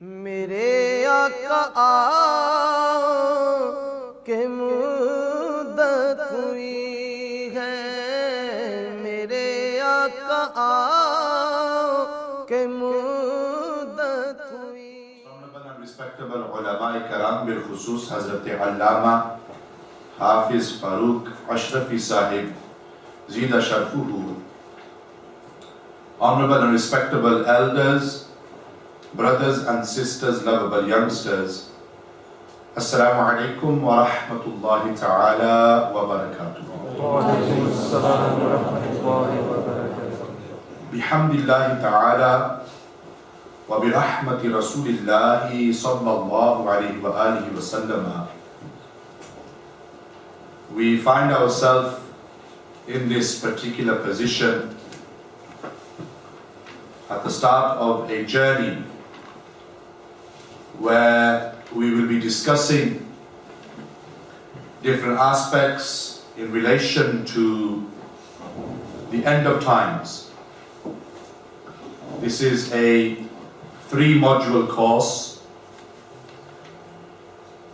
मेरे आका के मुद्दत हुई है, मेरे आका के मुद्दत हुई। Respectable ulama karam bil khusus Hazrat Allama Hafiz Farooq Ashrafi Sahib Zida Sharfuhu, honorable and respectable elders, brothers and sisters, lovable youngsters, Assalamu alaikum wa rahmatullahi ta'ala wa barakatuh. Wa alaikum assalam wa rahmatullahi wa barakatuh. Bihamdillahi ta'ala wa bi rahmati rasulillahi sallallahu alayhi wa alihi wa sallama. We find ourselves in this particular position at the start of a journey where we will be discussing different aspects in relation to the end of times. This is a 3-module course.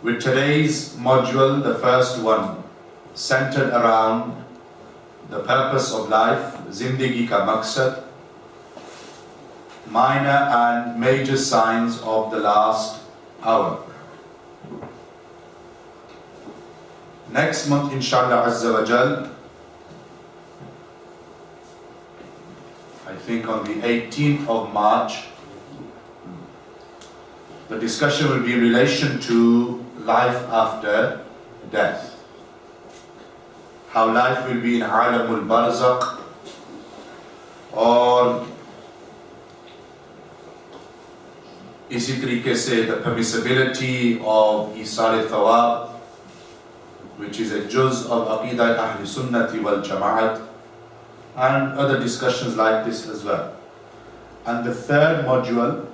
With today's module, the first one, centered around the purpose of life, Zindagi ka maqsad, minor and major signs of the last hour. Next month, inshallah azza wa jal, I think on the 18th of March, the discussion will be in relation to life after death. How life will be in alamul barzakh, or इसी तरीके से the permissibility of Isar Thawab, which is a juz of Aqidah Ahl Sunnati wal Jama'at, and other discussions like this as well. And the third module,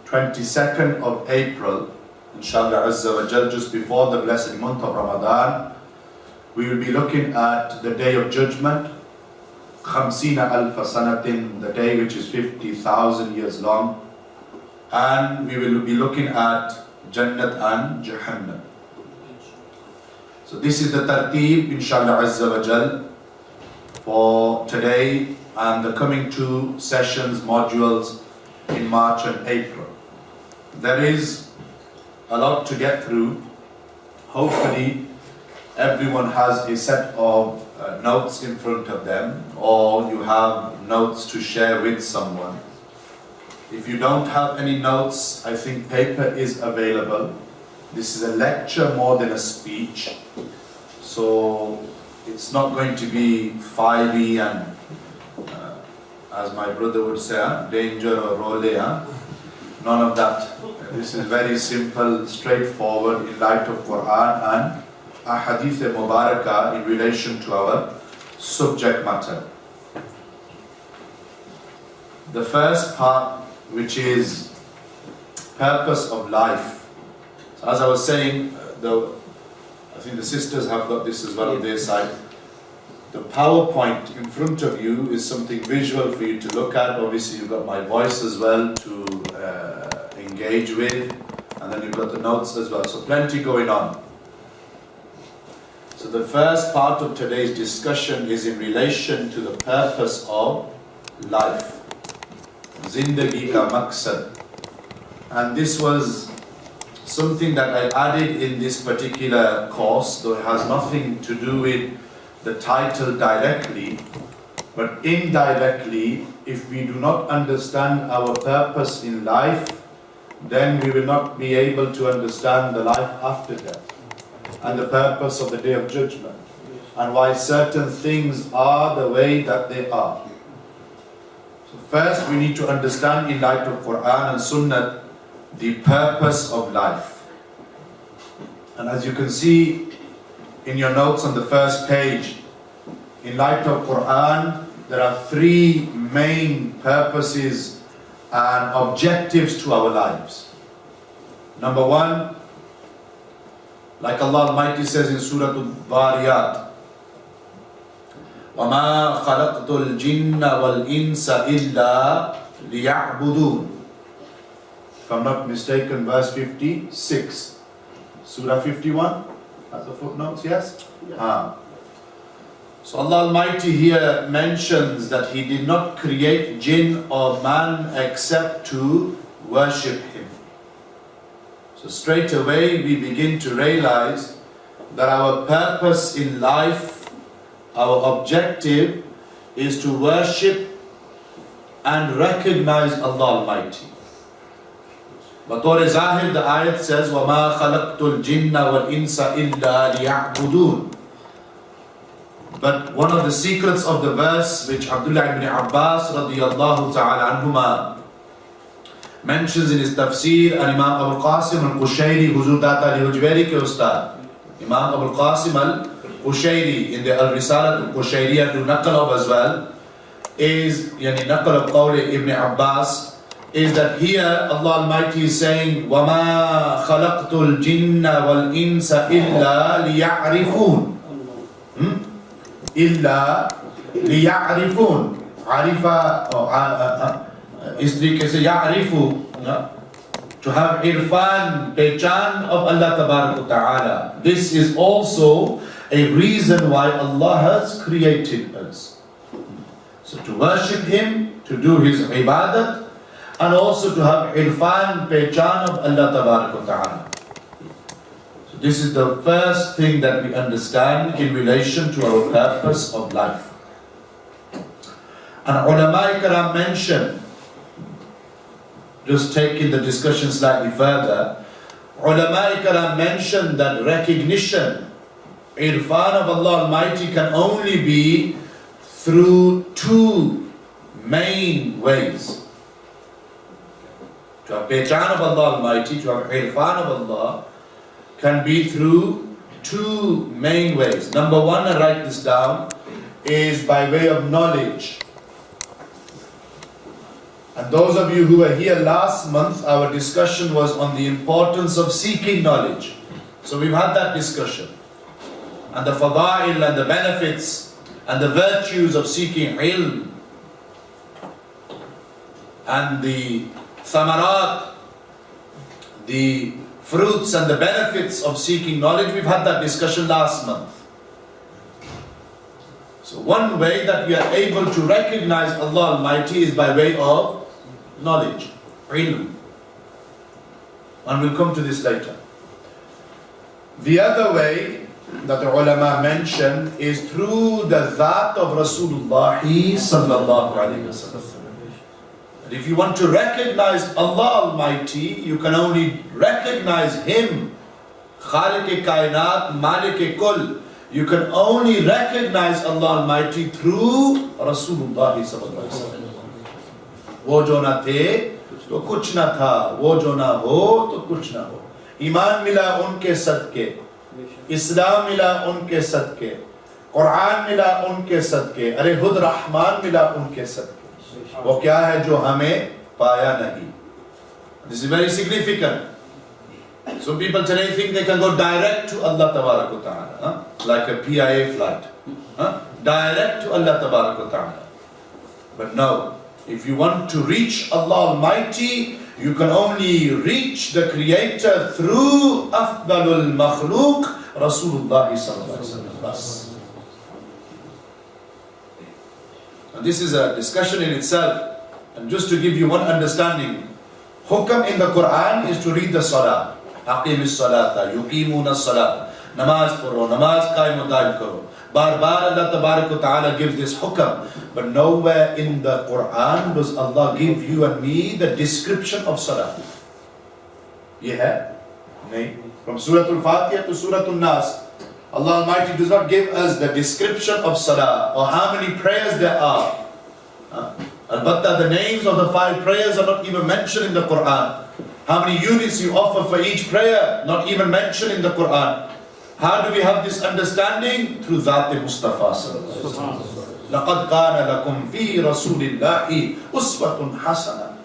22nd of April, inshallah azza wa jal, just before the blessed month of Ramadan, we will be looking at the Day of Judgment, Khamsina Alfa Sanatin, the day which is 50,000 years long. And we will be looking at Jannat and Jahannam. So this is the tarteeb, inshallah azza wa jal, for today and the coming 2 sessions, modules in March and April. There is a lot to get through. Hopefully everyone has a set of notes in front of them, or you have notes to share with someone. If you don't have any notes, I think paper is available. This is a lecture more than a speech, so it's not going to be fiery and, as my brother would say, danger or role, none of that. This is very simple, straightforward in light of Quran and Ahadith Mubarakah in relation to our subject matter. The first part, which is purpose of life. So as I was saying, I think the sisters have got this as well on their side. The PowerPoint in front of you is something visual for you to look at. Obviously you've got my voice as well to engage with, and then you've got the notes as well. So plenty going on. So the first part of today's discussion is in relation to the purpose of life. Zindagi ka maqsad. And this was something that I added in this particular course, though it has nothing to do with the title directly, but indirectly, if we do not understand our purpose in life, then we will not be able to understand the life after death and the purpose of the Day of Judgment, and why certain things are the way that they are. So first we need to understand in light of Quran and Sunnah the purpose of life. And as you can see in your notes on the first page, in light of Quran, there are 3 main purposes and objectives to our lives. Number 1, like Allah Almighty says in Surah Al-Dhariyat, وَمَا خَلَقْتُ الْجِنَّ وَالْإِنسَ إِلَّا لِيَعْبُدُونَ. if I'm not mistaken, verse 56. Surah 51, at the footnotes, yes? So Allah Almighty here mentions that He did not create jinn or man except to worship Him. So straight away we begin to realize that our purpose in life, our objective is to worship and recognize Allah Almighty. Bator Zahir, the ayat says, وَمَا خَلَقْتُ الْجِنَّ وَالْإِنسَ إِلَّا لِيَعْبُدُونَ. But one of the secrets of the verse which Abdullah ibn Abbas radiyallahu ta'ala anhuma mentions in his tafsir, and Imam Abu Qasim al-Qushayri, Huzur Data al-Hujwari ke Ustad, Imam Abu Qasim al-Qushayri in the Al-Risalat al-Qushayriya to naqal of as well, is, yani naqal of Qawl ibn Abbas, is that here Allah Almighty is saying, وَمَا خَلَقْتُ الْجِنَّ وَالْإِنسَ إِلَّا لِيَعْرِفُونَ إِلَّا لِيَعْرِفُونَ عَرِفَ is tariqe se ya'rifu, to have irfan, pehchan of Allah Tabarak Ta'ala. This is also a reason why Allah has created us. So to worship Him, to do His ibadat, and also to have irfan, pehchan of Allah Tabarak Ta'ala. So this is the first thing that we understand in relation to our purpose of life. And ulama ikram mentioned, just taking the discussion slightly further, ulama ikram mentioned that recognition, irfan of Allah Almighty can only be through two main ways. To have pehchan of Allah Almighty, to have irfan of Allah, can be through two main ways. Number one, I write this down, is by way of knowledge. And those of you who were here last month, our discussion was on the importance of seeking knowledge. So we've had that discussion. And the fada'il and the benefits and the virtues of seeking ilm. And the thamarat, the fruits and the benefits of seeking knowledge. We've had that discussion last month. So one way that we are able to recognize Allah Almighty is by way of knowledge, ilm. And we'll come to this later. The other way that the ulama mention is through the dhat of Rasulullah sallallahu alayhi wa sallam. If you want to recognize Allah Almighty, you can only recognize Him, Khaliq-e-Kainat, Malik-e-Kul. You can only recognize Allah Almighty through Rasulullah sallallahu alayhi wa sallam. वो जो न थे तो कुछ न था, वो जो न हो तो कुछ न हो. ईमान मिला उनके सदके, इस्लाम मिला उनके सदके, कुरान मिला उनके सदके, अरे खुद रहमान मिला उनके सदके. वो क्या है जो हमें पाया नहीं? This is very significant. Some people today think they can go direct to Allah Tabarak wa Ta'ala, like a PIA flight, direct to Allah Tabarak wa Ta'ala. But no. If you want to reach Allah Almighty, you can only reach the Creator through Afdalul Makhluq, Rasulullah sallallahu alaihi wasallam. And this is a discussion in itself. And just to give you one understanding, hukam in the Quran is to read the salah. Aqimis salata, yuqimuna salat. Namaz paro, namaz qaim wa daim karo. Bar Allah Tabarak wa Ta'ala gives this hukam. But nowhere in the Quran does Allah give you and me the description of salah. Yeah? No. From Surah Al-Fatiha to Surah Al-Nas, Allah Almighty does not give us the description of salah or how many prayers there are. But the names of the 5 prayers are not even mentioned in the Quran. How many units you offer for each prayer, not even mentioned in the Quran. How do we have this understanding? Through Dhat Mustafa sallallahu alaihi wasallam. لَقَدْ كَانَ لَكُمْ فِي رَسُولِ اللَّهِ أُسْوَةٌ حَسَنَةٌ.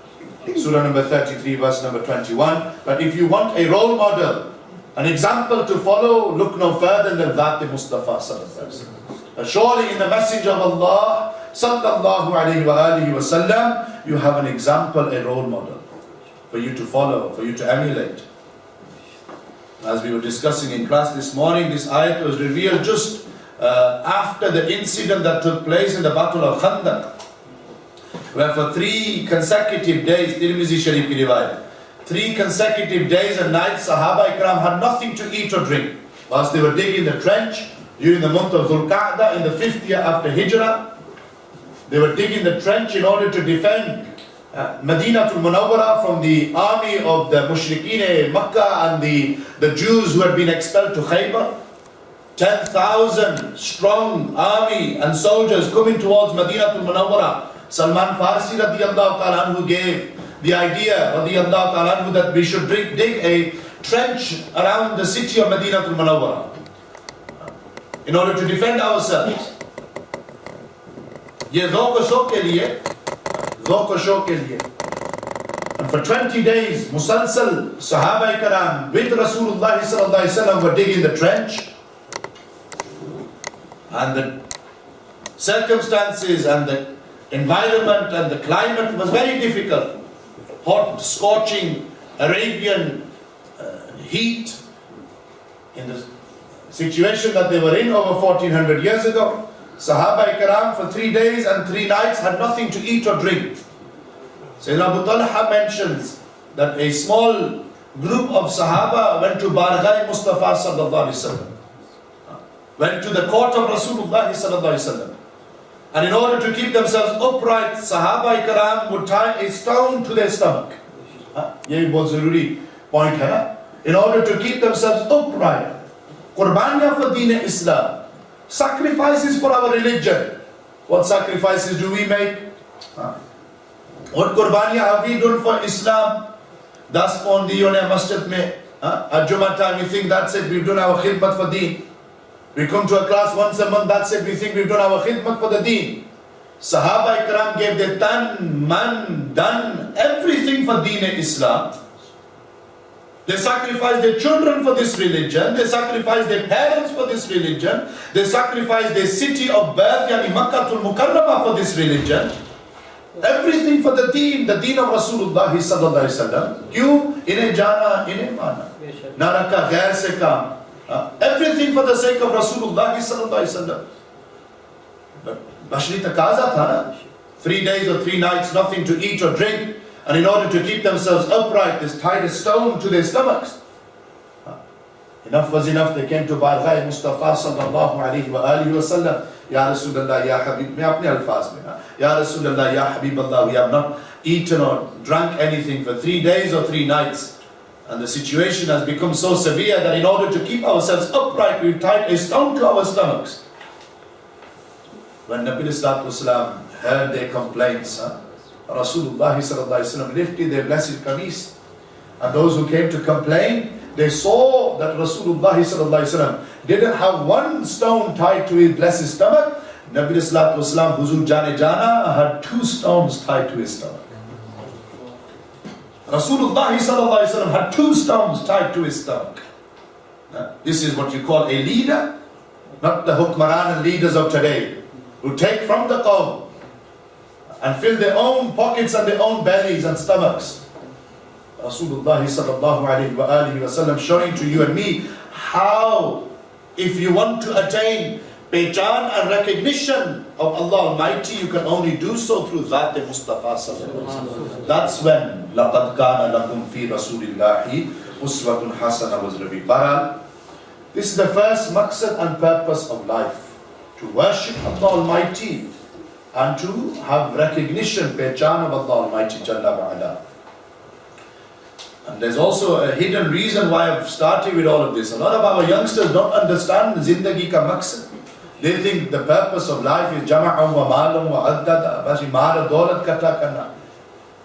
Surah number 33, verse number 21. But if you want a role model, an example to follow, look no further than Dhat Mustafa sallallahu alaihi wasallam. Surely in the message of Allah sallallahu alaihi wasallam, you have an example, a role model. for you to follow, for you to emulate. As we were discussing in class this morning, this ayat was revealed just after the incident that took place in the Battle of Khandaq, where for 3 consecutive days, Tirmizi Sharif ki riwayat, 3 consecutive days and nights, Sahaba Ikram had nothing to eat or drink. Whilst they were digging the trench during the month of Dhul Qa'dah in the 5th year after Hijrah, they were digging the trench in order to defend Madinatul Munawwara from the army of the Mushrikeen Makkah and the Jews who had been expelled to Khaybar. 10,000 strong army and soldiers coming towards Madinatul Munawwara. Salman Farsi radiyallahu ta'ala anhu gave the idea radiyallahu ta'ala anhu that we should dig a trench around the city of Madinatul Munawwara in order to defend ourselves. Ye zauq o shauq ke liye. And for 20 days, musalsal Sahaba Ikram with Rasulullah sallallahu alaihi wasallam were digging the trench. And the circumstances and the environment and the climate was very difficult. Hot, scorching Arabian heat in the situation that they were in over 1400 years ago. Sahaba Ikram for 3 days and 3 nights had nothing to eat or drink. Sayyidina Abu Talha mentions that a small group of Sahaba went to Barghai Mustafa sallallahu alaihi wasallam, went to the court of Rasulullah sallallahu alaihi wasallam, and in order to keep themselves upright, Sahaba Ikram would tie a stone to their stomach. Ye bahut zaruri point hai na? In order to keep themselves upright. Qurbaniyan for Deen Islam. Sacrifices for our religion. What sacrifices do we make? What qurbaniyan have we done for Islam? Das on the masjid mein. At Jummah time we think that's it, we've done our khidmat for Deen. We come to a class once a month, that's it, we think we've done our khidmat for the Deen. Sahaba Ikram gave their tan, man, done everything for Deen and Islam. They sacrificed their children for this religion, they sacrificed their parents for this religion, they sacrificed their city of birth, yani Makkatul Mukarramah, for this religion. Everything for the Deen of Rasulullah sallallahu alaihi wasallam. Kyun? Inhe jana, inhe mana. Na rakha ghair se kaam. Everything for the sake of Rasulullah sallallahu alaihi wasallam. But bashri taqaza tha na. 3 days or 3 nights, nothing to eat or drink. And in order to keep themselves upright, they tied a stone to their stomachs. Enough was enough. They came to Barghai Mustafa sallallahu alaihi wa alihi wa sallam. Ya Rasulullah, Ya Habib, main apne alfaz mein. Ya Rasulullah, Ya Habib Allah, we have not eaten or drunk anything for 3 days or 3 nights. And the situation has become so severe that in order to keep ourselves upright, we've tied a stone to our stomachs. When Nabi Sallallahu Alaihi Wasallam heard their complaints, Rasulullah sallallahu alaihi wasallam lifted their blessed qamis, and those who came to complain, they saw that Rasulullah sallallahu alaihi wasallam didn't have one stone tied to his blessed stomach. Nabi sallallahu alaihi wasallam huzur jane jana had 2 stones tied to his stomach. Rasulullah sallallahu alaihi wasallam had 2 stones tied to his stomach. This is what you call a leader, not the hukmaran and leaders of today, who take from the qawm and fill their own pockets and their own bellies and stomachs. Rasulullah sallallahu alaihi wasallam showing to you and me how, if you want to attain pehchan and recognition of Allah Almighty, you can only do so through Zat Mustafa sallallahu alaihi wasallam. That's when laqad kana lakum fi rasulillahi uswatun hasana was revealed. Baral, this is the first maqsad and purpose of life, to worship Allah Almighty and to have recognition, pehchan of Allah Almighty Jalla wa'ala. And there's also a hidden reason why I've started with all of this. A lot of our youngsters don't understand zindagi ka maqsad. They think the purpose of life is jama'un wa malun wa addada, basi maal daulat kata karna.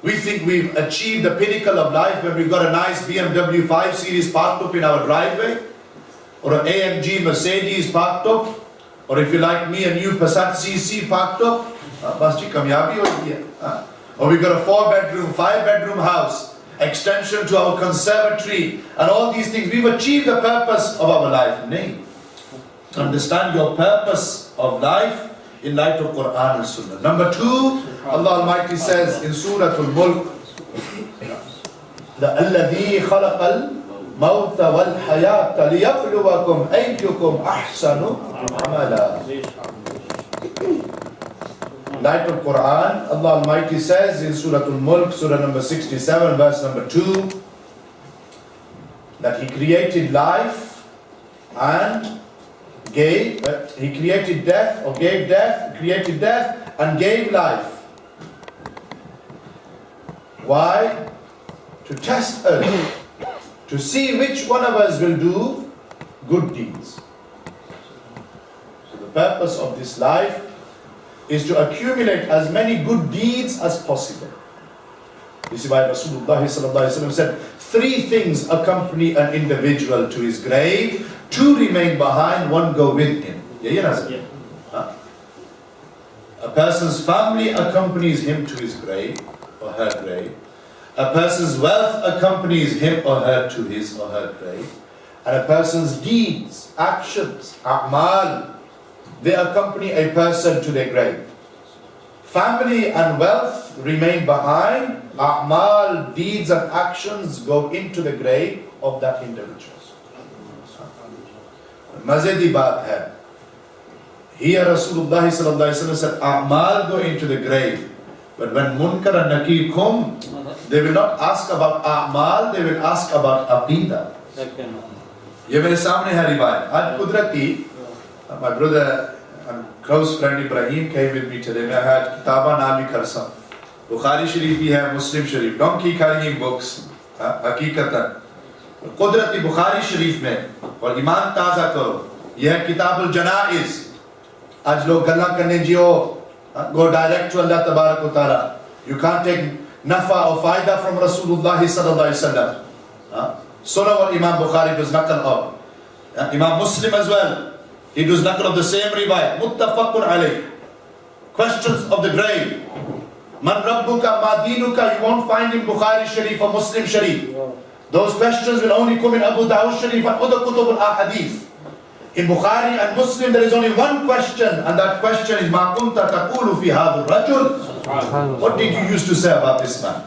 We think we've achieved the pinnacle of life when we've got a nice BMW 5 Series parked up in our driveway, or an AMG Mercedes parked up, or if you like me, a new Passat CC parked up. Bas ji kamyabi ho gayi hai. Or we've got a 4-bedroom, 5-bedroom house, extension to our conservatory, and all these things. We've achieved the purpose of our life. Nahin. Understand your purpose of life in light of Quran and Sunnah. Number 2, Allah Almighty says in Surah Al-Mulk, The الذي خلق الموت والحياة ليبلوكم أيكم أحسن عملا. Light of Quran, Allah Almighty says in Surah Al-Mulk, Surah number 67, verse number 2, that He created life and gave, He created death or gave death, created death and gave life. Why? To test us, to see which one of us will do good deeds. So the purpose of this life is to accumulate as many good deeds as possible. This is why Rasulullah said, 3 things accompany an individual to his grave, 2 remain behind, 1 go with him. Huh? A person's family accompanies him to his grave or her grave. A person's wealth accompanies him or her to his or her grave. And a person's deeds, actions, a'mal, they accompany a person to their grave. Family and wealth remain behind. A'mal, deeds and actions go into the grave of that individual. Maze di baat hai. Here Rasulullah said, a'mal go into the grave. But when Munkar and Nakir come, they will not ask about a'mal, they will ask about aqidah. Ye mere samne hai riwayat. Aaj Kudrati, my brother and close friend Ibrahim came with me today. I had Kitaba Nami Kharsam. Bukhari Sharif bhi hai, Muslim Sharif. Don't keep carrying books. Hakikatan. Kudrati Bukhari Sharif mein. Aur Iman taza karo. Ye hai Kitab al-Janaiz. Aaj log galla karne jiyo. Go direct to Allah Tabarak wa Ta'ala. You can't take nafa or faida from Rasulullah sallallahu alaihi wasallam. Sunnah what Imam Bukhari does naqal of. Imam Muslim as well. He does naqal of the same riwayat. Muttafaqun alayh. Questions of the grave. Man rabbuka ma dinuka, you won't find in Bukhari Sharif or Muslim Sharif. Those questions will only come in Abu Dawud Sharif and other kutub al-ahadith. In Bukhari and Muslim there is only one question, and that question is Ma kunta taqulu fi hadha ar-rajul. What did you used to say about this man?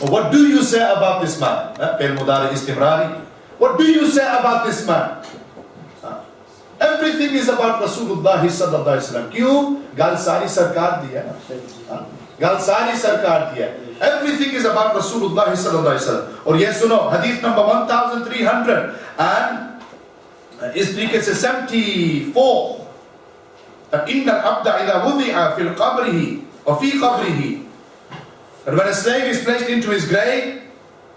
Or what do you say about this man? What do you say about this man? Everything is about Rasulullah sallallahu alaihi wasallam. Kyun? Gal sari sarkar diya na. Gal sari sarkar diya. Everything is about Rasulullah sallallahu alaihi wasallam. Or yes or no? Hadith number 1300 and is tariqe se 74. Inna al-abda idha wudi'a fil qabrihi or fi qabrihi. But when a slave is placed into his grave,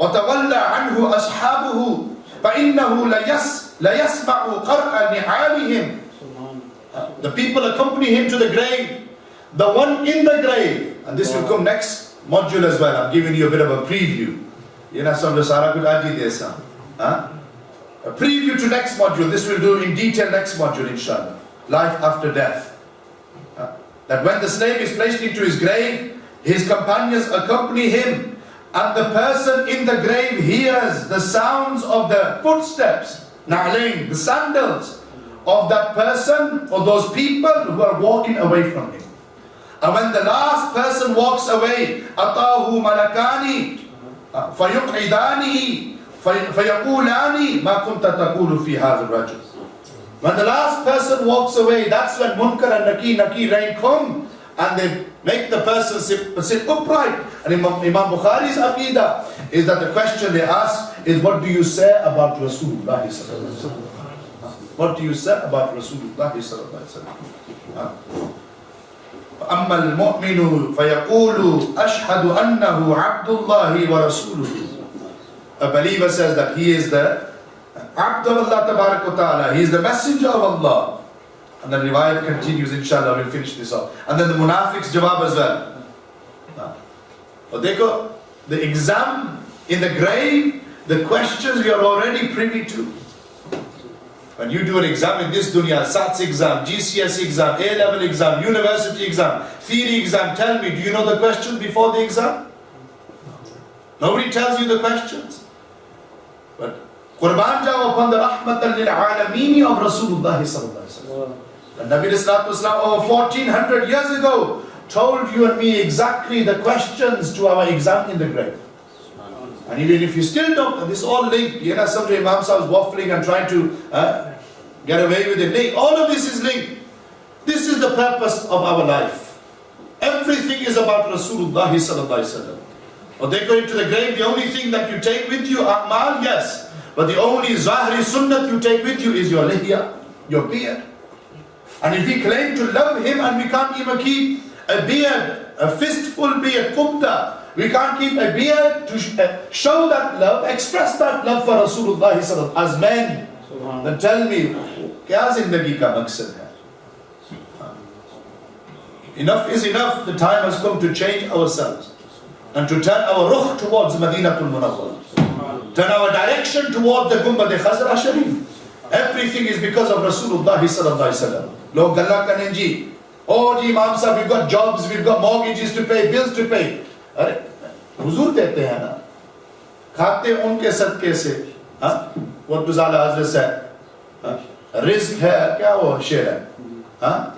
وَتَوَلَّى عَنْهُ أَصْحَابُهُ فَإِنَّهُ لَيَسْمَعُ قَرْءَ نِعَالِهِمْ. The people accompany him to the grave. The one in the grave, and this will come next module as well. I'm giving you a bit of a preview. A preview to next module. This will do in detail next module, inshallah. Life after death. That when the slave is placed into his grave, his companions accompany him, and the person in the grave hears the sounds of the footsteps, na'alain, the sandals of that person or those people who are walking away from him. And when the last person walks away, أَطَاهُ مَلَكَانِ فَيُقْعِدَانِهِ فَيَقُولَانِ مَا كُنْتَ تَقُولُ فِي هَذَا الرَّجُلِ. When the last person walks away, that's when Munkar and Nakir rain come, and they make the person sit upright. And Imam Bukhari's aqidah is that the question they ask is, what do you say about Rasulullah sallallahu alaihi wasallam? What do you say about Rasulullah sallallahu alaihi wasallam? أَمَّا الْمُؤْمِنُ فَيَقُولُ أَشْهَدُ أَنَّهُ عَبْدُ اللَّهِ وَرَسُولُهُ. A believer says that he is the Abd of Allah Tabarak wa Ta'ala, he is the messenger of Allah. And then riwayat continues, inshallah, we'll finish this off. And then the munafiq's jawab as well. But the exam in the grave, the questions we are already privy to. When you do an exam in this dunya, SATS exam, GCS exam, A-level exam, university exam, theory exam, tell me, do you know the questions before the exam? Nobody tells you the questions. But Qurban jaw upon the rahmatan lil alameen of Rasulullah sallallahu alaihi wasallam. And Nabi sallallahu alaihi wasallam over 1400 years ago told you and me exactly the questions to our exam in the grave. And even if you still don't, this all linked. You know, some Imam Sahib was waffling and trying to get away with it. All of this is linked. This is the purpose of our life. Everything is about Rasulullah sallallahu alaihi wasallam. Or they go into the grave, the only thing that you take with you, a'mal, yes. But the only zahri sunnat you take with you is your lihya, your beard. And if we claim to love him and we can't even keep a beard, a fistful beard, kubda, we can't keep a beard to show that love, express that love for Rasulullah sallallahu alaihi wasallam as men, then tell me, kya zindagi ka maqsad hai? Enough is enough. The time has come to change ourselves and to turn our rukh towards Madinatul Munawwar. Turn our direction towards the Gumbad-e-Khazra Sharif. Everything is because of Rasulullah sallallahu alaihi wasallam. Log galla kanen ji. Oh ji Imam Sahib, we've got jobs, we've got mortgages to pay, bills to pay. Arre, huzur dete hai na. Khate unke sadke se. What does Allah Hazrat say? Rizq hai, kya wo sher hai?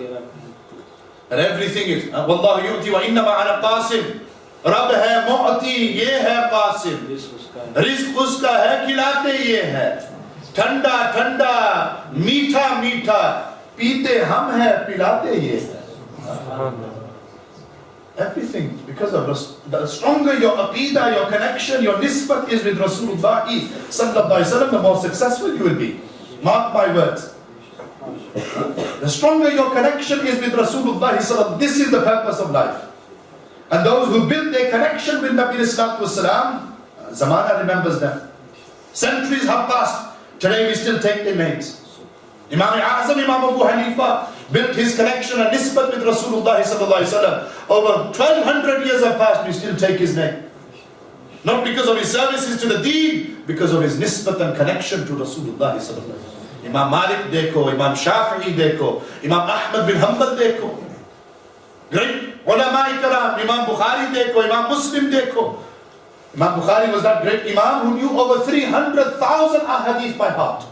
And everything is Wallahu yu'ti wa innama ana qasim. Rab hai mu'ti, ye hai qasim. Rizq uska hai, khilate ye hai. Thanda thanda, meetha meetha, peete hum hai, pilate ye hai. Everything because of the stronger your aqidah, your connection, your nisbat is with Rasulullah sallallahu alaihi wasallam, the more successful you will be. Mark my words. The stronger your connection is with Rasulullah sallallahu, this is the purpose of life. And those who build their connection with Nabi sallallahu alaihi wasallam, Zamana remembers them. Centuries have passed. Today we still take their names. Imam Azam, Imam Abu Hanifa built his connection and nisbat with Rasulullah sallallahu alaihi wasallam. Over 1200 years have passed, we still take his name. Not because of his services to the deen, because of his nisbat and connection to Rasulullah sallallahu alaihi wasallam. Imam Malik dekho, Imam Shafi'i dekho, Imam Ahmad bin Hanbal dekho. Great ulama ikram, Imam Bukhari dekho, Imam Muslim dekho. Imam Bukhari was that great Imam who knew over 300,000 ahadith by heart.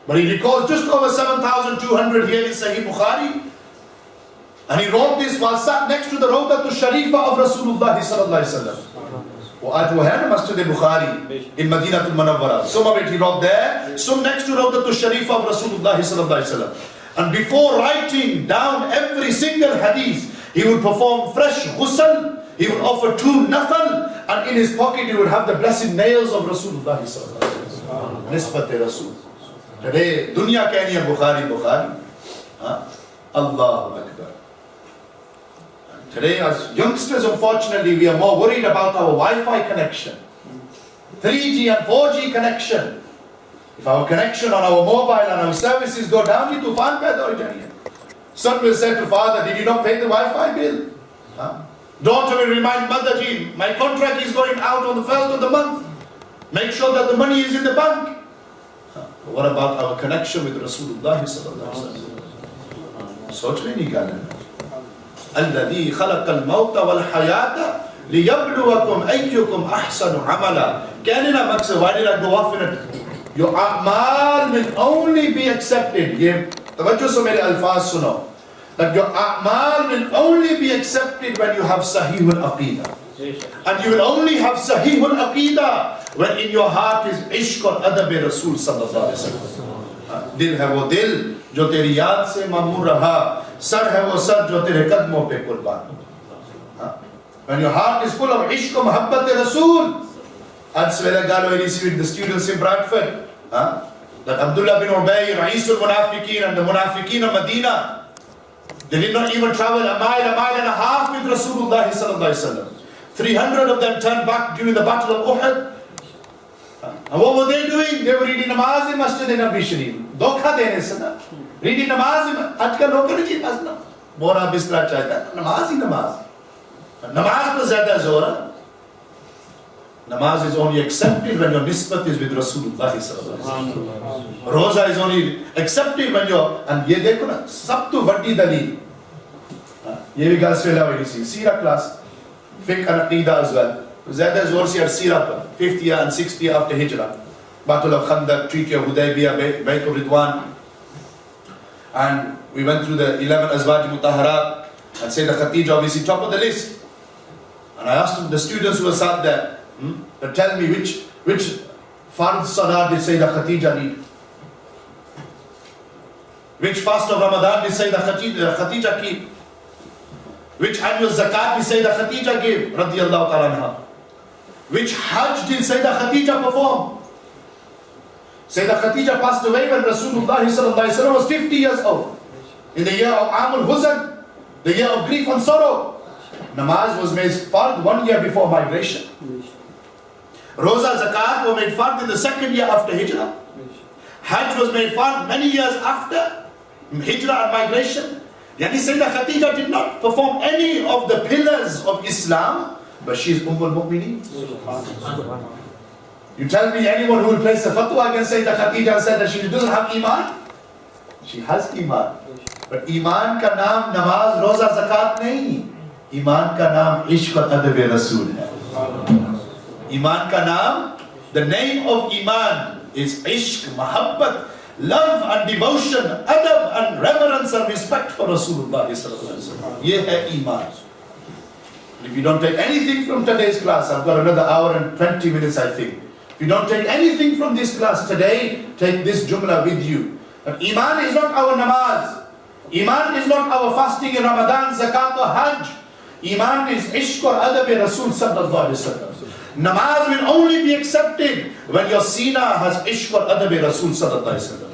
But he recalls just over 7,200 here in Sahih Bukhari. And he wrote this while sat next to the Rawdatul Sharifa of Rasulullah sallallahu alaihi wasallam. Aaj wo hai na Masjid Bukhari in Madinatul Munawwara. Some of it he wrote there, some next to Rawdatul Sharifa of Rasulullah sallallahu alaihi wasallam. And before writing down every single hadith, he would perform fresh ghusl, he would offer 2 nafal, and in his pocket he would have the blessed nails of Rasulullah sallallahu alaihi wasallam. Nisbat Rasul. Today, dunya कहनी है Bukhari, Bukhari. Allahu Akbar. Today, as youngsters, unfortunately, we are more worried about our Wi-Fi connection, 3G and 4G connection. If our connection on our mobile and our services go down, you tufan paida ho jayenge. Son will say to father, did you not pay the Wi-Fi bill? Daughter will remind mother, ji, my contract is going out on the 1st of the month. Make sure that the money is in the bank. But what about our connection with Rasulullah sallallahu alaihi wasallam? Sochne nahi karna. الذي خلق الموت والحياة ليبلوكم أيكم أحسن عملا. Canina Maxa, why did I go off in it? Your a'mal will only be accepted. Ye tawajjuh se mere alfaz suno. That your a'mal will only be accepted when you have sahihul aqeedah. And you will only have sahihul aqeedah when in your heart is ishq aur adab Rasul sallallahu alaihi wasallam. Dil hai wo dil jo teri yaad se mamur raha. Sar hai wo sar jo tere qadmon pe qurban. When your heart is full of ishq and muhabbat Rasul. Aaj savela galo received the students in Bradford. That Abdullah bin Ubay, Ra'isul Munafiqeen and the Munafiqeen of Medina, they did not even travel a mile and a half with Rasulullah sallallahu alaihi wasallam. 300 of them turned back during the battle of Uhud. And what were they doing? They were reading namaz in Masjid Nabi Sharif. Dokha dene se na. Reading namaz in Ajkal log kar ji bas na. Bora bistra chahta. Namaz hi namaz. Namaz pe zyada zor hai. Namaz is only accepted when your nisbat is with Rasulullah sallallahu alaihi wasallam. Roza is only accepted when you're, and ye dekho na, sab to vaddi dalil. Ye bhi gal svela ho isi. Sira class, fiqh and aqeedah as well. Zyada zor se sira par, 50th year and 60th year after Hijrah. Battle of Khandaq, Treaty of Hudaybiyah, Bayt of Ridwan. And we went through the 11 Azwaj Mutahharat, and Sayyidah Khadija obviously top of the list. And I asked the students who were sat there, Now tell me which Fard Salah did Sayyidah Khadija lead? Which fast of Ramadan did Sayyidah Khadija keep? Which annual zakat did Sayyidah Khadija give? Radiyallahu ta'ala anha. Which Hajj did Sayyidah Khadija perform? Sayyidah Khadija passed away when Rasulullah was 50 years old. In the year of Amul Huzn, the year of grief and sorrow. Namaz was made fard 1 year before migration. Roza Zakat were made fard in the 2nd year after Hijrah. Hajj was made fard many years after Hijrah and migration. Yani Sayyidah Khadija did not perform any of the pillars of Islam, but she is al-Mu'mineen. You tell me anyone who will place a fatwa against Sayyidah Khadija and said that she doesn't have Iman? She has Iman. But Iman ka naam namaz, roza, zakat nahi. Iman ka naam ishq aur adab Rasool hai. Iman ka naam, the name of Iman is ishq, mahabbat, love and devotion, adab and reverence and respect for Rasulullah. Ye hai Iman. If you don't take anything from today's class, I've got another hour and 20 minutes I think. If you don't take anything from this class today, take this jumla with you. But Iman is not our namaz. Iman is not our fasting in Ramadan, zakat or hajj. Iman is ishq or adab Rasul sallallahu alaihi wasallam. Namaz will only be accepted when your sina has ishq or adab Rasul sallallahu alaihi wasallam.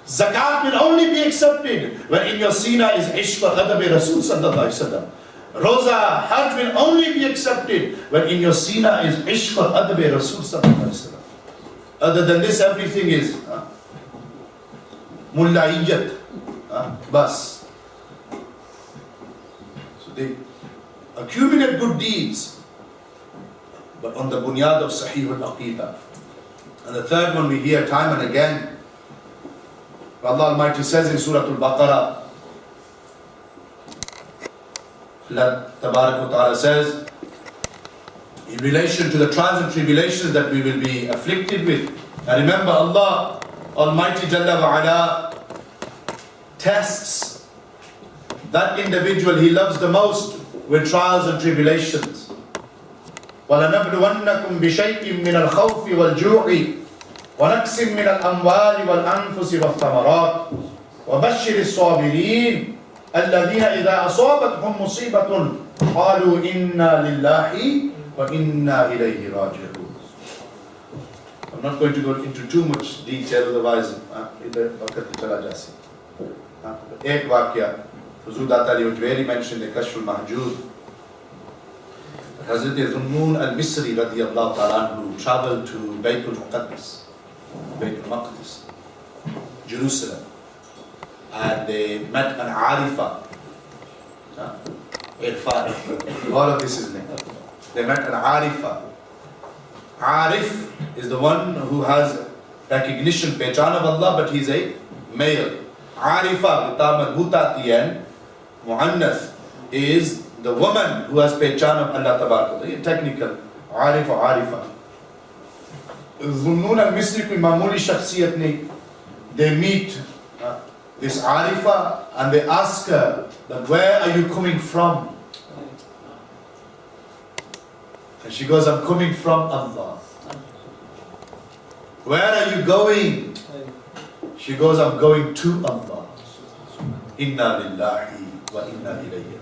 Zakat will only be accepted when in your sina is ishq or adab Rasul sallallahu alaihi wasallam. Roza, hajj will only be accepted when in your sina is ishq or adab Rasul sallallahu alaihi wasallam. Other than this, everything is mullaiyat, bas. So they accumulate good deeds, but on the bunyad of Sahih al-Aqidah. And the third one we hear time and again. Allah Almighty says in Surah Al-Baqarah, Allah Tabarak wa Ta'ala says, in relation to the trials and tribulations that we will be afflicted with. And remember, Allah Almighty Jalla wa Ala tests that individual He loves the most with trials and tribulations. وَلَنَبْلُوَنَّكُمْ بِشَيْءٍ مِّنَ الْخَوْفِ وَالْجُوعِ وَنَقْصٍ مِّنَ الْأَمْوَالِ وَالْأَنفُسِ وَالثَّمَرَاتِ وَبَشِّرِ الصَّابِرِينَ الَّذِينَ إِذَا أَصَابَتْهُمْ مُصِيبَةٌ قَالُوا إِنَّا لِلَّهِ وَإِنَّا إِلَيْهِ راجعون. I'm not going to go into too much detail, otherwise एक वाक्य फजूल दातारी which very mentioned in Kashf al-Mahjud. Hazrat Zunnun al-Misri radiyallahu ta'ala anhu traveled to Bayt al-Maqdis, Jerusalem, and they met an Arifa, Irfan, all of this is named. They met an Arifa. Arif is the one who has recognition, pehchan of Allah, but he's a male. Arifa, with madbut at the end, Muannath, is the woman who has pehchan of Allah Tabarak. Technical, Arif or Arifa. Zunnun al-Misri ki mamuli shakhsiyat nahi. They meet this Arifa and they ask her that where are you coming from? And she goes, I'm coming from Allah. Where are you going? She goes, I'm going to Allah. Inna lillahi wa inna ilayhi.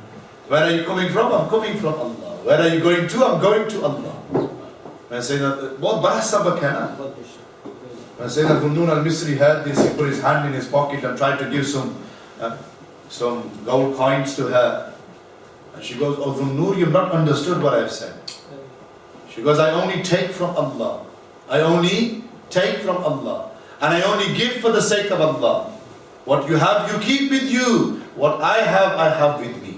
Where are you coming from? I'm coming from Allah. Where are you going to? I'm going to Allah. When I say that, what bahasa bakana? When I say that Zunnun al-Misri heard this, he put his hand in his pocket and tried to give some gold coins to her. And she goes, oh Zunnun, you've not understood what I've said. She goes, I only take from Allah. I only take from Allah. And I only give for the sake of Allah. What you have, you keep with you. What I have with me.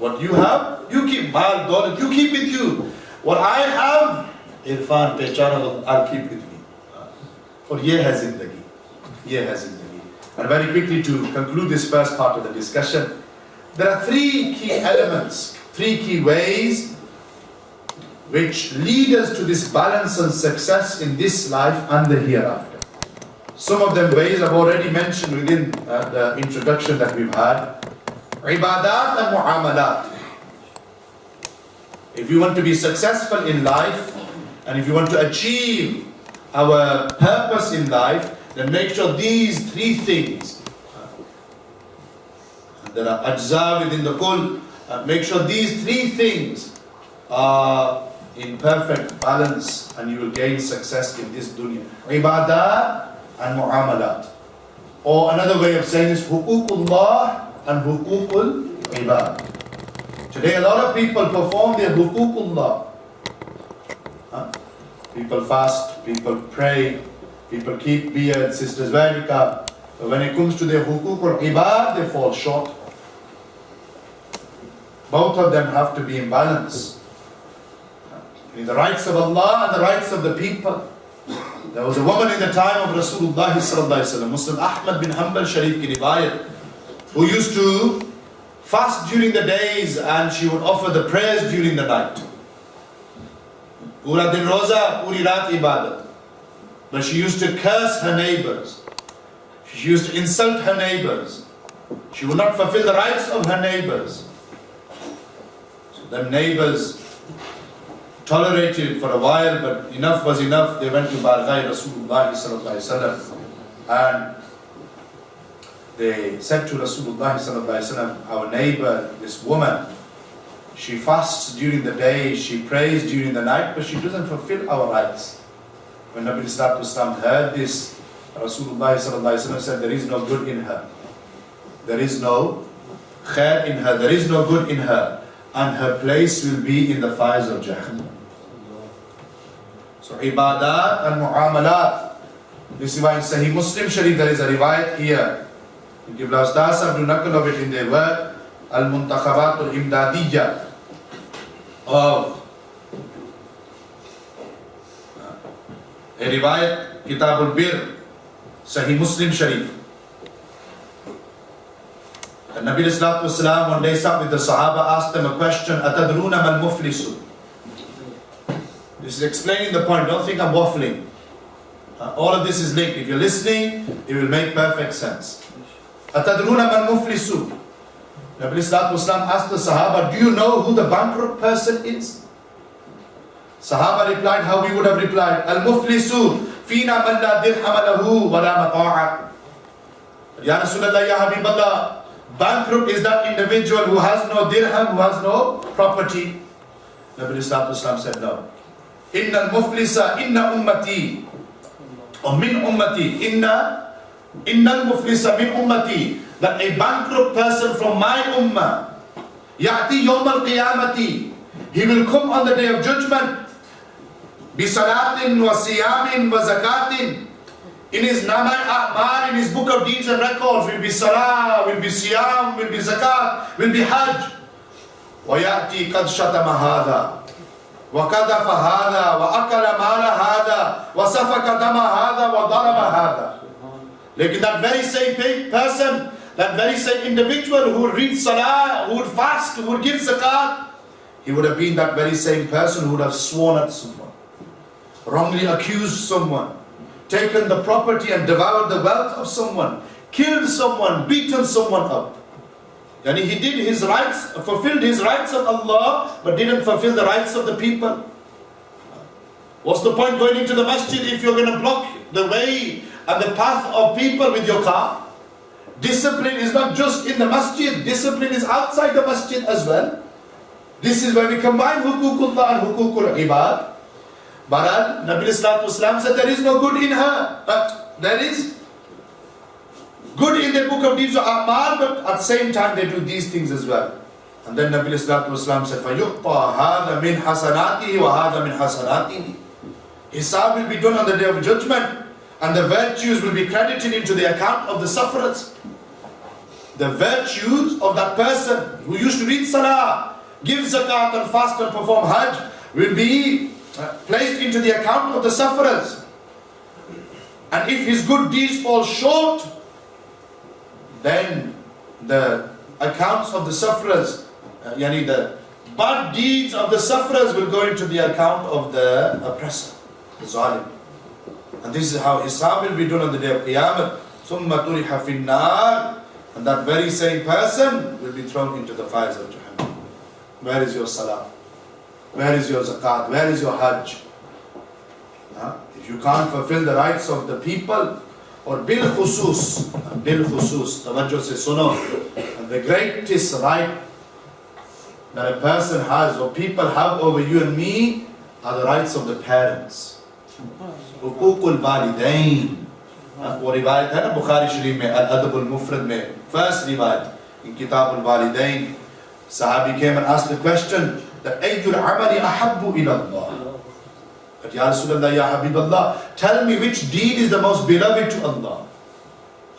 What you have, you keep. Mal, daulat, you keep with you. What I have, irfan, pehchan, I'll keep with me. Or ye hai zindagi. Ye hai zindagi. And very quickly to conclude this first part of the discussion, there are three key elements, three key ways which lead us to this balance and success in this life and the hereafter. Some of them ways I've already mentioned within the introduction that we've had. Ibadat and mu'amalat. If you want to be successful in life, and if you want to achieve our purpose in life, then make sure these three things, there are ajza within the kul, make sure these three things are in perfect balance, and you will gain success in this dunya. Ibadat and mu'amalat. Or another way of saying is huququllah and huququl ibad. Today a lot of people perform their huququllah. People fast, people pray, people keep beard, sisters wear niqab. But when it comes to their huququl ibad, they fall short. Both of them have to be in balance. The rights of Allah and the rights of the people. There was a woman in the time of Rasulullah sallallahu alaihi wasallam, Muslim Ahmad bin Hanbal Sharif ki riwayat, who used to fast during the days and she would offer the prayers during the night. Pura din roza, puri raat ibadat. But she used to curse her neighbors. She used to insult her neighbors. She would not fulfill the rights of her neighbors. So them neighbors tolerated it for a while, but enough was enough. They went to Barghai Rasulullah sallallahu alaihi wasallam, and they said to Rasulullah sallallahu alaihi wasallam, our neighbor, this woman, she fasts during the day, she prays during the night, but she doesn't fulfill our rights. When Nabi Sallallahu Alaihi Wasallam heard this, Rasulullah sallallahu alaihi wasallam said, there is no good in her. There is no khair in her. There is no good in her, and her place will be in the fires of Jahannam. So ibadat and mu'amalat. This is why in Sahih Muslim Sharif there is a riwayat here. Qibla Ustaz Abdul Nakal of it in their work, Al-Muntakhabat al-Imdadiyya of a riwayat, Kitab al-Bir, Sahih Muslim Sharif. And Nabi Sallallahu Alaihi Wasallam one day sat with the Sahaba, asked them a question, Atadruna mal muflisu. This is explaining the point, don't think I'm waffling. All of this is linked. If you're listening, it will make perfect sense. Atadruna mal muflisu. Nabi Sallallahu Alaihi Wasallam asked the Sahaba, do you know who the bankrupt person is? Sahaba replied how we would have replied, Al-muflisu fina man la dirham lahu wa la mata'a. Ya Rasulullah, Ya Habiballah, bankrupt is that individual who has no dirham, who has no property. Nabi Sallallahu Alaihi Wasallam said no. Inna al-muflisa inna ummati, or min ummati, inna al-muflisa min ummati, that a bankrupt person from my ummah, ya'ti yawm al-qiyamati, he will come on the day of judgment, bi salatin wa siyamin wa zakatin, in his namai a'mal, in his book of deeds and records, will be salah, will be siyam, will be zakat, will be hajj. Wa ya'ti qad shatama hadha, wa kadafa hadha, wa akala mala hadha, wa safaka dama hadha, wa daraba hadha. Like that very same person, that very same individual who would read salah, who would fast, who would give zakat, he would have been that very same person who would have sworn at someone, wrongly accused someone, taken the property and devoured the wealth of someone, killed someone, beaten someone up. And he did his rights, fulfilled his rights of Allah, but didn't fulfill the rights of the people. What's the point going into the masjid if you're going to block the way and the path of people with your car? Discipline is not just in the masjid, discipline is outside the masjid as well. This is where we combine huququllah and huququl ibad. But Nabi Sallallahu Alaihi Wasallam said there is no good in her, but there is good in their book of deeds of a'mal, but at the same time they do these things as well. And then Nabi Sallallahu Alaihi Wasallam said, فَيُقْطَى هَذَا مِنْ حَسَنَاتِهِ وَهَذَا مِنْ حَسَنَاتِهِ. Hisab will be done on the day of judgment, and the virtues will be credited into the account of the sufferers. The virtues of that person who used to read salah, give zakat and fast and perform hajj will be placed into the account of the sufferers. And if his good deeds fall short, then the accounts of the sufferers, yani the bad deeds of the sufferers will go into the account of the oppressor, the zalim. And this is how hisab will be done on the day of Qiyamah. ثُمَّ طُرِحَ فِي النَّارِ. And that very same person will be thrown into the fires of Jahannam. Where is your salah? Where is your zakat? Where is your hajj? If you can't fulfill the rights of the people, or bil khusus, tawajjuh se suno, the greatest right that a person has or people have over you and me are the rights of the parents. Hukukul walidain. वो रिवायत है ना बुखारी शरीफ में al-adab al-mufrad में first riwayat in kitab al-walidain. Sahabi came and asked the question that ayyul amali ahabbu ila Allah. But Ya Rasulullah, Ya Habiballah, tell me which deed is the most beloved to Allah.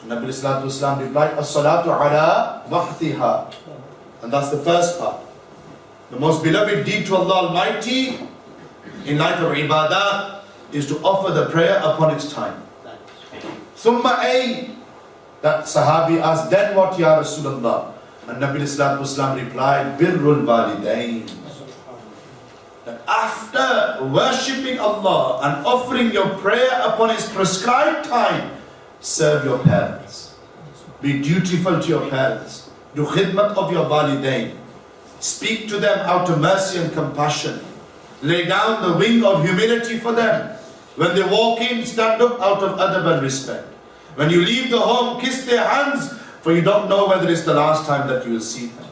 And Nabi Sallallahu Alaihi Wasallam replied, as-salatu ala waqtiha. And that's the first part. The most beloved deed to Allah Almighty in light of ibadah is to offer the prayer upon its time. Thumma ay, that Sahabi asked, then what Ya Rasulullah? And Nabi Sallallahu Alaihi Wasallam replied, birrul walidain. That after worshipping Allah and offering your prayer upon its prescribed time, serve your parents. Be dutiful to your parents. Do khidmat of your walidain. Speak to them out of mercy and compassion. Lay down the wing of humility for them. When they walk in, stand up out of adab and respect. When you leave the home, kiss their hands, for you don't know whether it's the last time that you will see them.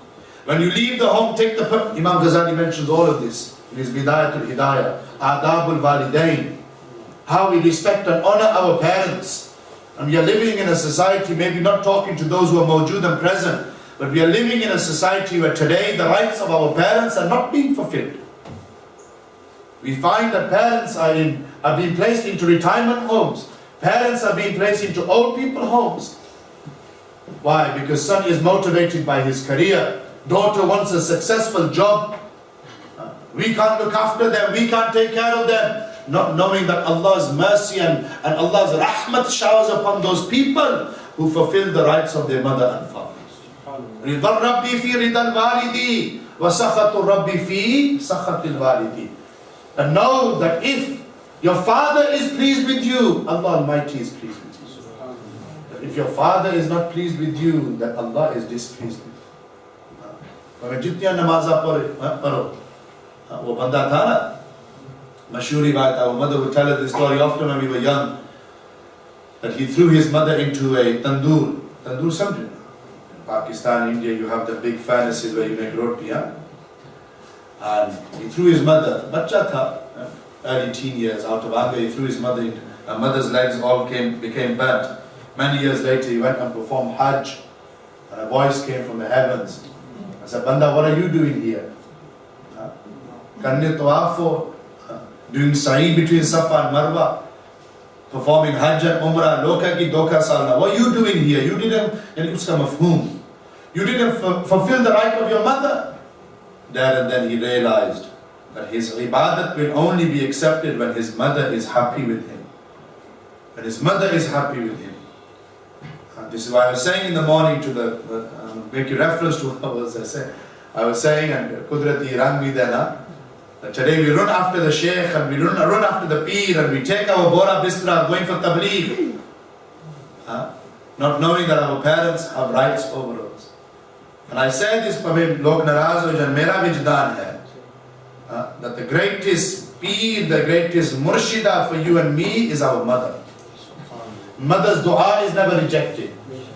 When you leave the home, take the... Imam Ghazali mentions all of this in his Bidayatul Hidayah, Adabul Walidain. How we respect and honor our parents. And we are living in a society, maybe not talking to those who are mawjood and present, but we are living in a society where today the rights of our parents are not being fulfilled. We find that parents are being placed into retirement homes. Parents are being placed into old people homes. Why? Because son is motivated by his career. Daughter wants a successful job. We can't look after them. We can't take care of them. Not knowing that Allah's mercy and Allah's rahmat showers upon those people who fulfill the rights of their mother and father. Ridal Rabbi fi ridal walidi wa sakhatul Rabbi fi sakhatil walidi. And know that if your father is pleased with you, Allah Almighty is pleased with you. But if your father is not pleased with you, then Allah is displeased with you. When jitniya namaza paro, wo banda tha na, mashhuri baat, our mother would tell us this story often when we were young, that he threw his mother into a tandoor. Tandoor samjhe? In Pakistan, India, you have the big furnaces where you make roti, huh? And he threw his mother, bacha tha, early teen years, out of anger, he threw his mother into, her mother's legs all became burnt. Many years later, he went and performed Hajj, and a voice came from the heavens. I said, Banda, what are you doing here? Karne tawaf, doing sa'i between Safa and Marwa, performing Hajj and Umrah, loka ki doka salna. What are you doing here? You didn't, and uska mafhoom. You didn't fulfill the right of your mother. There and then he realized that his ibadat will only be accepted when his mother is happy with him. When his mother is happy with him. And this is why I was saying in the morning to the, make a reference to what I was saying, and Kudrati rang me then, that today we run after the Sheikh and we run after the Peer and we take our Bora Bistra going for Tabligh. Not knowing that our parents have rights over us. And I say this, log naraz ho jaye, mera vijdan hai, that the greatest Peer, the greatest Murshida for you and me is our mother. Mother's dua is never rejected.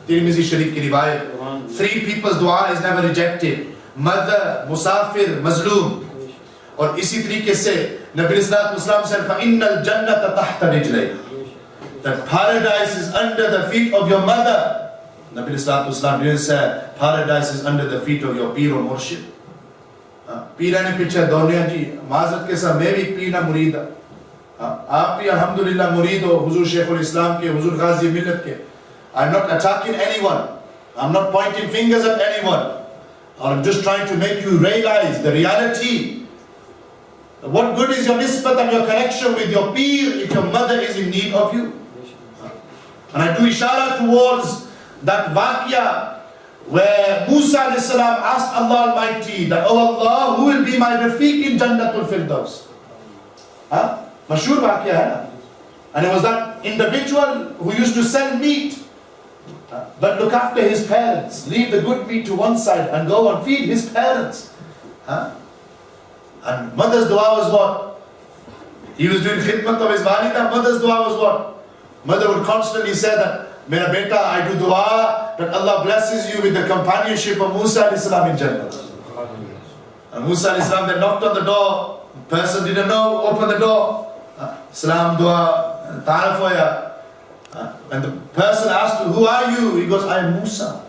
Tirmizi Sharif ki riwayat, 3 people's dua is never rejected. Mother, Musafir, Mazloom. और इसी तरीके से नबी सल्लल्लाहु अलैहि वसल्लम said فَإِنَّ الْجَنَّةَ تَحْتَ رِجْلَيْكَ, that paradise is under the feet of your mother. Nabi Sallallahu Alaihi Wasallam didn't say paradise is under the feet of your Peer or Murshid. Peer ne piche donia ji, maazat ke sa मैं भी Peer na मुरीद, आप भी alhamdulillah मुरीद हो हुजूर Sheikhul Islam के, हुजूर Ghazi Millat के. I'm not attacking anyone. I'm not pointing fingers at anyone. I'm just trying to make you realize the reality. What good is your nisbat and your connection with your Peer if your mother is in need of you? And I do ishara towards that waqia where Musa asked Allah Almighty that, oh Allah, who will be my rafiq in Jannatul Firdaus? Mashhur waqia hai na? And it was that individual who used to sell meat, but look after his parents, leave the good meat to one side and go and feed his parents. And mother's dua was what? He was doing khidmat of his walida. Mother's dua was what? Mother would constantly say that, Mera beta, I do dua that Allah blesses you with the companionship of Musa alayhi salam in Jannah. And Musa alayhi salam, they knocked on the door. The person didn't know, open the door. Salam dua, ta'arif hoya. When the person asked, who are you? He goes, I am Musa.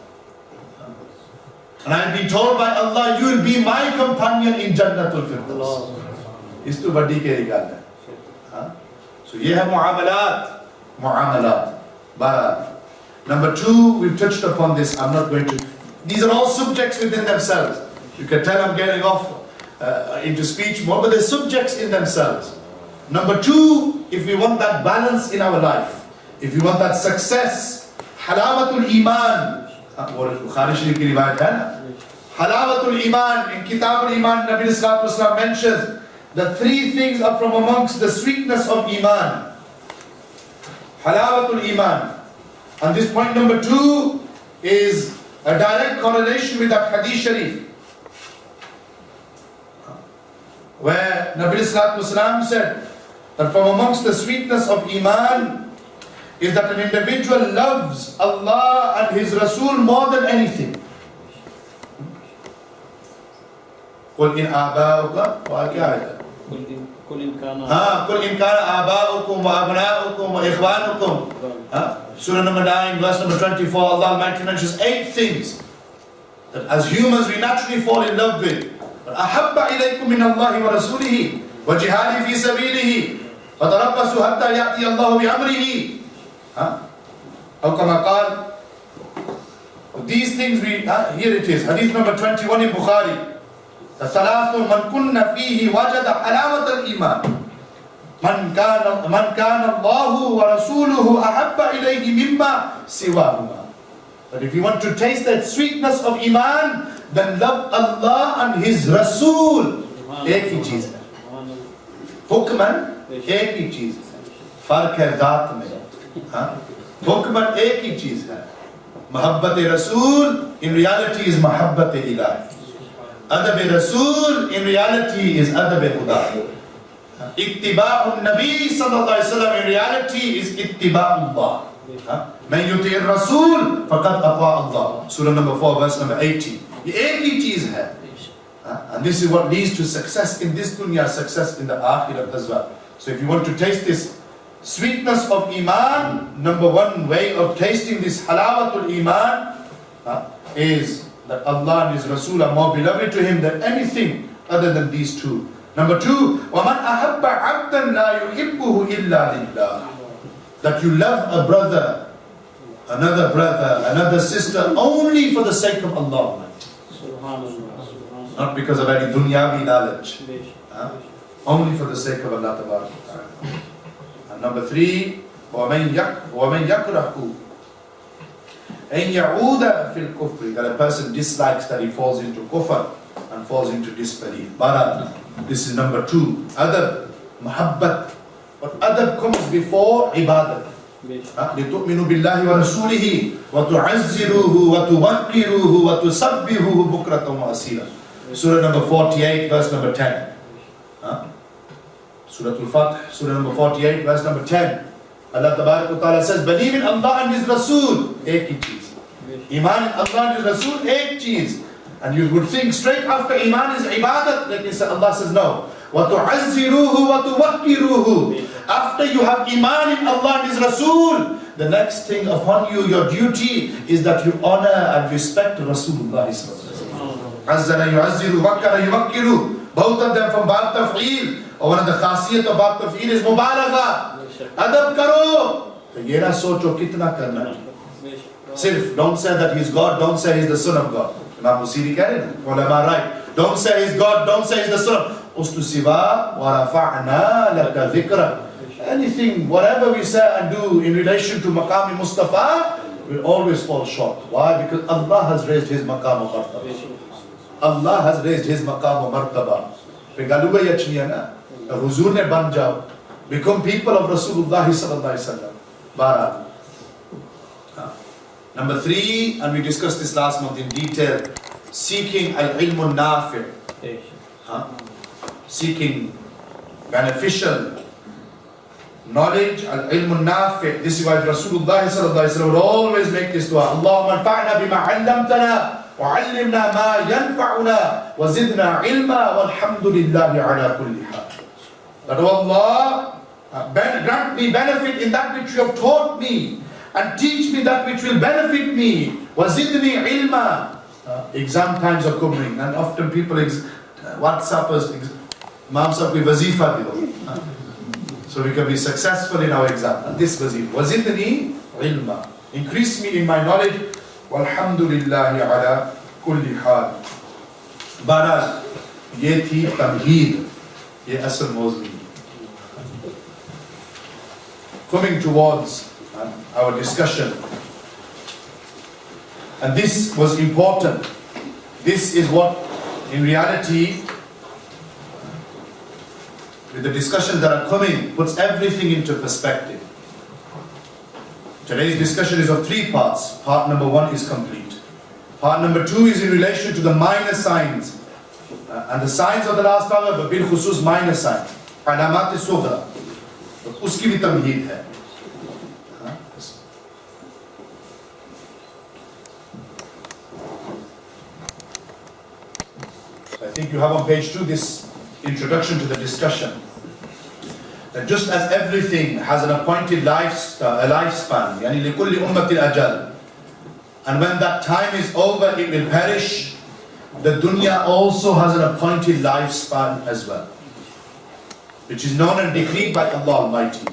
And I have been told by Allah, you will be my companion in Jannatul Firdaus. Is to badi ke gall hai. So ye hai muamalat. Muamalat. Barat. Number two, we've touched upon this. I'm not going to. These are all subjects within themselves. You can tell I'm getting off into speech more, but they're subjects in themselves. Number two, if we want that balance in our life, if we want that success, halawatul iman. Bukhari Sharif ki riwayat hai na? Halawatul iman. In Kitabul Iman, Nabi Sallallahu Alaihi Wasallam mentions the three things are from amongst the sweetness of iman. Halawatul iman. And this point number two is a direct correlation with that hadith sharif, where Nabi Sallallahu Alaihi Wasallam said that from amongst the sweetness of iman is that an individual loves Allah and His Rasul more than anything. قل إن آباؤكم قل إن كان آباؤكم وأبناؤكم وإخوانكم. Surah number 9, verse number 24, Allah Almighty mentions 8 things that as humans we naturally fall in love with. أحب إليكم من الله ورسوله وجهاد في سبيله وتربصوا حتى يأتي الله بأمره. أو كما قال. These things here it is, hadith number 21 in Bukhari. ثلاث من كن فيه وجد حلاوة الإيمان من كان الله ورسوله أحب إليه مما سواهما. But if you want to taste that sweetness of iman, then love Allah and His Rasul. एक ही चीज है. हुक्मन एक ही चीज है. फर्क है ذات में. हुक्मन एक ही चीज है. मोहब्बत रसूल in reality is मोहब्बत इलाही. Adab Rasul in reality is Adab Khuda. Ittiba'un Nabi sallallahu alayhi wa sallam in reality is Ittiba'ullah. Man yuti' Rasul faqad ata Allah. Surah number 4 verse number 80. ये एक ही चीज है. And this is what leads to success in this dunya, success in the akhirat as well. So if you want to taste this sweetness of iman, number one way of tasting this halawatul iman is that Allah and His Rasul are more beloved to Him than anything other than these two. Number two, وَمَنْ أَحَبَّ عَبْدًا لَا يُحِبُّهُ إِلَّا لِلَّهِ. That you love a brother, another sister only for the sake of Allah. Not because of any dunyavi knowledge. Only for the sake of Allah. And number three, وَمَنْ يَكْرَهُ أن يعود في الكفر. That a person dislikes that he falls into kufr and falls into disbelief. Barat. This is number two. Adab, muhabbat. But adab comes before ibadat. لتؤمنوا بالله ورسوله وتعزروه وتوقروه وتسبحوه بكرة وأصيلا. Surah number 48, verse number 10. Surah Al-Fath, Surah number 48, verse number 10. Allah Tabarak wa Ta'ala says, believe in Allah and His Rasul. Ek hi cheez. Iman in Allah and His Rasul, ek cheez. And you would think straight after Iman is ibadat. Like Allah says, no. وَتُعَزِّرُوهُ وَتُوَقِّرُوهُ. After you have Iman in Allah and His Rasul, the next thing upon you, your duty, is that you honor and respect Rasulullah. عَزَّنَا يُعَزِّرُ وَكَّرَ يُوَقِّرُ. Both of them from Bab Taf'eel. Or one of the khasiyat of Bab Taf'eel is Mubalagha. Adab karo. तो ये ना सोचो कितना करना. Sirf, don't say that He's God, don't say He's the Son of God. Imam Busiri keh rahe na, ulama right. Don't say He's God, don't say He's the Son. Ustu siva wa rafa'na laka dhikra. Anything, whatever we say and do in relation to Maqam Mustafa will always fall short. Why? Because Allah has raised His Maqam wa martaba. Allah has raised His Maqam wa martaba. Pe galuga yachniya na. Huzur ne ban jao. Become people of Rasulullah sallallahu alaihi wasallam. Barat. Number three, and we discussed this last month in detail, seeking al-ilmun nafi'. seeking beneficial knowledge, al-ilm al-nafi'. This is why Rasulullah sallallahu alaihi wasallam would always make this dua. Allahumma anfa'na bima 'allamtana wa 'allimna ma yanfa'una wa zidna ilma walhamdulillahi ala kulli hal. That Allah grant me benefit in that which you have taught me and teach me that which will benefit me. Wa zidni ilma. Exam times are coming and often people WhatsAppers, Imam sahab ki wazifa diyo. So we can be successful in our exam. And this wazifa. Wazidni ilma. Increase me in my knowledge. Walhamdulillahi ala kulli hal. Baral, ye thi tamheed. Ye asal mawzi. Coming towards our discussion. And this was important. This is what, in reality, with the discussions that are coming, puts everything into perspective. Today's discussion is of 3 parts. Part number 1 is complete. Part number 2 is in relation to the minor signs. And the signs of the last hour, but bil khusus minor signs. Alamat al-sughra. Uski bhi tamheed hai. I think you have on page 2 this introduction to the discussion. That just as everything has an appointed lifespan, yani likulli ummatil ajal, and when that time is over, it will perish. The dunya also has an appointed lifespan as well, which is known and decreed by Allah Almighty.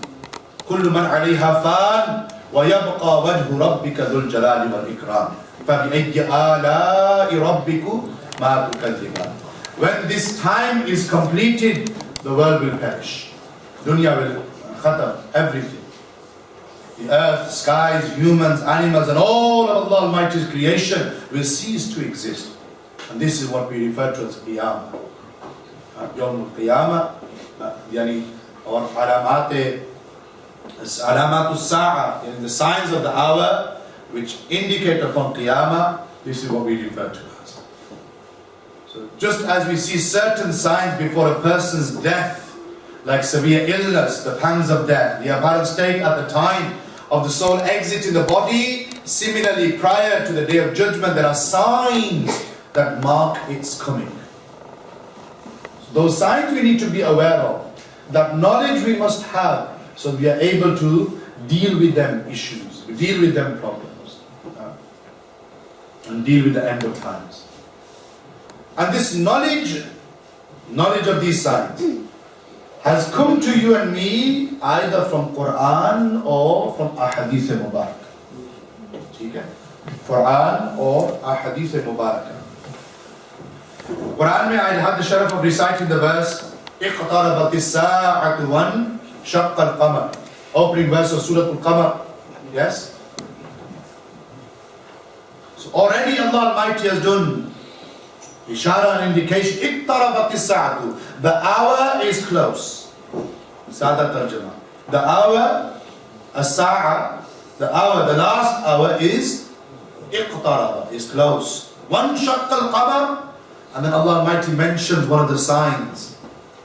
Kullu man alayha fan, wa yabqa wajhu rabbika dhul jalali wal ikram. Fabi'ayyi ala'i rabbiku ma tukadhiban. When this time is completed, the world will perish. Dunya will khatam, everything. The earth, skies, humans, animals, and all of Allah Almighty's creation will cease to exist. And this is what we refer to as Qiyamah. Yawm al-Qiyamah, yani, or alamatu sa'a, the signs of the hour which indicate upon Qiyamah, this is what we refer to as. So just as we see certain signs before a person's death, like severe illness, the pangs of death, the apparent state at the time of the soul exiting the body, similarly prior to the day of judgment, there are signs that mark its coming. So those signs we need to be aware of. That knowledge we must have so we are able to deal with them issues, deal with them problems, and deal with the end of times. And this knowledge of these signs has come to you and me either from Quran or from Ahadith Mubarak. Quran or Ahadith Mubarak. Quran, I had the sharaf of reciting the verse اقتربت الساعة وانشق القمر. Opening verse of Surah Al-Qamar. Yes? So already Allah Almighty has done Ishara and indication. اقتربت الساعة. The hour is close. Sada tarjama. The hour, as-sa'a, the hour, the last hour is اقترب, is close. وانشق القمر. And then Allah Almighty mentions one of the signs.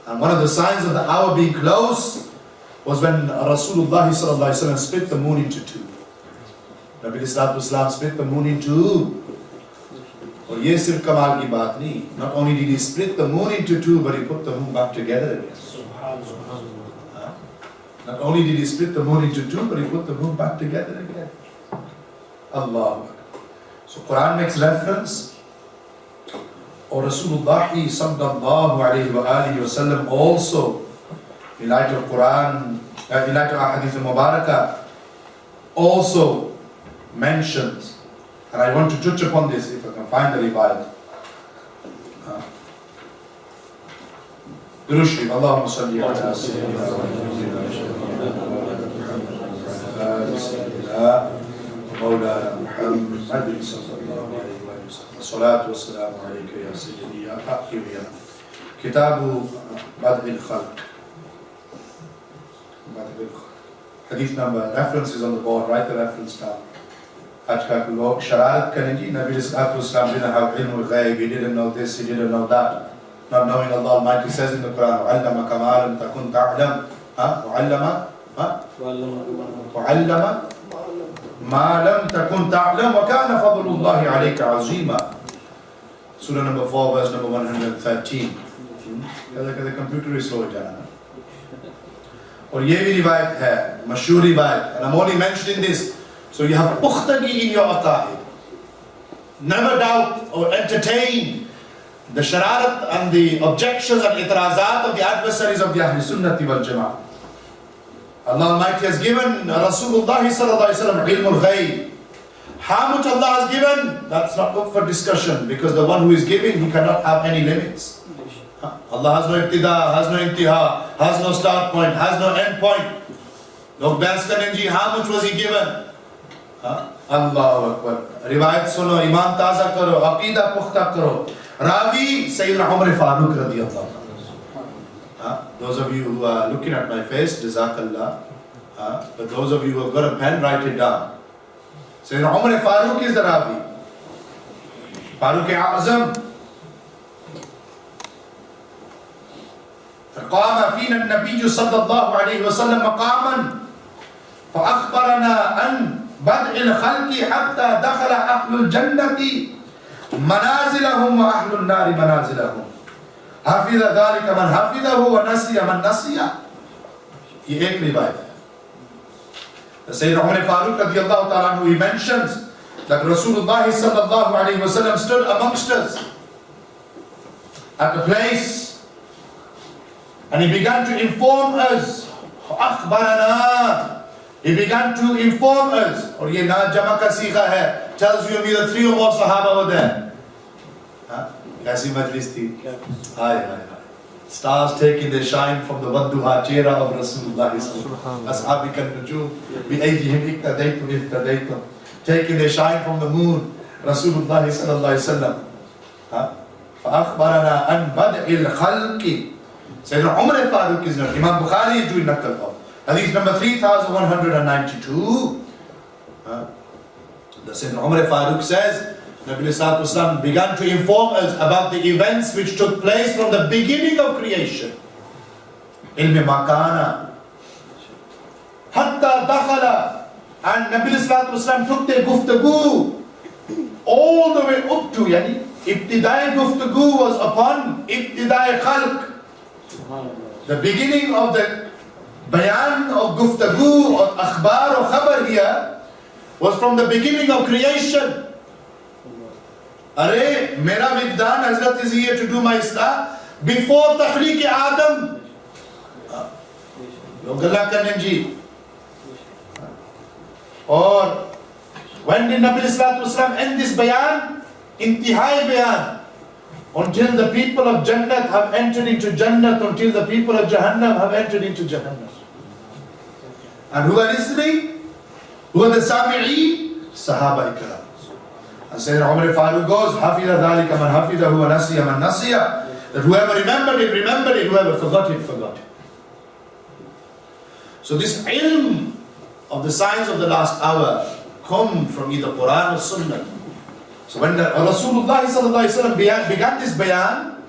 And one of the signs of the hour being close was when Rasulullah sallallahu alaihi wasallam split the moon into 2. Nabi Islam split the moon in 2. Or ye sirf kamal ki baat nahi. Not only did he split the moon into 2, but he put the moon back together again. Not only did he split the moon into 2, but he put the moon back together again. Allah. So Quran makes reference, or Rasulullah sallallahu alayhi wa alihi wa sallam also, in light of Quran, in light of Ahadith al-Mubarakah, also mentions, and I want to touch upon this if I can find the riwayat. Durushri, Allahumma salli ala Sayyidina Mawlana Muhammad sallallahu alayhi wa sallam. Salatu wassalamu alayka ya Sayyidi ya Hakim ya Kitabu Bad'il Khalq. Hadith number, reference is on the board, write the reference down. Ajka log shararat karengi, Nabi Islam didn't have ilm al-ghayb, he didn't know this, he didn't know that. Not knowing Allah Almighty says in the Quran, وَعَلَّمَكَ مَا لَمْ تَكُنْ تَعْلَمْ وَعَلَّمَ مَا لَمْ تَكُنْ تَعْلَمْ وَكَانَ فَضْلُ اللَّهِ عَلَيْكَ عَظِيمًا. Surah number 4, verse number 113. The computer is slow down. और ये भी रिवायत है, मशहूर रिवायत, and I'm only mentioning this so you have pukhtagi in your aqaid. Never doubt or entertain the shararat and the objections and itirazat of the adversaries of the Ahl Sunnati wal Jama'ah. Allah Almighty has given Rasulullah sallallahu alaihi wasallam ilmul ghayb. How much Allah has given, that's not up for discussion, because the one who is giving, he cannot have any limits. Allah has no ibtida, has no intiha, has no start point, has no end point. Log bahs karen ji, how much was he given? Allahu Akbar. Riwayat suno, iman taza karo, aqeeda pukhta karo. Ravi Sayyidina Umar Farooq radiyallahu anhu. Those of you who are looking at my face, Jazakallah. But those of you who have got a pen, write it down. Sayyidina Umar Farooq is the Ravi. Farooq A'zam. فقام فينا النبي صلى الله عليه وسلم مقاما فأخبرنا عن بدء الخلق حتى دخل أهل الجنة منازلهم وأهل النار منازلهم حفظ ذلك من حفظه ونسي من نسي. ये एक रिवायत है. Sayyidina Umar Farooq radiyallahu ta'ala anhu, he mentions that Rasulullah sallallahu alayhi wa sallam stood amongst us at a place and he began to inform us. أخبرنا. He began to inform us. और ये ना जमा का सीखा है. Tells you either 3 or more Sahaba were there. कैसी मजलिस थी? Hi. Stars taking their shine from the Wadduha Chera of Rasulullah. Ashabi kan nujum. بأيهم اقتديتم. Taking their shine from the moon. Rasulullah sallallahu alaihi wasallam. فأخبرنا عن بدء الخلق. Sayyidina Umar Farooq is not. Imam Bukhari is doing nakal of. Hadith number 3192. The Sayyidina Umar Farooq says, Nabi Sallallahu Alaihi Wasallam began to inform us about the events which took place from the beginning of creation. Ilmi makana. Hatta dakhala. And Nabi Sallallahu Alaihi Wasallam took their guftagu all the way up to, yani, ibtidai guftagu was upon ibtidai khalq. The beginning of the bayan of guftagu or akhbar or khabar here was from the beginning of creation. Arey, mera vigdan Hazrat is here to do my islah before takhliq Adam. Log galla karne ji. Or when did Nabi Sallallahu Alaihi Wasallam end this bayan? Intihai bayan. Until the people of Jannat have entered into Jannat, until the people of Jahannam have entered into Jahannam. And who are listening? Who are the Sami'een? Sahaba Ikram. And Sayyidina Umar Farooq goes, Hafidha dhalika man hafidhahu wa nasiya man nasiya. That whoever remembered it, remembered it. Whoever forgot it, forgot it. So this ilm of the signs of the last hour come from either Quran or Sunnah. So when Rasulullah sallallahu alaihi wasallam began this bayan,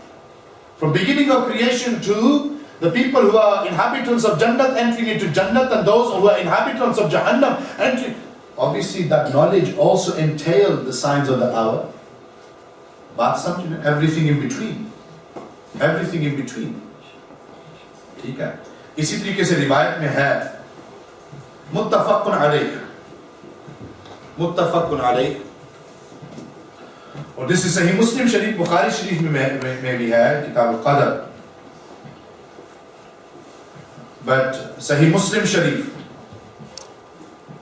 from beginning of creation to the people who are inhabitants of Jannat entering into Jannat and those who are inhabitants of Jahannam entering, obviously that knowledge also entailed the signs of the hour. But something, everything in between. Everything in between. ठीक है? इसी तरीके से रिवायत में है मुत्तफ़क़ुन अलैह. मुत्तफ़क़ुन अलैह. और this is Sahih Muslim Sharif, Bukhari Sharif में भी है, किताब al-Qadr. But Sahih Muslim Sharif,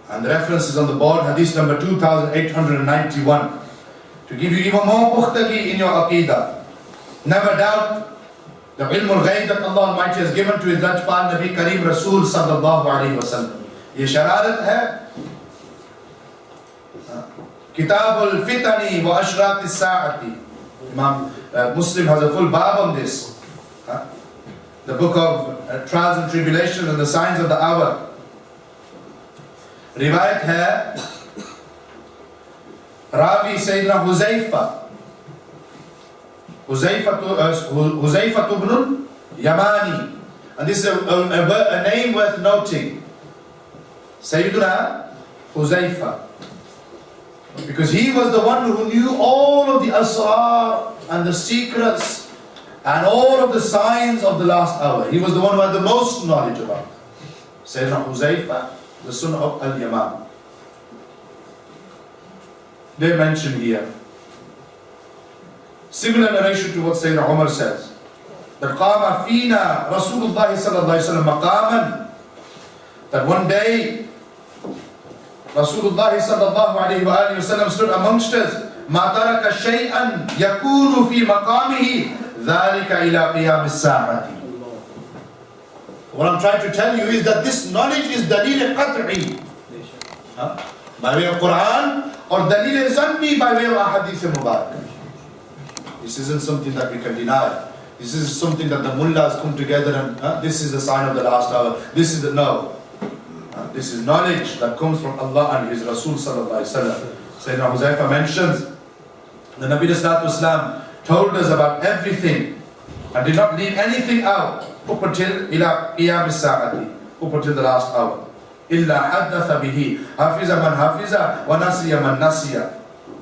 and the reference is on the board, hadith number 2891. To give you even more pukhtagi in your aqeedah. Never doubt the ilm al-ghayb that Allah Almighty has given to His Rajpal Nabi Kareem Rasul sallallahu alayhi wa sallam. Ye shararat hai. Kitab al-Fitani wa Ashrat al-Sa'ati. Imam Muslim has a full bab on this. The book of trials and tribulations and the signs of the hour. Riwayat hai Ravi Sayyidina Huzaifa Huzaifa ibn Yamani. And this is a name worth noting. Sayyiduna Huzaifa. Because he was the one who knew all of the asrar and the secrets and all of the signs of the last hour. He was the one who had the most knowledge about it. Sayyidina Huzaifa, the son of Al-Imam. They mention here. Similar narration to what Sayyidina Umar says. That قَامَ فِينَا رَسُولُ اللَّهِ صَلَّى اللَّهِ عَلَيْهِ وَسَلَّمَ مَقَامًا. That one day Rasulullah sallallahu alayhi wa alihi wasallam stood amongst us. مَا تَرَكَ شَيْئًا يَكُونُ فِي مَقَامِهِ ذَلِكَ إِلَىٰ قِيَامِ السَّاعَةِ. What I'm trying to tell you is that this knowledge is dalil qat'i, by way of Quran, or dalil zanni by way of ahadith mubarak. This isn't something that we can deny. This is something that the mullahs come together and this is the sign of the last hour. This is the no. This is knowledge that comes from Allah and His Rasul sallallahu alaihi wasallam. Sayyidina Huzaifa mentions the Nabi sallallahu alaihi wasallam told us about everything and did not leave anything out up until ila qiyam as-sa'ati, up until the last hour. Illa haddatha bihi hafiza man hafiza wa nasiya man nasiya.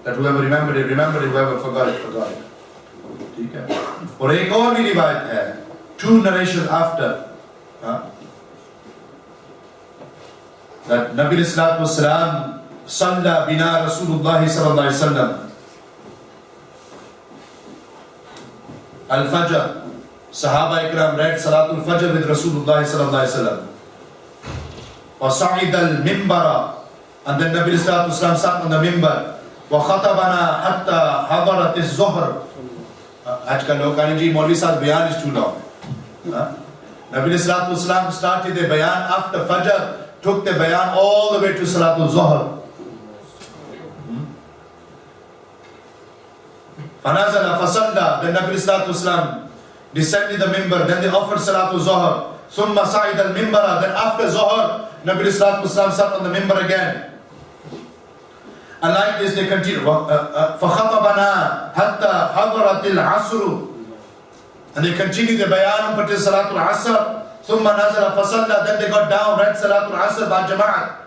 That whoever remembered it, remembered it, whoever forgot it, forgot it. Okay. और एक और भी रिवायत है, two narrations after, that Nabi sallallahu alaihi wasallam salla bina Rasulullah sallallahu alaihi wasallam al-Fajr. Sahaba ikram read Salatul Fajr with Rasulullah sallallahu alaihi wasallam. Wa sa'id al-minbara, and then Nabi sallallahu alaihi wasallam sat on the minbar. Wa khatabana hatta hadarat az-zuhr. आजकल लोग कहेंगे जी मौलवी साहब बयान is too long. Nabi sallallahu alaihi wasallam started the bayan after Fajr, took the bayan all the way to Salatul Zuhr. Fanazala fasalla, then Nabi sallallahu alaihi wasallam descended the minbar, then they offered Salatul Zuhr. Thumma sa'id al-minbara, then after Zuhr, Nabi sallallahu alaihi wasallam sat on the minbar again. And like this they continue. فَخَطَبَنَا حَتَّى حَضَرَتِ الْعَصْرُ. And they continue the bayan until Salatul Asr. ثُمَّ نَزَلَ فَصَلَّى. Then they got down, read Salatul Asr by Jama'at.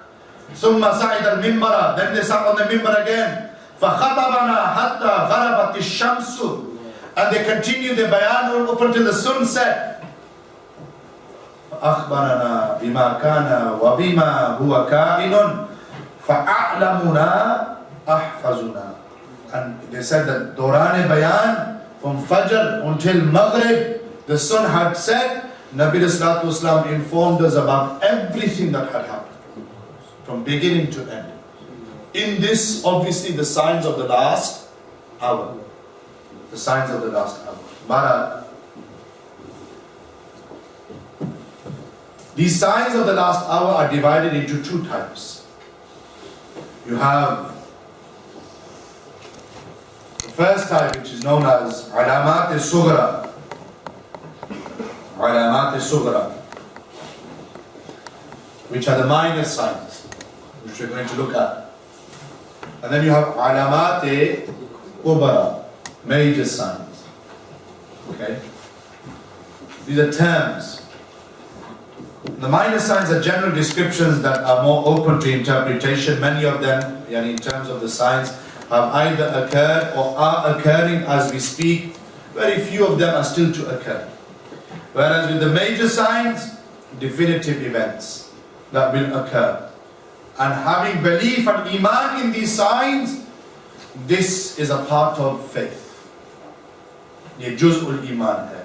ثُمَّ صَعِدَ الْمِنْبَرَ. Then they sat on the minbar again. فَخَطَبَنَا حَتَّى غَرَبَتِ الشَّمْسُ. And they continue the bayan up until the sun set. فَأَخْبَرَنَا بِمَا كَانَ وَبِمَا هُوَ كَائِنٌ فَأَعْلَمُنَا أَحْفَظُنَا. And they said that Doran Bayan, from Fajr until Maghrib, the sun had set. Nabi sallallahu alaihi wasallam informed us about everything that had happened, from beginning to end. In this, obviously, the signs of the last hour. The signs of the last hour. But these signs of the last hour are divided into two types. You have the first type, which is known as Alamat al-Sughra. Alamat al-Sughra, which are the minor signs, which we're going to look at. And then you have Alamat al-Kubra, major signs. Okay? These are terms. The minor signs are general descriptions that are more open to interpretation. Many of them, in terms of the signs, have either occurred or are occurring as we speak. Very few of them are still to occur. Whereas with the major signs, definitive events that will occur. And having belief and iman in these signs, this is a part of faith. Ye juz'ul iman hai.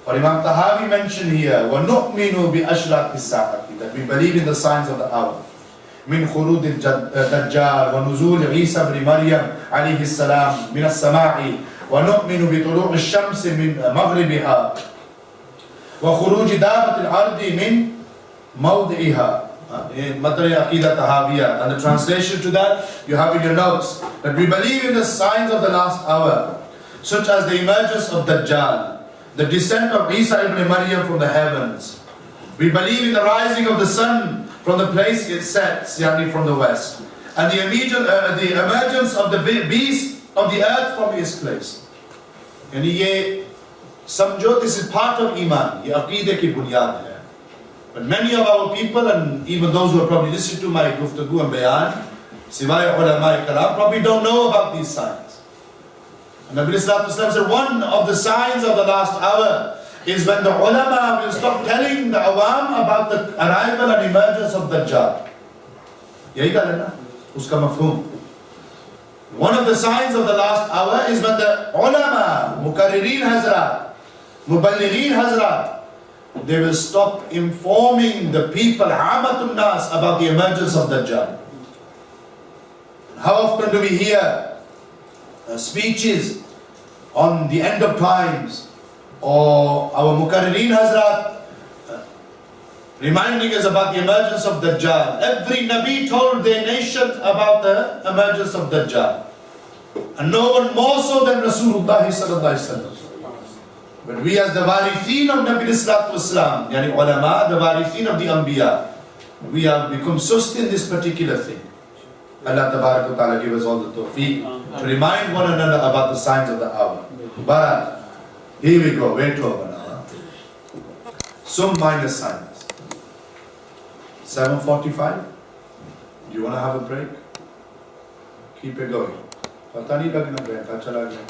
Or Imam Tahawi mentioned here, وَنُؤْمِنُ بِأَشْرَاقِ السَّاعَةِ, that we believe in the signs of the hour. مِنْ خُرُودِ الدَّجَّالِ وَنُزُولِ عِيسَى بْنِ مَرْيَمَ عَلَيْهِ السَّلَامِ مِنَ السَّمَاءِ وَنُؤْمِنُ بِطُلُوعِ الشَّمْسِ مِنْ مَغْرِبِهَا وَخُرُوجِ دَابَةِ الْأَرْضِ مِنْ مَوْضِعِهَا. In Matari Aqidah Tahawiyah, and the translation to that you have in your notes, that we believe in the signs of the last hour, such as the emergence of Dajjal, the descent of Isa ibn Maryam from the heavens. We believe in the rising of the sun from the place it sets, yani from the west, and the emergence of the beast of the earth from his place. यानी ये समझो, this is part of Iman, ये अकीदे की बुनियाद है. But many of our people, and even those who are probably listening to my guftagoo and bayan, siwai ulama kalam, probably don't know about these signs. And Nabi Sallallahu Alaihi Wasallam said one of the signs of the last hour is when the ulama will stop telling the awam about the arrival and emergence of Dajjal. Yahi gal hai na? Uska mafhum. One of the signs of the last hour is when the ulama, mukarririn hazrat, muballighin hazrat, they will stop informing the people, amatun nas, about the emergence of Dajjal. How often do we hear speeches on the end of times, or our mukarririn hazrat reminding us about the emergence of Dajjal? Every Nabi told their nation about the emergence of Dajjal, and no one more so than Rasulullah sallallahu alaihi wasallam. But we as the warithin of Nabi Sallallahu Alaihi Wasallam, yani ulama, the warithin of the Anbiya, we have become sust in this particular thing. Allah Tabarak wa Ta'ala give us all the tawfiq to remind one another about the signs of the hour. But here we go, wait over now. Some minor signs. 7:45. Do you want to have a break? Keep it going. Pata nahi lagna break, acha lag gaya.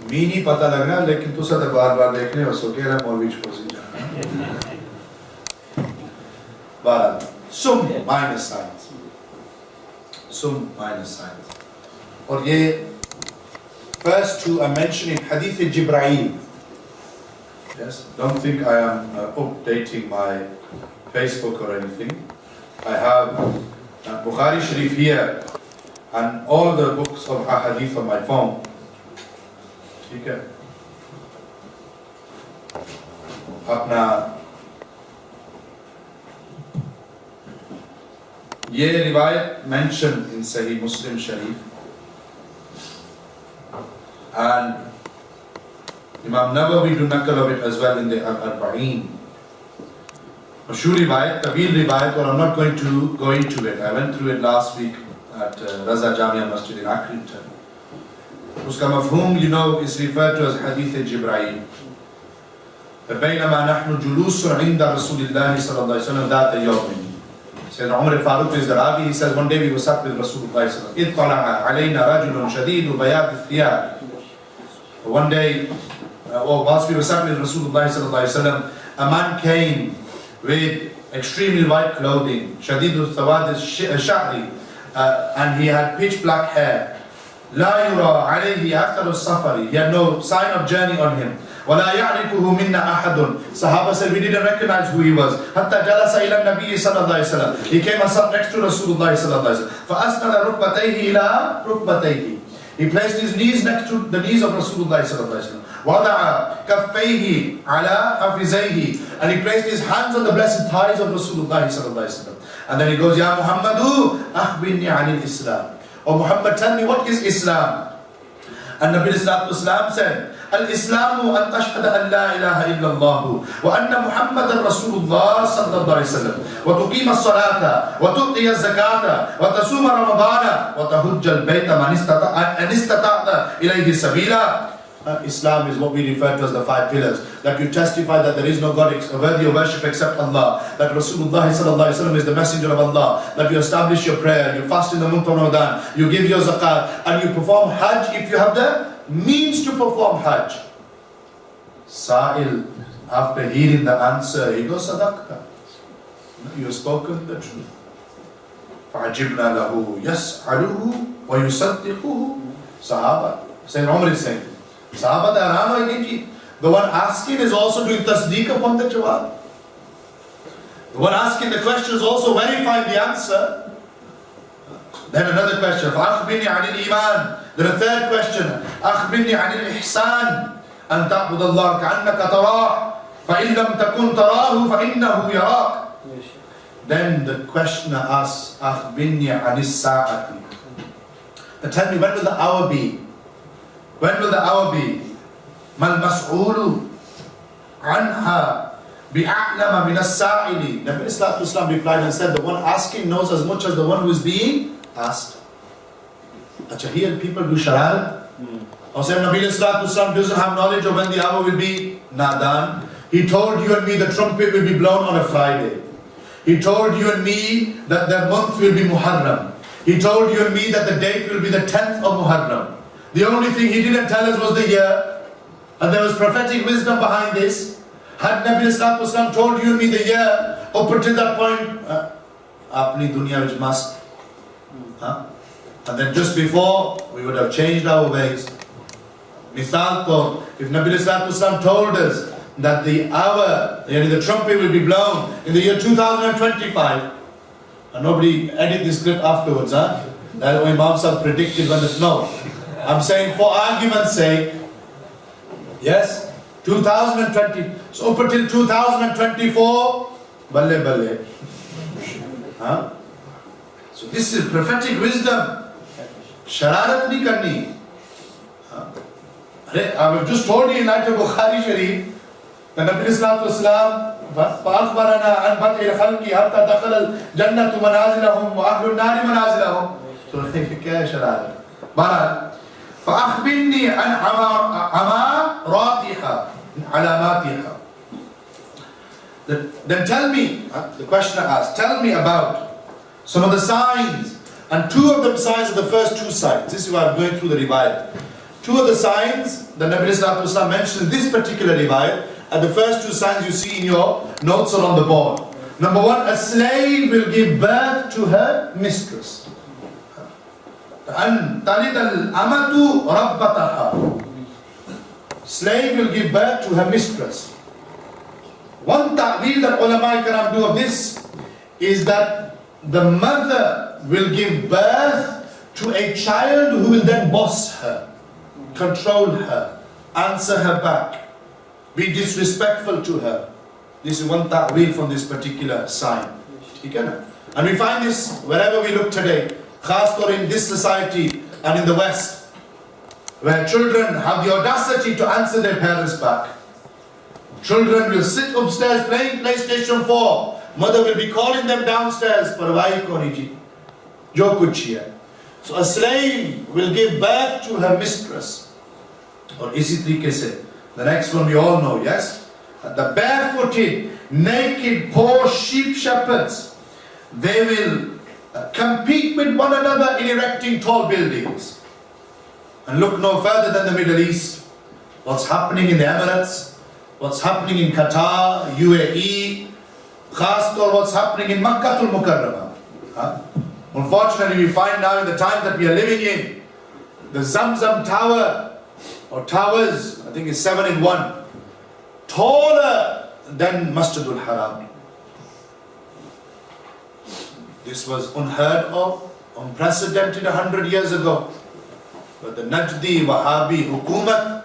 मी नहीं पता लग रहा, लेकिन तो सब बार बार देखने और सोचे रहा मौलवी छोसी जाना. But some minor signs. Some minor signs. और ये first two are mentioned in Hadith Jibreel. Yes, don't think I am updating my Facebook or anything. I have Bukhari Sharif here and all the books of Ahadith on my phone. ठीक है, अपना ये रिवायत mentioned in Sahih Muslim Sharif, and Imam Nawawi do nakal of it as well in the Al-Arba'in. Mashhur riwayat, Tawil riwayat, or I'm not going to go into it. I went through it last week at Raza Jamia Masjid in Accrington. उसका मफहूम, you know, is referred to as Hadith Jibreel. بينما نحن جلوس عند رسول الله صلى الله عليه وسلم ذات يوم. Sayyidina Umar al-Faruq is the Ravi. He says one day we were sat with Rasulullah sallallahu alaihi wasallam. اطلع علينا رجل شديد بياض الثياب. One day, or whilst we were sat with Rasulullah sallallahu alaihi wasallam, a man came with extremely white clothing, شديد الثواد الشعري, and he had pitch black hair. لا يرى عليه أثر السفر. He had no sign of journey on him. ولا يعرفه منا أحد. Sahaba said we didn't recognize who he was. حتى جلس إلى النبي صلى الله عليه وسلم. He came and sat next to Rasulullah صلى الله عليه وسلم. فأسند ركبتيه إلى ركبتيه. He placed his knees next to the knees of Rasulullah صلى الله عليه وسلم. وضع كفيه على حفظيه. And he placed his hands on the blessed thighs of Rasulullah صلى الله عليه وسلم. And then he goes, يا محمد أخبرني عن الإسلام. Oh Muhammad, tell me, what is Islam? And Nabi Sallallahu Alaihi Wasallam said, Al-Islamu an tashhada an la ilaha illallah wa anna Muhammadan Rasulullah sallallahu alaihi wasallam wa tuqima as-salata wa tu'ti az-zakata wa tasuma ramadana wa tahujja al-bayta man istata'a ilayhi sabila. Islam is what we refer to as the five pillars. That you testify that there is no God worthy of worship except Allah. That Rasulullah sallallahu alaihi wasallam is the messenger of Allah. That you establish your prayer, you fast in the month of Ramadan, you give your zakat, and you perform Hajj if you have the means to perform Hajj. Sa'il, after hearing the answer, he goes, Sadaqta. You have spoken the truth. فَعَجِبْنَا لَهُ يَسْعَلُهُ وَيُصَدِّقُهُ. Sahaba. Sayyidina Umar is saying, Sahaba, the one asking is also doing tasdeeq upon the jawab. The one asking the question is also verifying the answer. Then another question, فَأَخْبِرْنِي عَنِ الْإِيمَانِ. Then a third question, أَخْبِرْنِي عَنِ الْإِحْسَانِ أَن تَعْبُدَ اللَّهَ كَأَنَّكَ تَرَاهُ فَإِن لَمْ تَكُنْ تَرَاهُ فَإِنَّهُ يَرَاكَ. Then the questioner asks, أَخْبِرْنِي عَنِ السَّاعَةِ. Tell me, when will the hour be? When will the hour be? مَا الْمَسْعُولُ عَنْهَا بِأَعْلَمَ مِنَ السَّائِلِ. Nabi Sallallahu Alaihi Wasallam replied and said, the one asking knows as much as the one who is being asked. Acha, here people do shararat. Or say Nabi Islam doesn't have knowledge of when the hour will be, nadan. He told you and me the trumpet will be blown on a Friday. He told you and me that the month will be Muharram. He told you and me that the date will be the 10th of Muharram. The only thing he didn't tell us was the year. And there was prophetic wisdom behind this. Had Nabi Islam told you and me the year, up until that point, apni dunya which must. And then just before, we would have changed our ways. Mithal to, if Nabi Islam told us that the hour, the trumpet will be blown in the year 2025, and nobody edit this clip afterwards, that Imam Sahib predicted when it's no. I'm saying for argument's sake, yes, 2020, so up until 2024, balle balle. So this is prophetic wisdom. Shararat nahi karni. I have just told you in light of Bukhari Sharif, the Nabi Sallallahu Alaihi Wasallam فأخبرنا عن بدء الخلق حتى دخل الجنة منازلهم وأهل النار منازلهم. So क्या है शरारत? बहरहाल فأخبرني عن عماراتها علاماتها. Then tell me, the questioner asked, tell me about some of the signs, and two of them signs are the first two signs. This is why I'm going through the riwayat. Two of the signs that Nabi Sallallahu Alaihi Wasallam mentioned in this particular riwayat are the first two signs you see in your notes or on the board. Number one, a slave will give birth to her mistress. أن تلد الأمة ربتها. Slave will give birth to her mistress. One ta'wil that ulama karam do of this is that the mother will give birth to a child who will then boss her, control her, answer her back, be disrespectful to her. This is one ta'wil from this particular sign. And we find this wherever we look today, khas or in this society and in the West, where children have the audacity to answer their parents back. Children will sit upstairs playing PlayStation 4. Mother will be calling them downstairs. Parwai koni ji, jo kuch hai. So a slave will give birth to her mistress. Or isi tarike se, the next one we all know, yes? The barefooted, naked, poor sheep shepherds, they will compete with one another in erecting tall buildings. And look no further than the Middle East. What's happening in the Emirates, what's happening in Qatar, UAE, khas or what's happening in Makkah al-Mukarramah. Unfortunately, we find now in the time that we are living in, the Zamzam Tower, or towers, I think it's 7 in 1, taller than Masjidul Haram. This was unheard of, unprecedented 100 years ago. But the Najdi Wahhabi Hukumat,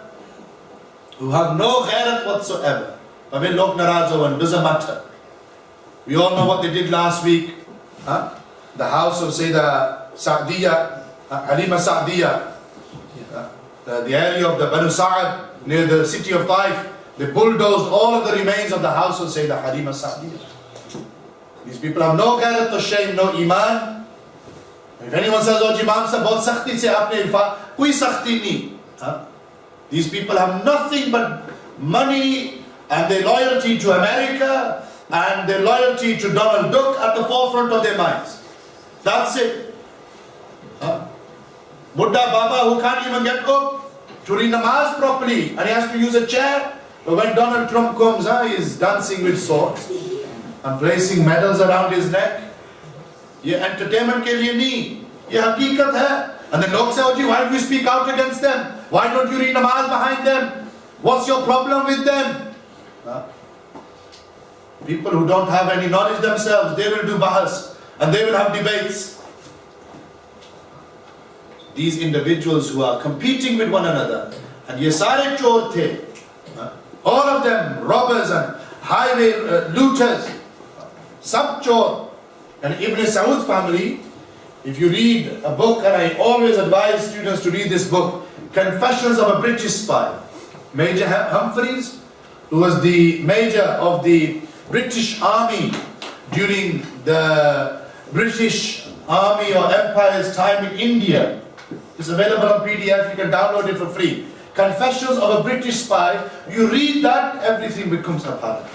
who have no ghairat whatsoever, I mean, log naraz ho, doesn't matter. We all know what they did last week. The house of Sayyidah Sa'diya, Halima Sa'diya, the area of the Banu Sa'ad, near the city of Taif, they bulldozed all of the remains of the house of Sayyidah Halima Sa'diya. These people have no ghairat or shame, no iman. If anyone says, oh, Imam sahab, bahut sakhti se aapne ilfa, koi sakhti nahi. These people have nothing but money and their loyalty to America and their loyalty to Donald Duck at the forefront of their minds. That's it. Buddha Baba who can't even get up to read namaz properly and he has to use a chair. But when Donald Trump comes, he is dancing with swords and placing medals around his neck. Ye entertainment ke liye nahi, ye haqiqat hai. And then log say, oh, why do you speak out against them? Why don't you read namaz behind them? What's your problem with them? People who don't have any knowledge themselves, they will do bahas and they will have debates. These individuals who are competing with one another, and ye sare chor the, all of them robbers and highway looters, sab chor. And Ibn Saud's family, if you read a book, and I always advise students to read this book, Confessions of a British Spy. Major Humphreys, who was the major of the British Army during the British Army or Empire's time in India. It's available on PDF, you can download it for free. Confessions of a British Spy, you read that, everything becomes apparent.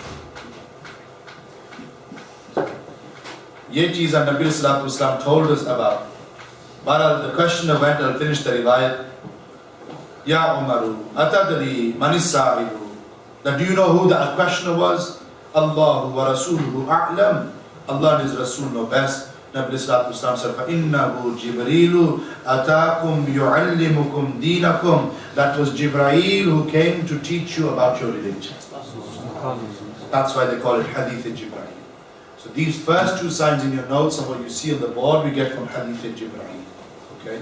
Ye cheez Nabi Sallallahu Alaihi Wasallam told us about. But the questioner went, I'll finish the riwayat. Ya Umaru, atadri manis sa'ilu. That do you know who the questioner was? Allahu wa Rasuluhu a'lam. Allah and His Rasul know best. Nabi Sallallahu Alaihi Wasallam said, فَإِنَّهُ جِبْرِيلُ أَتَاكُمْ يُعَلِّمُكُمْ دِينَكُمْ. That was Jibreel who came to teach you about your religion. That's why they call it Hadith Jibreel. So these first two signs in your notes of what you see on the board, we get from Hadith Jibreel. Okay?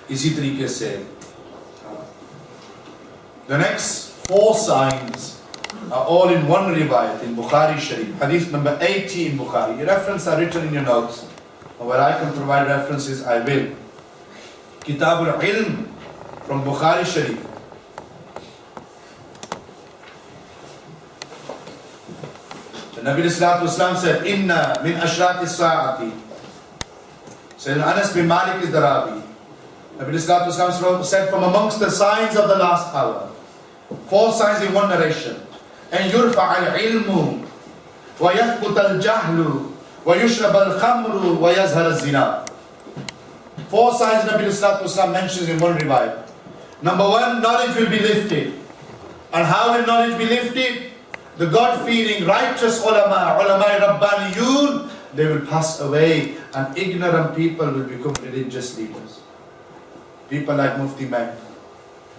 Isi tarike se. The next four signs are all in one riwayat in Bukhari Sharif. Hadith number 80 in Bukhari. Your references are written in your notes. And where I can provide references, I will. Kitab al-Ilm from Bukhari Sharif. The Nabi Sallallahu Alaihi Wasallam said, Inna min ashrati sa'ati. Sayyidina Anas bin Malik is the Rabi. Nabi Sallallahu Alaihi Wasallam said, from amongst the signs of the last hour. Four signs in one narration. And yurfa al-ilmu, wa yathbut al-jahlu, wa yushrab al-khamru, wa yazhar al-zina. Four signs Nabi Sallallahu Alaihi Wasallam mentions in one riwayat. Number one, knowledge will be lifted. And how will knowledge be lifted? The God-fearing, righteous ulama rabbaniyun, they will pass away and ignorant people will become religious leaders. People like Mufti Mek,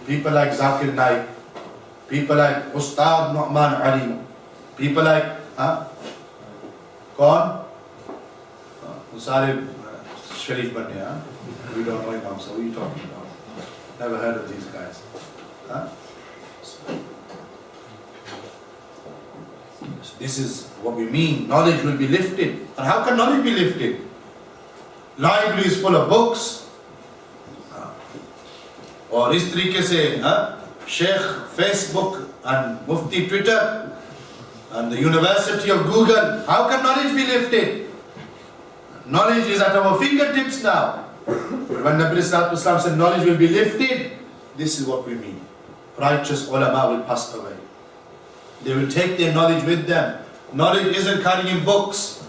people like Zakir Naik, people like Ustad Nu'man Ali, people like, Kaun? Usare Sharif Bande, we don't know Imam, so what are you talking about? Never heard of these guys. This is what we mean. Knowledge will be lifted. And how can knowledge be lifted? Library is full of books. Or is तरीके से Sheikh Facebook and Mufti Twitter and the University of Google. How can knowledge be lifted? Knowledge is at our fingertips now. But when Nabi Sallallahu Alaihi Wasallam said knowledge will be lifted, this is what we mean. Righteous ulama will pass away. They will take their knowledge with them. Knowledge isn't carrying books.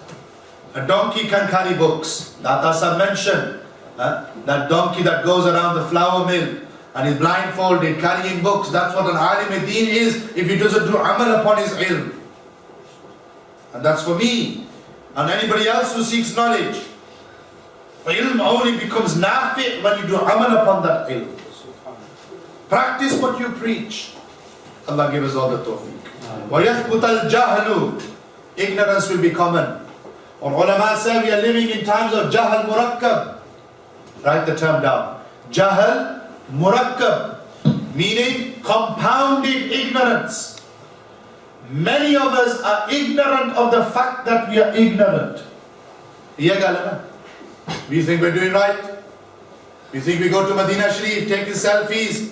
A donkey can carry books. Data Sahib mentioned that donkey that goes around the flour mill and is blindfolded carrying books. That's what an alim deen is if he doesn't do amal upon his ilm. And that's for me and anybody else who seeks knowledge. Ilm only becomes nafi' when you do amal upon that ilm. Practice what you preach. Allah give us all the tawfiq. وَيَثْبُتَ الْجَهْلُ. Ignorance will be common. Or ulama say we are living in times of jahal murakkab. Write the term down. Jahal murakkab, meaning compounded ignorance. Many of us are ignorant of the fact that we are ignorant. We think we're doing right. We think we go to Medina Sharif, taking selfies.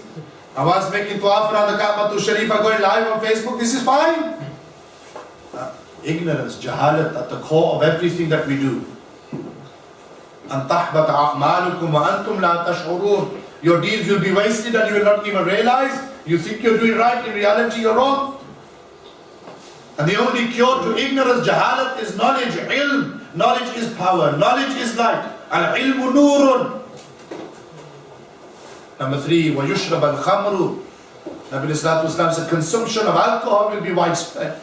I was making tawaf around the Kaaba to Sharif, going live on Facebook. This is fine. Ignorance, jahalat at the core of everything that we do. أَن تَحْبَطَ أَعْمَالُكُمْ وَأَنْتُمْ لَا تَشْعُرُونَ. Your deeds will be wasted and you will not even realize. You think you're doing right, in reality you're wrong. And the only cure to ignorance, jahalat, is knowledge, ilm. Knowledge is power, knowledge is light. Al-ilmu nurun. Number three, وَيُشْرَبَ الْخَمْرُ. Nabi Sallallahu Alaihi Wasallam said consumption of alcohol will be widespread.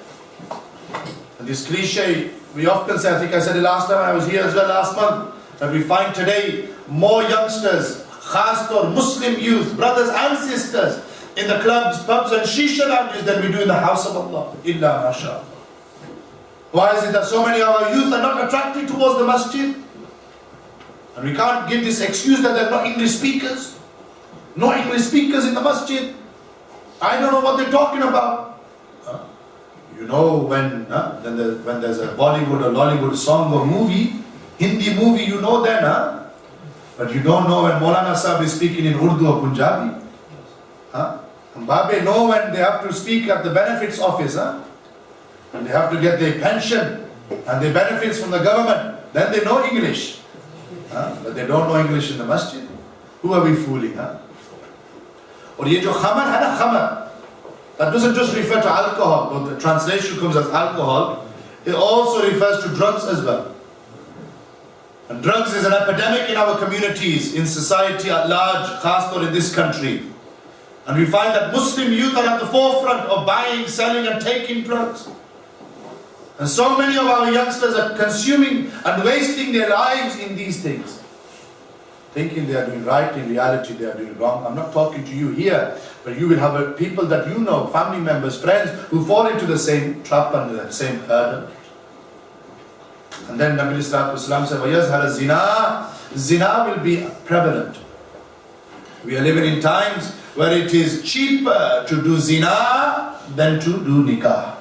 And this cliche, we often say, I think I said it last time, I was here as well last month, that we find today more youngsters, khastor, Muslim youth, brothers and sisters, in the clubs, pubs and shisha lounges than we do in the house of Allah. Illa mashallah. Why is it that so many of our youth are not attracted towards the masjid? And we can't give this excuse that there are no English speakers. No English speakers in the masjid. I don't know what they're talking about. You know when there's a Bollywood or Lollywood song or movie, Hindi movie, you know then, but you don't know when Maulana Sahib is speaking in Urdu or Punjabi. And Babe know when they have to speak at the benefits office, and they have to get their pension and their benefits from the government. Then they know English, but they don't know English in the masjid. Who are we fooling, huh? Or ye jo khamar hai na, khamar, that doesn't just refer to alcohol, but the translation comes as alcohol. It also refers to drugs as well. And drugs is an epidemic in our communities, in society at large, khastor in this country. And we find that Muslim youth are at the forefront of buying, selling and taking drugs. And so many of our youngsters are consuming and wasting their lives in these things, thinking they are doing right. In reality they are doing wrong. I'm not talking to you here, but you will have people that you know, family members, friends, who fall into the same trap and the same hurdle. And then Nabi Sallallahu Alaihi Wasallam said, وَيَزْهَرَ الزِّنَا, zina will be prevalent. We are living in times where it is cheaper to do zina than to do nikah.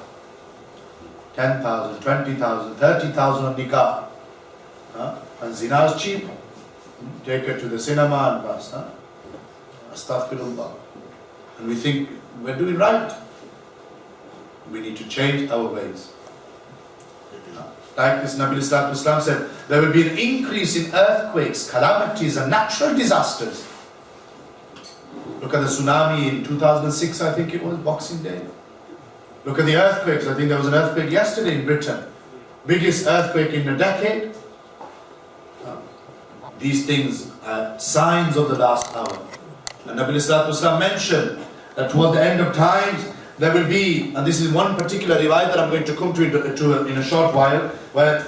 10,000, 20,000, 30,000 on nikah. And zina is cheap. Take her to the cinema and pass. Astaghfirullah. And we think we're doing right. We need to change our ways. Like this, Nabi Sallallahu Alaihi Wasallam said, there will be an increase in earthquakes, calamities and natural disasters. Look at the tsunami in 2006, I think it was, Boxing Day. Look at the earthquakes. I think there was an earthquake yesterday in Britain. Biggest earthquake in a decade. These things are signs of the last hour. And Nabi Sallallahu Alaihi Wasallam mentioned that toward the end of times, there will be, and this is one particular riwayat that I'm going to come to in a short while, where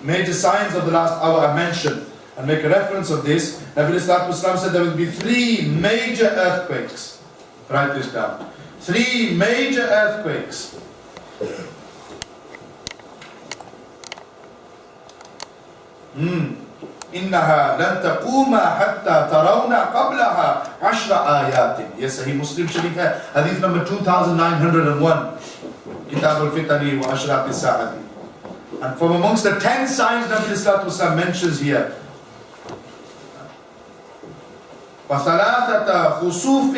major signs of the last hour are mentioned, and make a reference of this. Nabi Sallallahu Alaihi Wasallam said there will be 3 major earthquakes. Write this down. 3 major earthquakes. إنها لن تقوم حتى ترون قبلها 10 آيات. Yes, Sahih Muslim Sharif hai. Hadith number 2901. Kitab al-Fitani wa Ashraq al-Sa'adi. And from amongst the 10 signs Nabi Sallallahu Alaihi Wasallam mentions here, وثلاثة خسوف,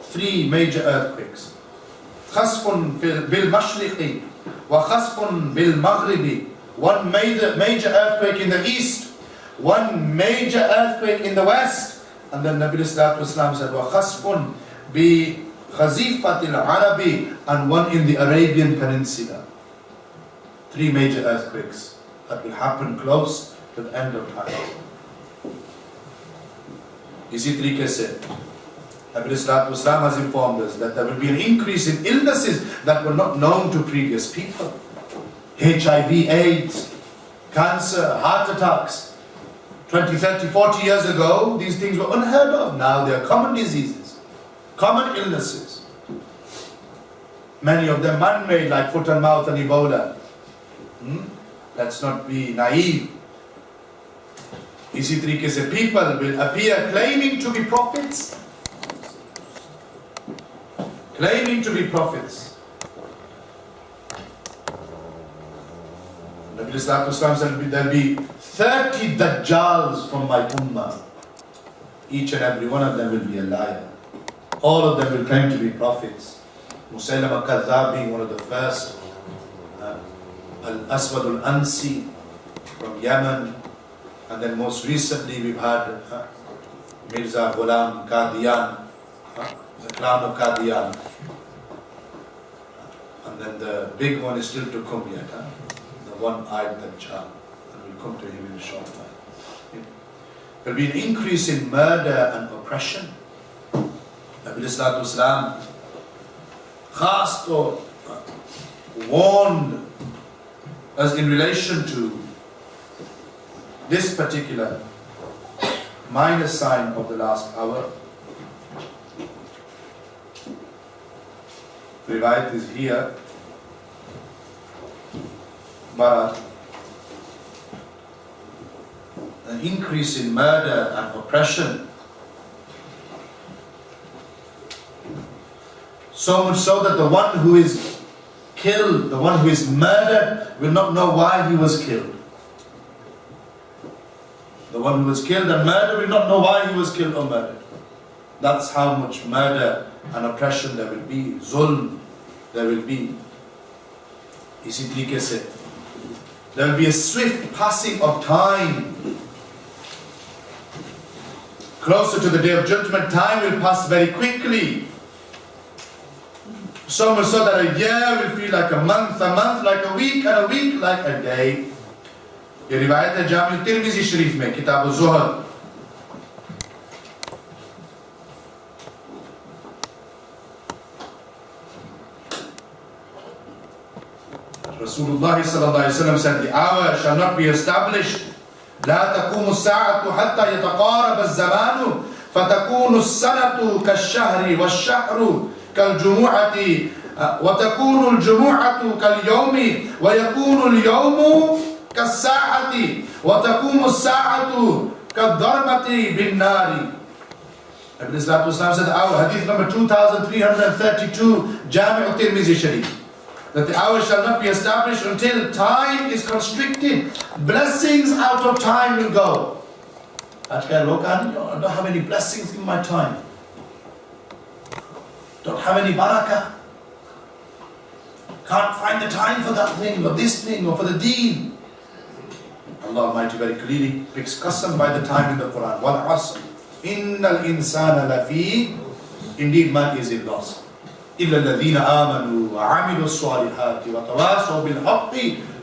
3 major earthquakes. خسف بالمشرق وخسف بالمغرب. 1 major earthquake in the east, 1 major earthquake in the west. And then Nabi Sallallahu Alaihi Wasallam said, وخسف بخزيفة العرب, and 1 in the Arabian Peninsula. 3 major earthquakes that will happen close to the end of time. Isi tariqe se Nabi Sallallahu Alaihi Wasallam has informed us that there will be an increase in illnesses that were not known to previous people. HIV, AIDS, cancer, heart attacks. 20, 30, 40 years ago, these things were unheard of. Now they are common diseases, common illnesses. Many of them man-made, like foot and mouth and Ebola. Let's not be naive. Isi tariqe se people will appear claiming to be prophets. Claiming to be prophets. Nabi Sallallahu Alaihi Wasallam said there will be 30 Dajjals from my ummah. Each and every one of them will be a liar. All of them will claim to be prophets. Musaylim al-Kadhdhab being one of the first. Al-Aswad al-Ansi from Yemen. And then most recently we've had Mirza Ghulam Qadian, the clan of Qadian. And then the big one is still to come yet. The one-eyed Dajjal. And we'll come to him in a short while. There will be an increase in murder and oppression. Nabi Sallallahu Alaihi Wasallam khas taught, warned us in relation to this particular minor sign of the last hour. Riwayat is here, but an increase in murder and oppression. So much so that the one who is killed, the one who is murdered, will not know why he was killed. The one who was killed and murdered will not know why he was killed or murdered. That's how much murder and oppression there will be. Zulm there will be. Isi tariqe se there will be a swift passing of time. closer to the Day of Judgment, time will pass very quickly. So much so that a year will feel like a month like a week, and a week like a day. ये रिवायत है जामिया तिर्मिज़ी शरीफ में, किताब ज़ुहद. Rasulullah sallallahu alaihi wasallam said, the hour shall not be established. لا تقوم الساعة حتى يتقارب الزمان فتكون السنة كالشهر والشهر كالجمعة وتكون الجمعة كاليوم ويكون اليوم كالساعة وتقوم الساعة كالضربة بالنار. Nabi Sallallahu Alaihi Wasallam said, our hadith number 2332, Jami' al-Tirmizi Sharif, that the hour shall not be established until time is constricted. Blessings out of time will go. I don't have any blessings in my time. Don't have any barakah. Can't find the time for that thing or this thing or for the deen. Allah Almighty very clearly picks qasam by the time in the Quran. Wal asr. Innal insana lafi. Indeed, man is in loss. إِلَّا الَّذِينَ آمَنُوا وَعَمِلُوا الصَّالِحَاتِ وَتَوَاصَوْا بِالْحَقِّ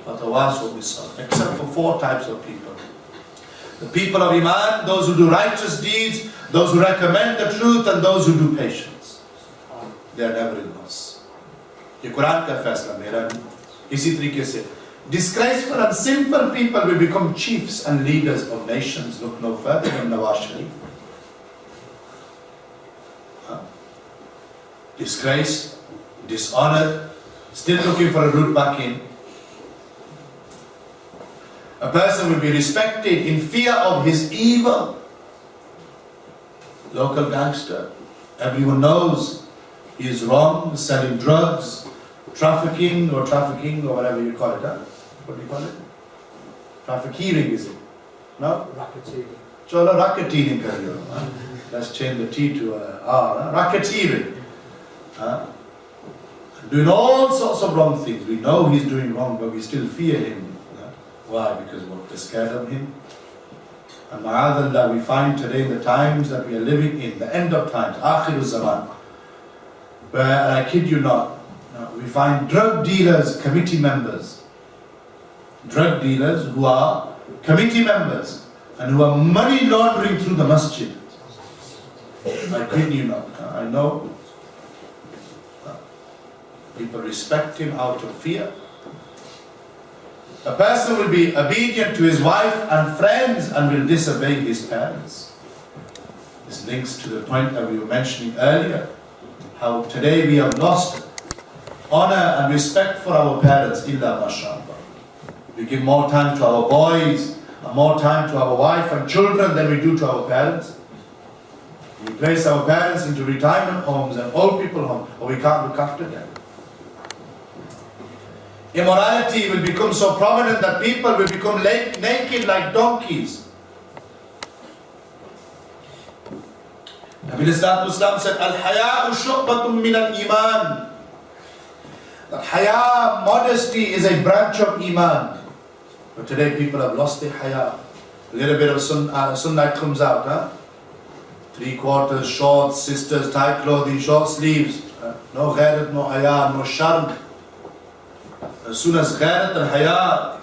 وَتَوَاصَوْا بِالصَّبْرِ. Except for 4 types of people. The people of Iman, those who do righteous deeds, those who recommend the truth, and those who do patience. They are never in loss. ये कुरान का फैसला मेरा नहीं. इसी तरीके से disgraceful and simple people will become chiefs and leaders of nations. Look no further than Nawaz Sharif. Disgraced, dishonored, still looking for a route back in. A person will be respected in fear of his evil. Local gangster, everyone knows he is wrong, selling drugs, trafficking or whatever you call it. Huh? What do you call it? Trafficking is it? No? Racketeering. Cholo racketeering kariyo. Let's change the T to a R. Huh? Racketeering. Doing all sorts of wrong things. We know he's doing wrong, but we still fear him. Why? Because we're scared of him. And ma'adallah, we find today in the times that we are living in, the end of times, akhirul zaman, where, and I kid you not, we find drug dealers, committee members. Drug dealers who are committee members and who are money laundering through the masjid. I kid you not. I know. People respect him out of fear. A person will be obedient to his wife and friends and will disobey his parents. This links to the point that we were mentioning earlier, how today we have lost honor and respect for our parents, illa mashallah. We give more time to our boys, and more time to our wife and children than we do to our parents. We place our parents into retirement homes and old people homes, or we can't look after them. Immorality will become so prominent that people will become naked like donkeys. Nabi Islam said, Al-Haya'u shu'batun min al-Iman. That haya, modesty, is a branch of Iman. But today people have lost their haya. A little bit of sunnah comes out. Huh? 3/4 shorts, sisters, tight clothing, short sleeves. No ghairat, no haya, no sharm. As soon as ghairat and haya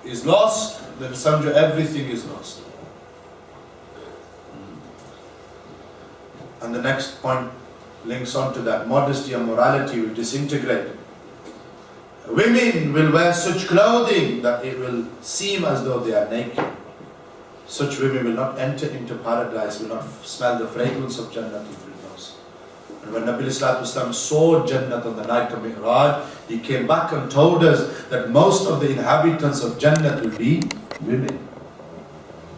is lost, then samjho everything is lost. And the next point links on to that. Modesty and morality will disintegrate. Women will wear such clothing that it will seem as though they are naked. Such women will not enter into paradise, will not smell the fragrance of Jannah. And when Nabi Islam saw Jannah on the night of Mi'raj, he came back and told us that most of the inhabitants of Jannah will be women.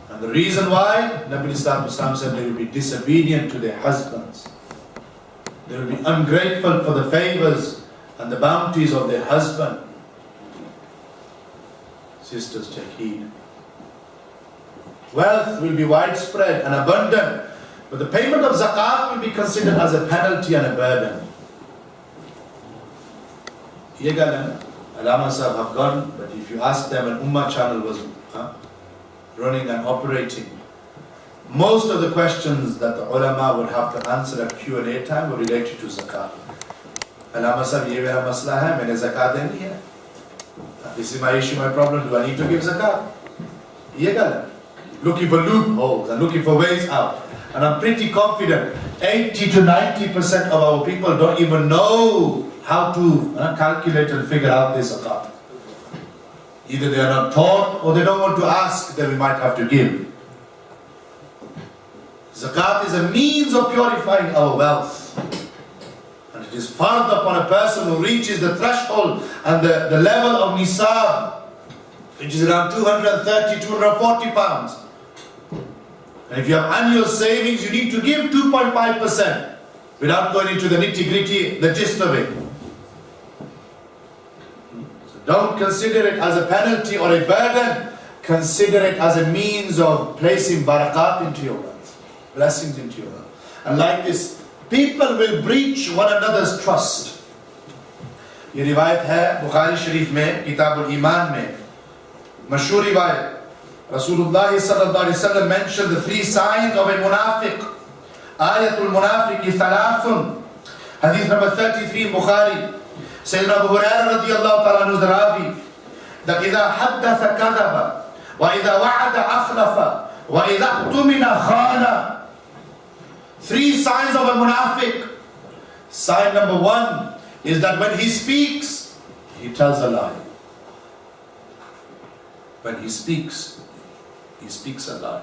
And the reason why, Nabi Islam said they will be disobedient to their husbands. They will be ungrateful for the favors and the bounties of their husband. Sisters, take heed. Wealth will be widespread and abundant, but the payment of zakat will be considered as a penalty and a burden. Ye galan, Alama Sahib have gone, but if you ask them, an Ummah channel was running and operating, most of the questions that the ulama would have to answer at Q&A time were related to zakat. Ulama sahab, ye mera masla hai, maine zakat deni hai. This is my issue, my problem, do I need to give zakat? Ye galat. Looking for loopholes and looking for ways out. And I'm pretty confident 80 to 90% of our people don't even know how to calculate and figure out this zakat. Either they are not taught or they don't want to ask, then we might have to give. Zakat is a means of purifying our wealth. And it is fard upon a person who reaches the threshold and the level of nisab, which is around 230, 240 pounds. And if you have annual savings, you need to give 2.5% without going into the nitty-gritty, the gist of it. So don't consider it as a penalty or a burden. Consider it as a means of placing barakat into your wealth, blessings into your wealth. And like this, people will breach one another's trust. ये रिवायत है बुखारी शरीफ में, किताब al-Iman में, मशहूर रिवायत. Rasulullah sallallahu alaihi wasallam mentioned the 3 signs of a munafiq. Ayatul munafiqi thalathun. Hadith number 33 in Bukhari. Sayyidina Abu Hurairah radiyallahu ta'ala anhu rawi that إذا حدث كذب وإذا وعد أخلف وإذا اؤتمن خان. 3 signs of a munafiq. Sign number 1 is that when he speaks, he tells a lie. When he speaks a lie.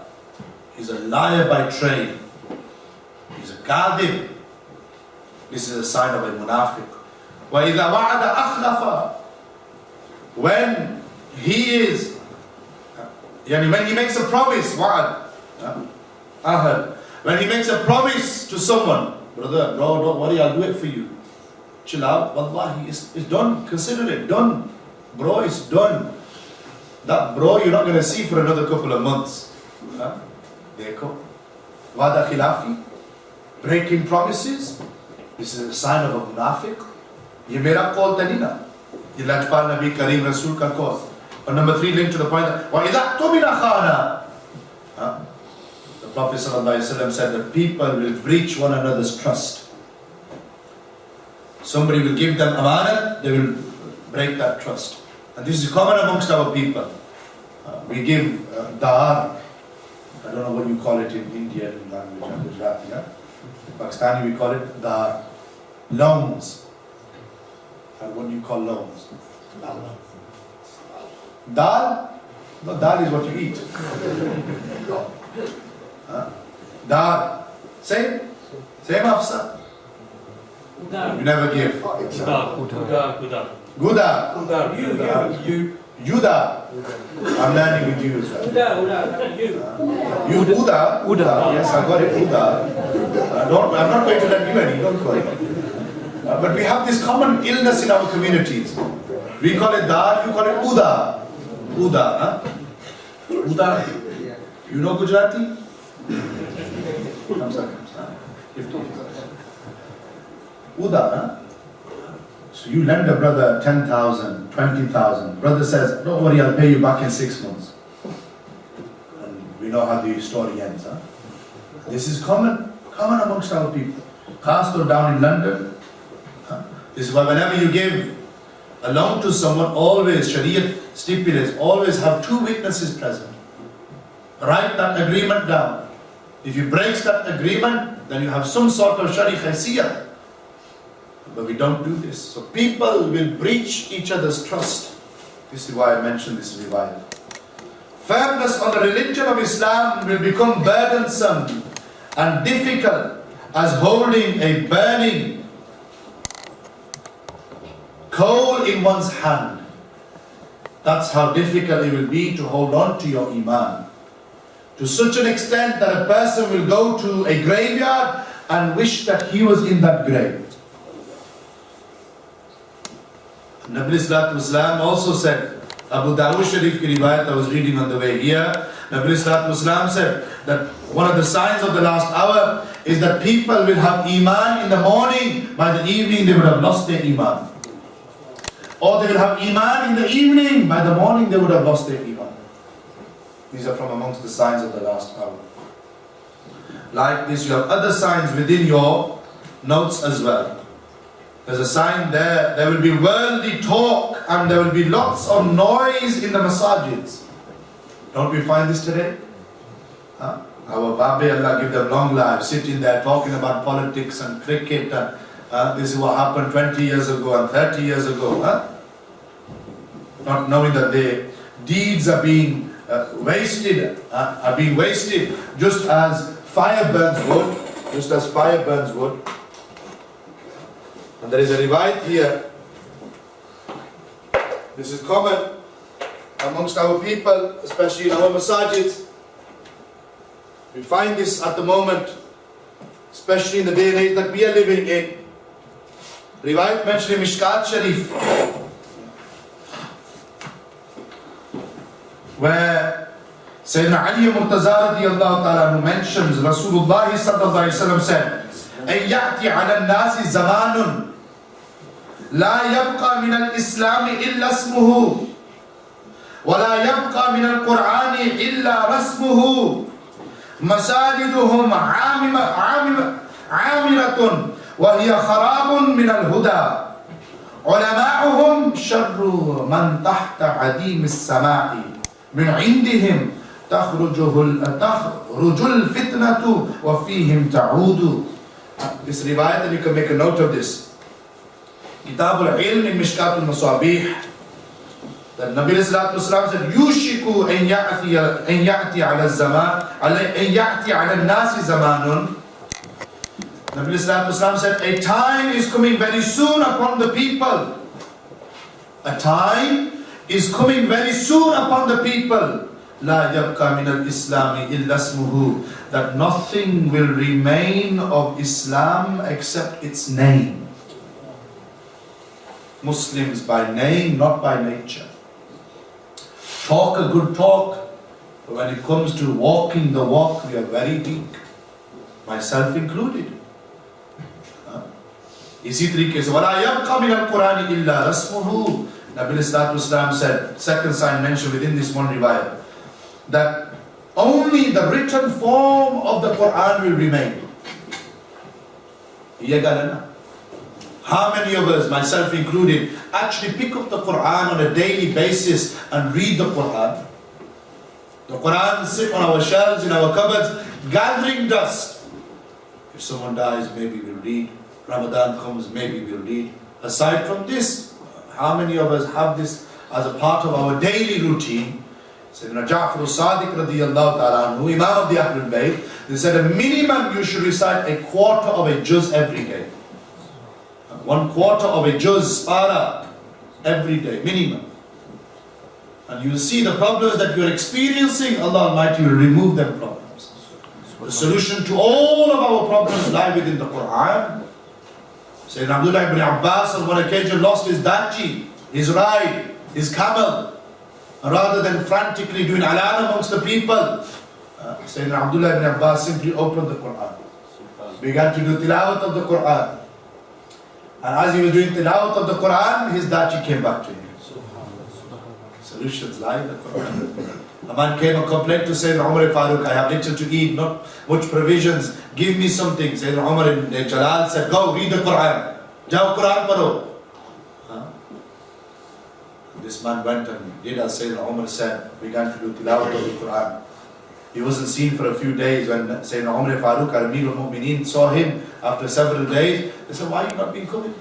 He's a liar by trade. He's a kadhib. This is a sign of a munafiq. وَإِذَا وَعَدَ أَخْلَفَ. When he makes a promise, wa'ad, ahad. When he makes a promise to someone, brother, bro, don't worry, I'll do it for you. Chill out, wallahi, it's done, consider it done. Bro, it's done. That bro you're not going to see for another couple of months. Dekho. Wada khilafi. Breaking promises. This is a sign of a munafiq. Ye mera call tani na. Ye Lajpal Nabi Kareem Rasul ka call. Or number 3 linked to the point that وَإِذَا تُمِنَ خَانَ. The Prophet ﷺ said that people will breach one another's trust. Somebody will give them amanat, they will break that trust. And this is common amongst our people. We give dar. I don't know what you call it in Indian language, Gujarati. Pakistani we call it dar. Loans. And what do you call loans? Dal? No, dal is what you eat. Dar. Same Hafsa. You never give. Guda. Yuda. I'm learning with you as well. Uda. Yes, I got it. Uda. I'm not going to let you any. Don't worry. But we have this common illness in our communities. We call it Dar, you call it Uda. Uda. Uda. You know Gujarati? Uda. So you lend a brother 10,000, 20,000. Brother says, don't worry, I'll pay you back in 6 months. And we know how the story ends. This is common amongst our people. Castor down in London. This is why whenever you give a loan to someone, always, Shariah stipulates, always have 2 witnesses present. Write that agreement down. If he breaks that agreement, then you have some sort of Shariah haysiyah. But we don't do this. So people will breach each other's trust. This is why I mentioned this riwayah. Firmness on the religion of Islam will become burdensome and difficult as holding a burning coal in one's hand. That's how difficult it will be to hold on to your iman. To such an extent that a person will go to a graveyard and wish that he was in that grave. Nabi Sallallahu Alaihi Wasallam also said, Abu Dawud Sharif ki riwayat I was reading on the way here, Nabi Sallallahu Alaihi Wasallam said that one of the signs of the last hour is that people will have iman in the morning, by the evening they would have lost their iman. Or they will have iman in the evening, by the morning they would have lost their iman. These are from amongst the signs of the last hour. Like this, you have other signs within your notes as well. There's a sign there, there will be worldly talk and there will be lots of noise in the masajids. Don't we find this today? Huh? Our Babi, Allah give them long lives, sitting there talking about politics and cricket and this is what happened 20 years ago and 30 years ago. Huh? Not knowing that their deeds are being wasted, just as fire burns wood, And there is a riwayat here. This is common amongst our people, especially in our masajids. We find this at the moment, especially in the day and age that we are living in. Riwayat mentioned in Mishkat Sharif, where Sayyidina Ali Murtaza radiyallahu ta'ala mentions Rasulullah sallallahu alayhi wa sallam said, أن يأتي على الناس زمان لا يبقى من الإسلام إلا اسمه ولا يبقى من القرآن إلا رسمه مساجدهم عامرة وهي خراب من الهدى علماؤهم شر من تحت عديم السماء من عندهم تخرج الفتنة وفيهم تعود. This riwayat, and you can make a note of this. Kitab al-Ilm in Mishkat al-Masabih, that Nabi sallallahu alayhi wa sallam said, Yushiku en ya'ti ala zaman, en ya'ti ala nasi zamanun. Nabi sallallahu alayhi wa sallam said, a time is coming very soon upon the people. A time is coming very soon upon the people. La yabqa min al-Islami illa ismuhu, that nothing will remain of Islam except its name. Muslims by name, not by nature. Talk a good talk, but when it comes to walking the walk, we are very weak, myself included. Isi tariqe se wala yabqa min al-Qur'ani illa rasmuhu. Nabi sallallahu alayhi wa sallam said, second sign mentioned within this one riwayat, that only the written form of the Quran will remain. How many of us, myself included, actually pick up the Quran on a daily basis and read the Quran? The Quran sits on our shelves, in our cupboards, gathering dust. If someone dies, maybe we'll read. Ramadan comes, maybe we'll read. Aside from this, how many of us have this as a part of our daily routine? Sayyidina Ja'far al-Sadiq radiyallahu ta'ala anhu, Imam of the Ahlul Bayt, they said a minimum you should recite a quarter of a juz every day. 1/4 of a juz para every day, minimum. And you will see the problems that you are experiencing, Allah Almighty will remove them problems. The solution to all of our problems lie within the Quran. Sayyidina Abdullah ibn Abbas on one occasion lost his dachi, his ride, his camel. Rather than frantically doing alan amongst the people, Sayyidina Abdullah ibn Abbas simply opened the Quran, began to do tilawat of the Quran. And as he was doing tilawat of the Quran, his dachi came back to him. Solutions lie in the Quran. A man came and complained to Sayyidina Umar Farooq, I have little to eat, not much provisions, give me something. Sayyidina Umar ibn Jalal said, go read the Quran. Jao Quran paro. This man went and did as Sayyidina Umar said, began to do tilawat of the Quran. He wasn't seen for a few days. When Sayyidina Umar Farooq, Amir al-Mu'mineen, saw him after several days, they said, why are you not been coming?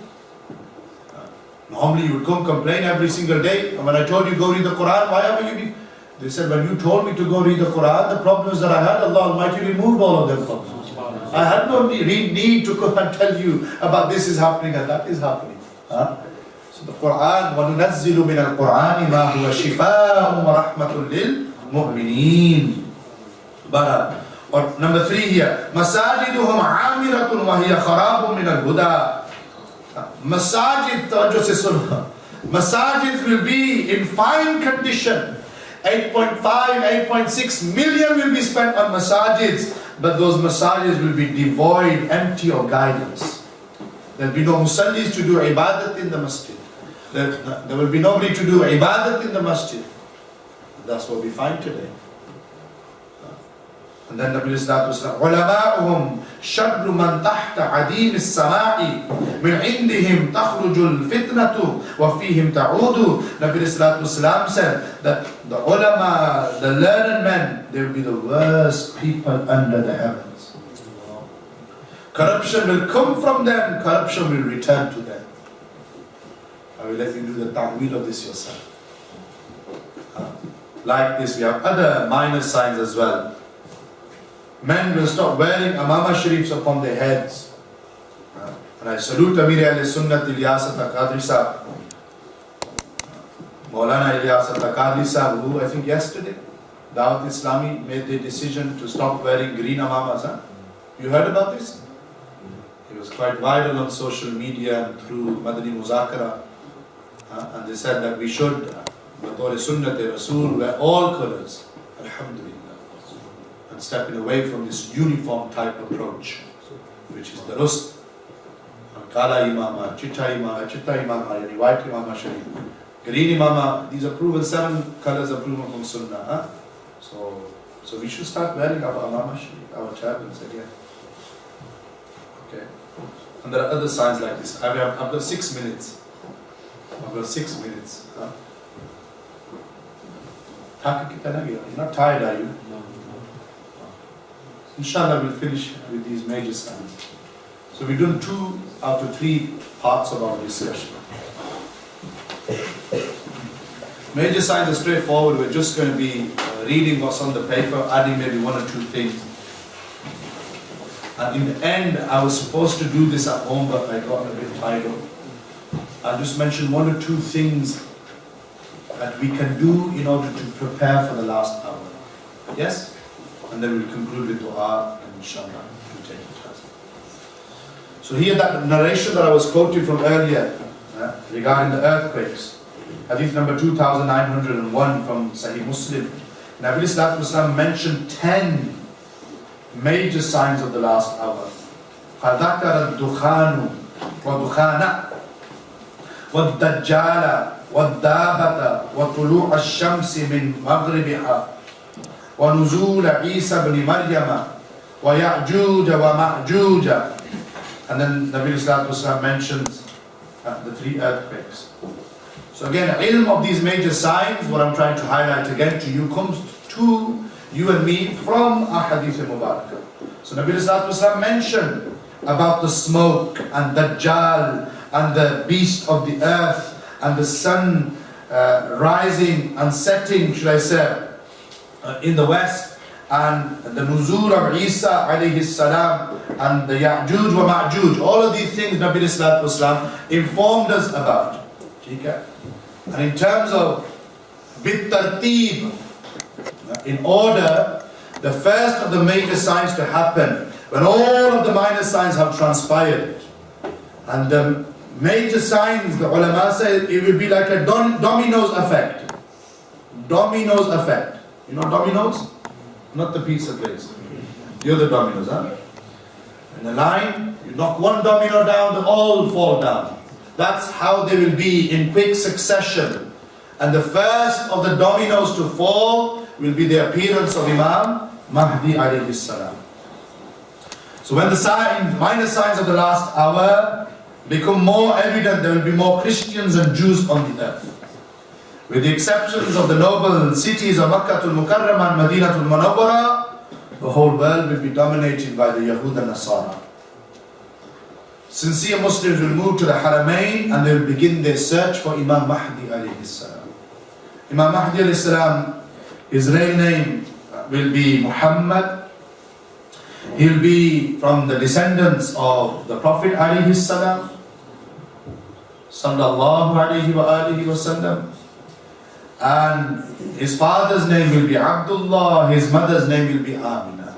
Normally you would come complain every single day. And when I told you go read the Quran, why haven't you been? They said, when you told me to go read the Quran, the problems that I had, Allah Almighty removed all of them problems. I had no need to come and tell you about this is happening and that is happening. So the Quran, وَنُنَزِّلُ مِنَ الْقُرْآنِ مَا هُوَ شِفَاءٌ وَرَحْمَةٌ لِلْمُؤْمِنِينَ. Or number 3 here, مَسَاجِدُهُمْ عَامِرَةٌ وَهِيَ خَرَابٌ مِنَ الْهُدَى. Masajids will be in fine condition. 8.5, 8.6 million will be spent on masajids, but those masajids will be devoid, empty of guidance. There will be no musallis to do ibadat in the masjid. There will be nobody to do ibadat in the masjid. That's what we find today. And then Nabi Sallallahu Alaihi Wasallam, "Ulama'uhum shadru man tahta adim as-sama'i min indihim takhrujul fitnatu wa fihim ta'udu." Nabi Sallallahu Alaihi Wasallam said that the ulama, the learned men, they will be the worst people under the heavens. Corruption will come from them, corruption will return to them. I will let you do the ta'wil of this yourself. Like this, we have other minor signs as well. Men will stop wearing Amama Sharifs upon their heads. And I salute Amir al-Sunnat Ilyasat al-Qadri Sahib, Maulana Ilyasat al-Qadri Sahib, who I think yesterday, Dawat Islami made the decision to stop wearing green Amamas. Huh? You heard about this? It was quite viral on social media and through Madani Muzakara. And they said that we should, Batore Sunnat Rasul, wear all colors. Alhamdulillah. And stepping away from this uniform type approach, which is the Rust, Kala Imama, Chitta Imama, yani white Imama Sharif, green Imama. These are proven, 7 colors are proven from Sunnah. Huh? So we should start wearing our Imama Sharif, our turbans again. Okay. And there are other signs like this. I've got 6 minutes. Huh? You're not tired, are you? Inshallah, we'll finish with these major signs. So we've done 2 out of 3 parts of our discussion. Major signs are straightforward. We're just going to be reading what's on the paper, adding maybe 1 or 2 things. And in the end, I was supposed to do this at home, but I got a bit tired. I'll just mention 1 or 2 things that we can do in order to prepare for the last hour. Yes? And then we'll conclude with dua, and inshallah we'll take the class. So here, that narration that I was quoting from earlier regarding the earthquakes, hadith number 2901 from Sahih Muslim, Nabi Sallallahu Alaihi Wasallam mentioned 10 major signs of the last hour. فَذَكَرَ الدُّخَانُ وَدُخَانَ وَالدَّجَّالَ وَالدَّابَةَ وَطُلُوعَ الشَّمْسِ مِنْ مَغْرِبِهَا وَنُزُولَ عِيسَى بْنِ مَرْيَمَ وَيَعْجُوجَ وَمَعْجُوجَ. And then Nabi Sallallahu Alaihi Wasallam mentions the 3 earthquakes. So again, ilm of these major signs, what I'm trying to highlight again to you, comes to you and me from a hadith Mubarak. So Nabi Sallallahu Alaihi Wasallam mentioned about the smoke and Dajjal and the beast of the earth and the sun rising and setting, should I say, in the west, and the nuzul of Isa alayhi salam, and the Ya'juj wa Ma'juj. All of these things Nabi Sallallahu Alaihi Wasallam informed us about. And in terms of bit-tarteeb, in order, the first of the major signs to happen, when all of the minor signs have transpired, and the major signs, the ulama say, it will be like a dominoes effect. Dominoes effect. You know dominoes? Not the pizza place. The other dominoes, huh? In a line, you knock one domino down, they all fall down. That's how they will be in quick succession. And the first of the dominoes to fall will be the appearance of Imam Mahdi alayhi salam. So when the minor signs of the last hour become more evident, there will be more Christians and Jews on the earth. With the exceptions of the noble cities of Makkah al-Mukarramah and Madinah al-Munawwara, the whole world will be dominated by the Yahud and Nasara. Sincere Muslims will move to the Haramain and they will begin their search for Imam Mahdi alayhi salam. Imam Mahdi alayhi salam, his real name will be Muhammad. He will be from the descendants of the Prophet alayhi salam, sallallahu alayhi wa alihi wa sallam. And his father's name will be Abdullah, his mother's name will be Amina.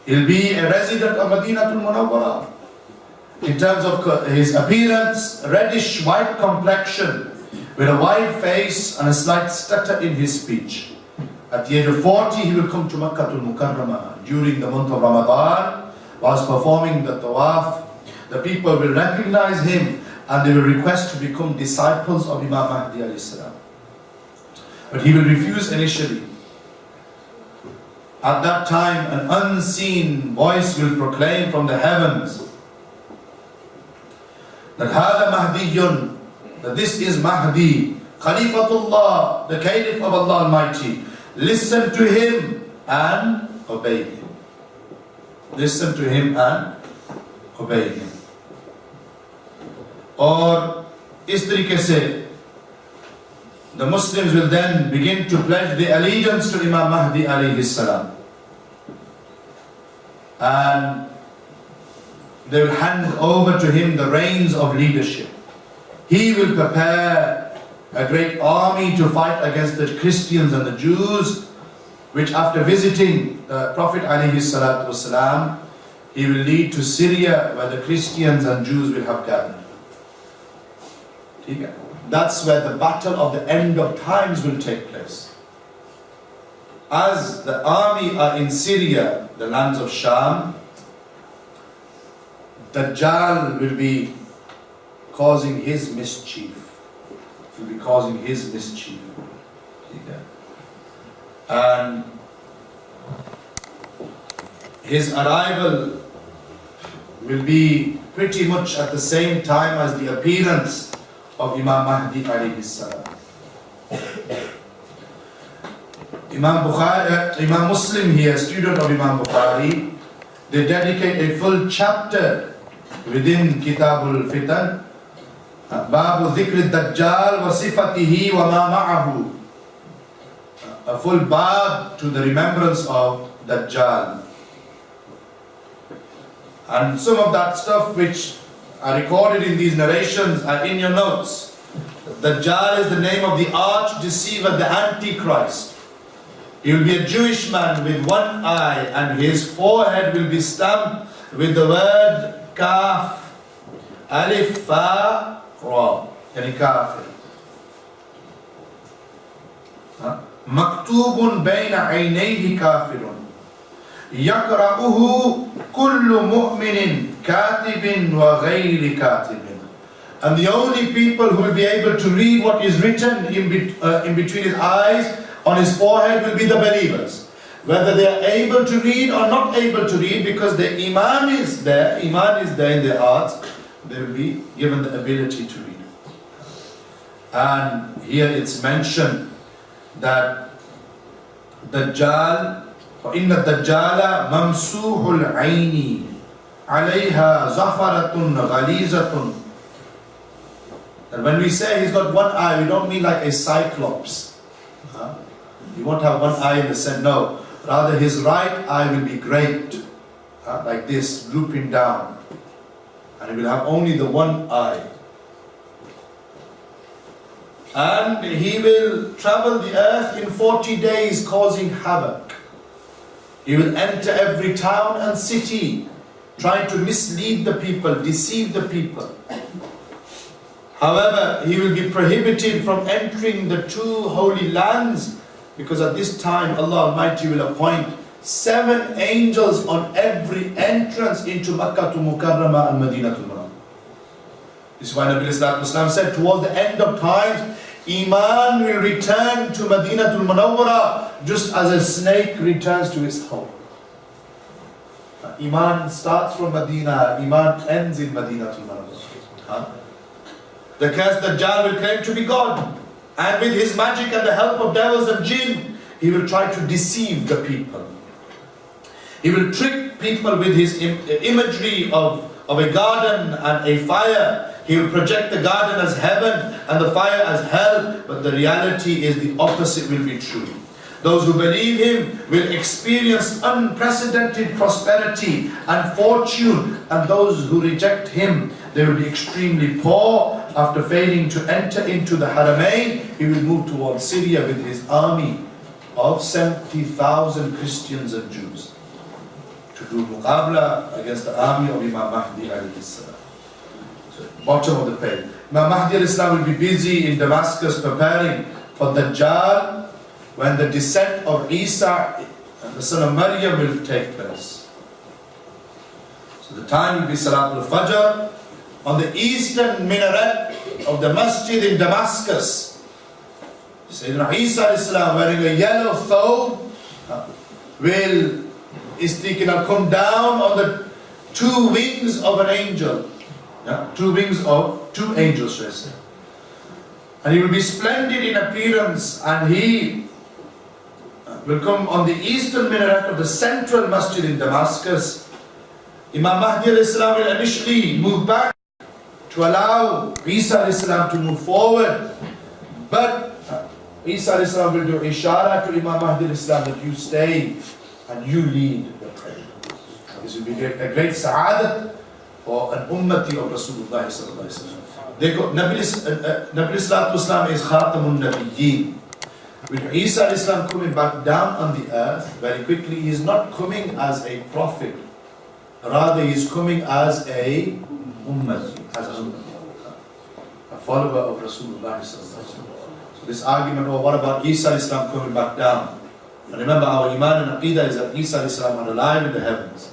He'll be a resident of Madinah al-Munawwara. In terms of his appearance, reddish white complexion, with a wide face and a slight stutter in his speech. At the age of 40, he will come to Makkah al-Mukarramah during the month of Ramadan. Whilst performing the tawaf, the people will recognize him and they will request to become disciples of Imam Mahdi alayhi salam. But he will refuse initially. At that time, an unseen voice will proclaim from the heavens that Hada Mahdiyun, that this is Mahdi, Khalifatullah, the Caliph of Allah Almighty. Listen to him and obey him. Listen to him and obey him. और इस तरीके से the Muslims will then begin to pledge the allegiance to Imam Mahdi alayhi salam. And they will hand over to him the reins of leadership. He will prepare a great army to fight against the Christians and the Jews, which after visiting the Prophet ﷺ, he will lead to Syria, where the Christians and Jews will have gathered. That's where the battle of the end of times will take place. As the army are in Syria, the lands of Sham, Dajjal will be causing his mischief. Will be causing his mischief. And his arrival will be pretty much at the same time as the appearance of Imam Mahdi alayhi salam. Imam Muslim here, student of Imam Bukhari, they dedicate a full chapter within Kitabul Fitan, Babu Dhikr Dajjal wa Sifatihi wa ma ma'ahu, a full bab to the remembrance of Dajjal. And some of that stuff which are recorded in these narrations are in your notes. Dajjal is the name of the arch deceiver, the Antichrist. He will be a Jewish man with one eye, and his forehead will be stamped with the word Kaf, Alif, Fa, Ra, yani Kafir. Maktubun bayna aynayhi kafirun. يقرأه كل مؤمن كاتب وغير كاتب. And the only people who will be able to read what is written in between his eyes, on his forehead, will be the believers. Whether they are able to read or not able to read, because the Iman is there in their hearts, they will be given the ability to read. And here it's mentioned that Dajjal, وَإِنَّ الدَّجَّالَ مَمْسُوحُ الْعَيْنِ عَلَيْهَا زَفَرَةٌ غَلِيظَةٌ. And when we say he's got one eye, we don't mean like a cyclops. He won't have one eye in the center. No, rather his right eye will be great, like this, drooping down. And he will have only the one eye. And he will travel the earth in 40 days, causing havoc. He will enter every town and city, trying to mislead the people, deceive the people. However, he will be prohibited from entering the two holy lands, because at this time Allah Almighty will appoint 7 angels on every entrance into Makkah to Mukarramah and Madinah to Munawwarah. This is why Nabi Sallallahu Alaihi Wasallam said, towards the end of times, Iman will return to Madinah to Munawwarah just as a snake returns to its hole. Iman starts from Madinah, Iman ends in Madinah to Munawwarah. The cursed Dajjal will claim to be God, and with his magic and the help of devils and jinn, he will try to deceive the people. He will trick people with his imagery of a garden and a fire. He will project the garden as heaven and the fire as hell, but the reality is the opposite will be true. Those who believe him will experience unprecedented prosperity and fortune, and those who reject him, they will be extremely poor. After failing to enter into the Haramain, he will move towards Syria with his army of 70,000 Christians and Jews to do muqabla against the army of Imam Mahdi alayhi salam. So, bottom of the page. Imam Mahdi alayhi salam will be busy in Damascus preparing for Dajjal, when the descent of Isa, the son of Maryam, will take place. So the time will be Salatul Fajr on the eastern minaret of the masjid in Damascus. Sayyidina Isa alayhi salam, wearing a yellow thobe, will come down on the two wings of an angel. Yeah? Two wings of two angels, should I say. And he will be splendid in appearance, and he will come on the eastern minaret of the central masjid in Damascus. Imam Mahdi al-Islam will initially move back to allow Isa al-Islam to move forward. But Isa al-Islam will do ishara to Imam Mahdi al-Islam that you stay and you lead the prayer. This will be a great sa'adat for an ummati of Rasulullah sallallahu alaihi wasallam. Nabi Islam is Khatamun Nabiyyin. With Isa al-Islam coming back down on the earth very quickly, he is not coming as a prophet. Rather, he is coming as a ummati, a follower of Rasulullah sallallahu alaihi wasallam. So this argument, oh, what about Isa al-Islam coming back down? And remember, our iman and aqidah is that Isa al-Islam are alive in the heavens.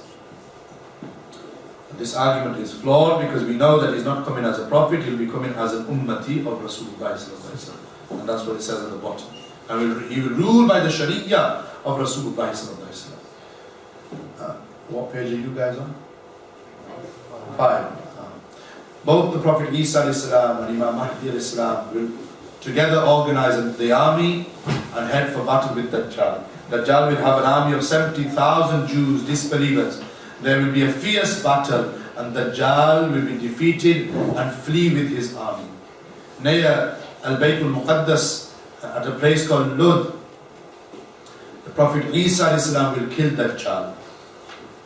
This argument is flawed because we know that he's not coming as a prophet, he'll be coming as an ummati of Rasulullah sallallahu alaihi wasallam. And that's what it says at the bottom. And he will rule by the sharia of Rasulullah sallallahu alaihi wasallam. What page are you guys on? 5. Both the Prophet Isa alayhi salam and Imam Mahdi alayhi salam will together organize the army and head for battle with Dajjal. Dajjal will have an army of 70,000 Jews, disbelievers. There will be a fierce battle, and Dajjal will be defeated and flee with his army. Near Al-Bayt al-Muqaddas, at a place called Lud, the Prophet Isa alayhi salam will kill Dajjal.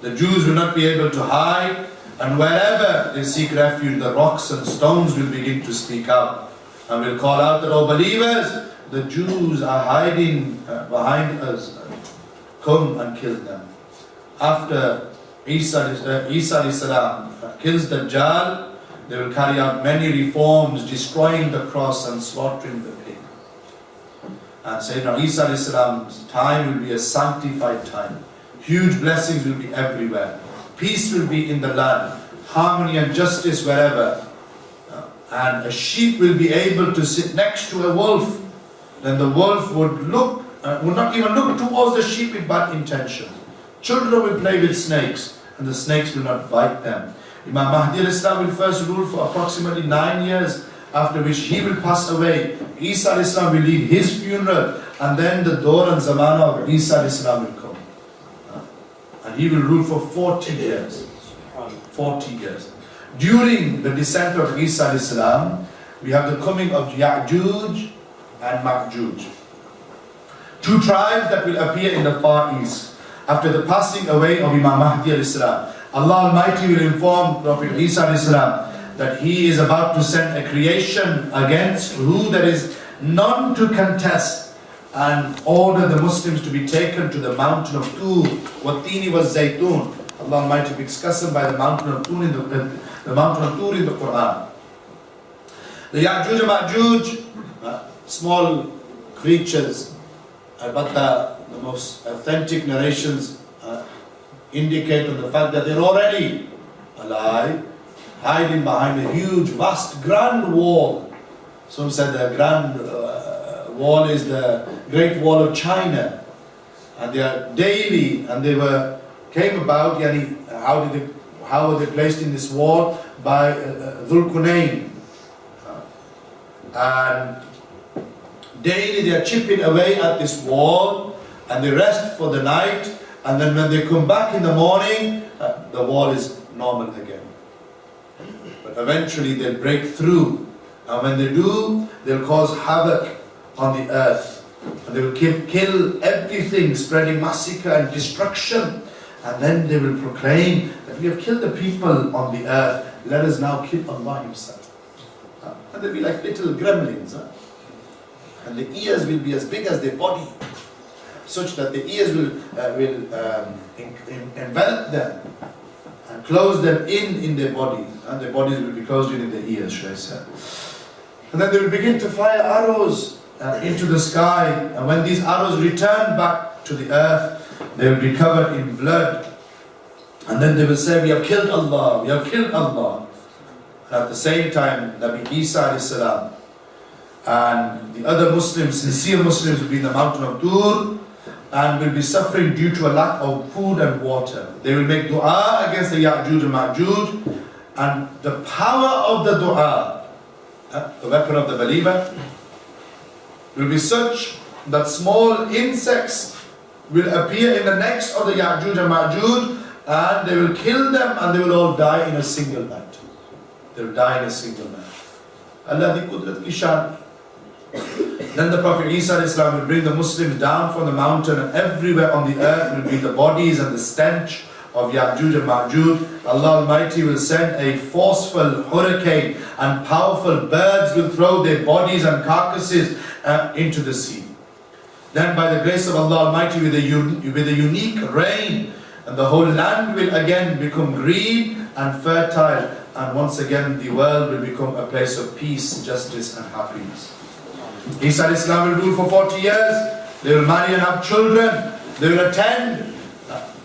The Jews will not be able to hide, and wherever they seek refuge, the rocks and stones will begin to speak out and will call out that, oh believers, the Jews are hiding behind us, come and kill them. After Isa alayhi salam kills Dajjal, they will carry out many reforms, destroying the cross and slaughtering the pig. And Sayyidina Isa alayhi salam's time will be a sanctified time. Huge blessings will be everywhere. Peace will be in the land. Harmony and justice wherever. And a sheep will be able to sit next to a wolf. Then the wolf would not even look towards the sheep with bad intention. Children will play with snakes, and the snakes will not bite them. Imam Mahdi al-Islam will first rule for approximately 9 years, after which he will pass away. Isa al-Islam will lead his funeral, and then the Dawr and Zamana of Isa al-Islam will come. And he will rule for 40 years. 40 years. During the descent of Isa al-Islam, we have the coming of Ya'juj and Ma'juj. Two tribes that will appear in the Far East. After the passing away of Imam Mahdi al-Islam, Allah Almighty will inform Prophet Isa al-Islam that he is about to send a creation against who there is none to contest, and order the Muslims to be taken to the mountain of Tur, Watini was Zaytun. Allah Almighty speaks qasam by the mountain of Tur in the Quran. The Ya'juj and Ma'juj, small creatures, but the most authentic narrations indicate on the fact that they're already alive, hiding behind a huge, vast, grand wall. Some said the grand wall is the Great Wall of China, and they are daily, and they came about. How were they placed in this wall? By Dhul Qunayn, and daily they are chipping away at this wall, and they rest for the night, and then when they come back in the morning, the wall is normal again. But eventually they'll break through, and when they do, they'll cause havoc on the earth, and they will kill everything, spreading massacre and destruction, and then they will proclaim that we have killed the people on the earth, let us now kill Allah Himself. And they'll be like little gremlins, and the ears will be as big as their body, such that the ears will envelop them and close them in their bodies, and their bodies will be closed in their ears, should I say. And then they will begin to fire arrows into the sky, and when these arrows return back to the earth, they will be covered in blood, and then they will say, we have killed Allah, we have killed Allah. And at the same time, Nabi Isa alayhi salam and the other Muslims, sincere Muslims, will be in the mountain of Tur, and will be suffering due to a lack of food and water. They will make dua against the Ya'juj and Ma'juj, and the power of the dua, the weapon of the believer, will be such that small insects will appear in the necks of the Ya'juj and Ma'juj, and they will kill them, and they will all die in a single night. They will die in a single night. Allah di Qudrat ki shan. Then the Prophet Isa will bring the Muslims down from the mountain, and everywhere on the earth will be the bodies and the stench of Ya'juj and Ma'juj. Allah Almighty will send a forceful hurricane, and powerful birds will throw their bodies and carcasses into the sea. Then by the grace of Allah Almighty, with a unique rain, and the whole land will again become green and fertile, and once again the world will become a place of peace, justice and happiness. Isa will rule for 40 years. They will marry and have children. They will attend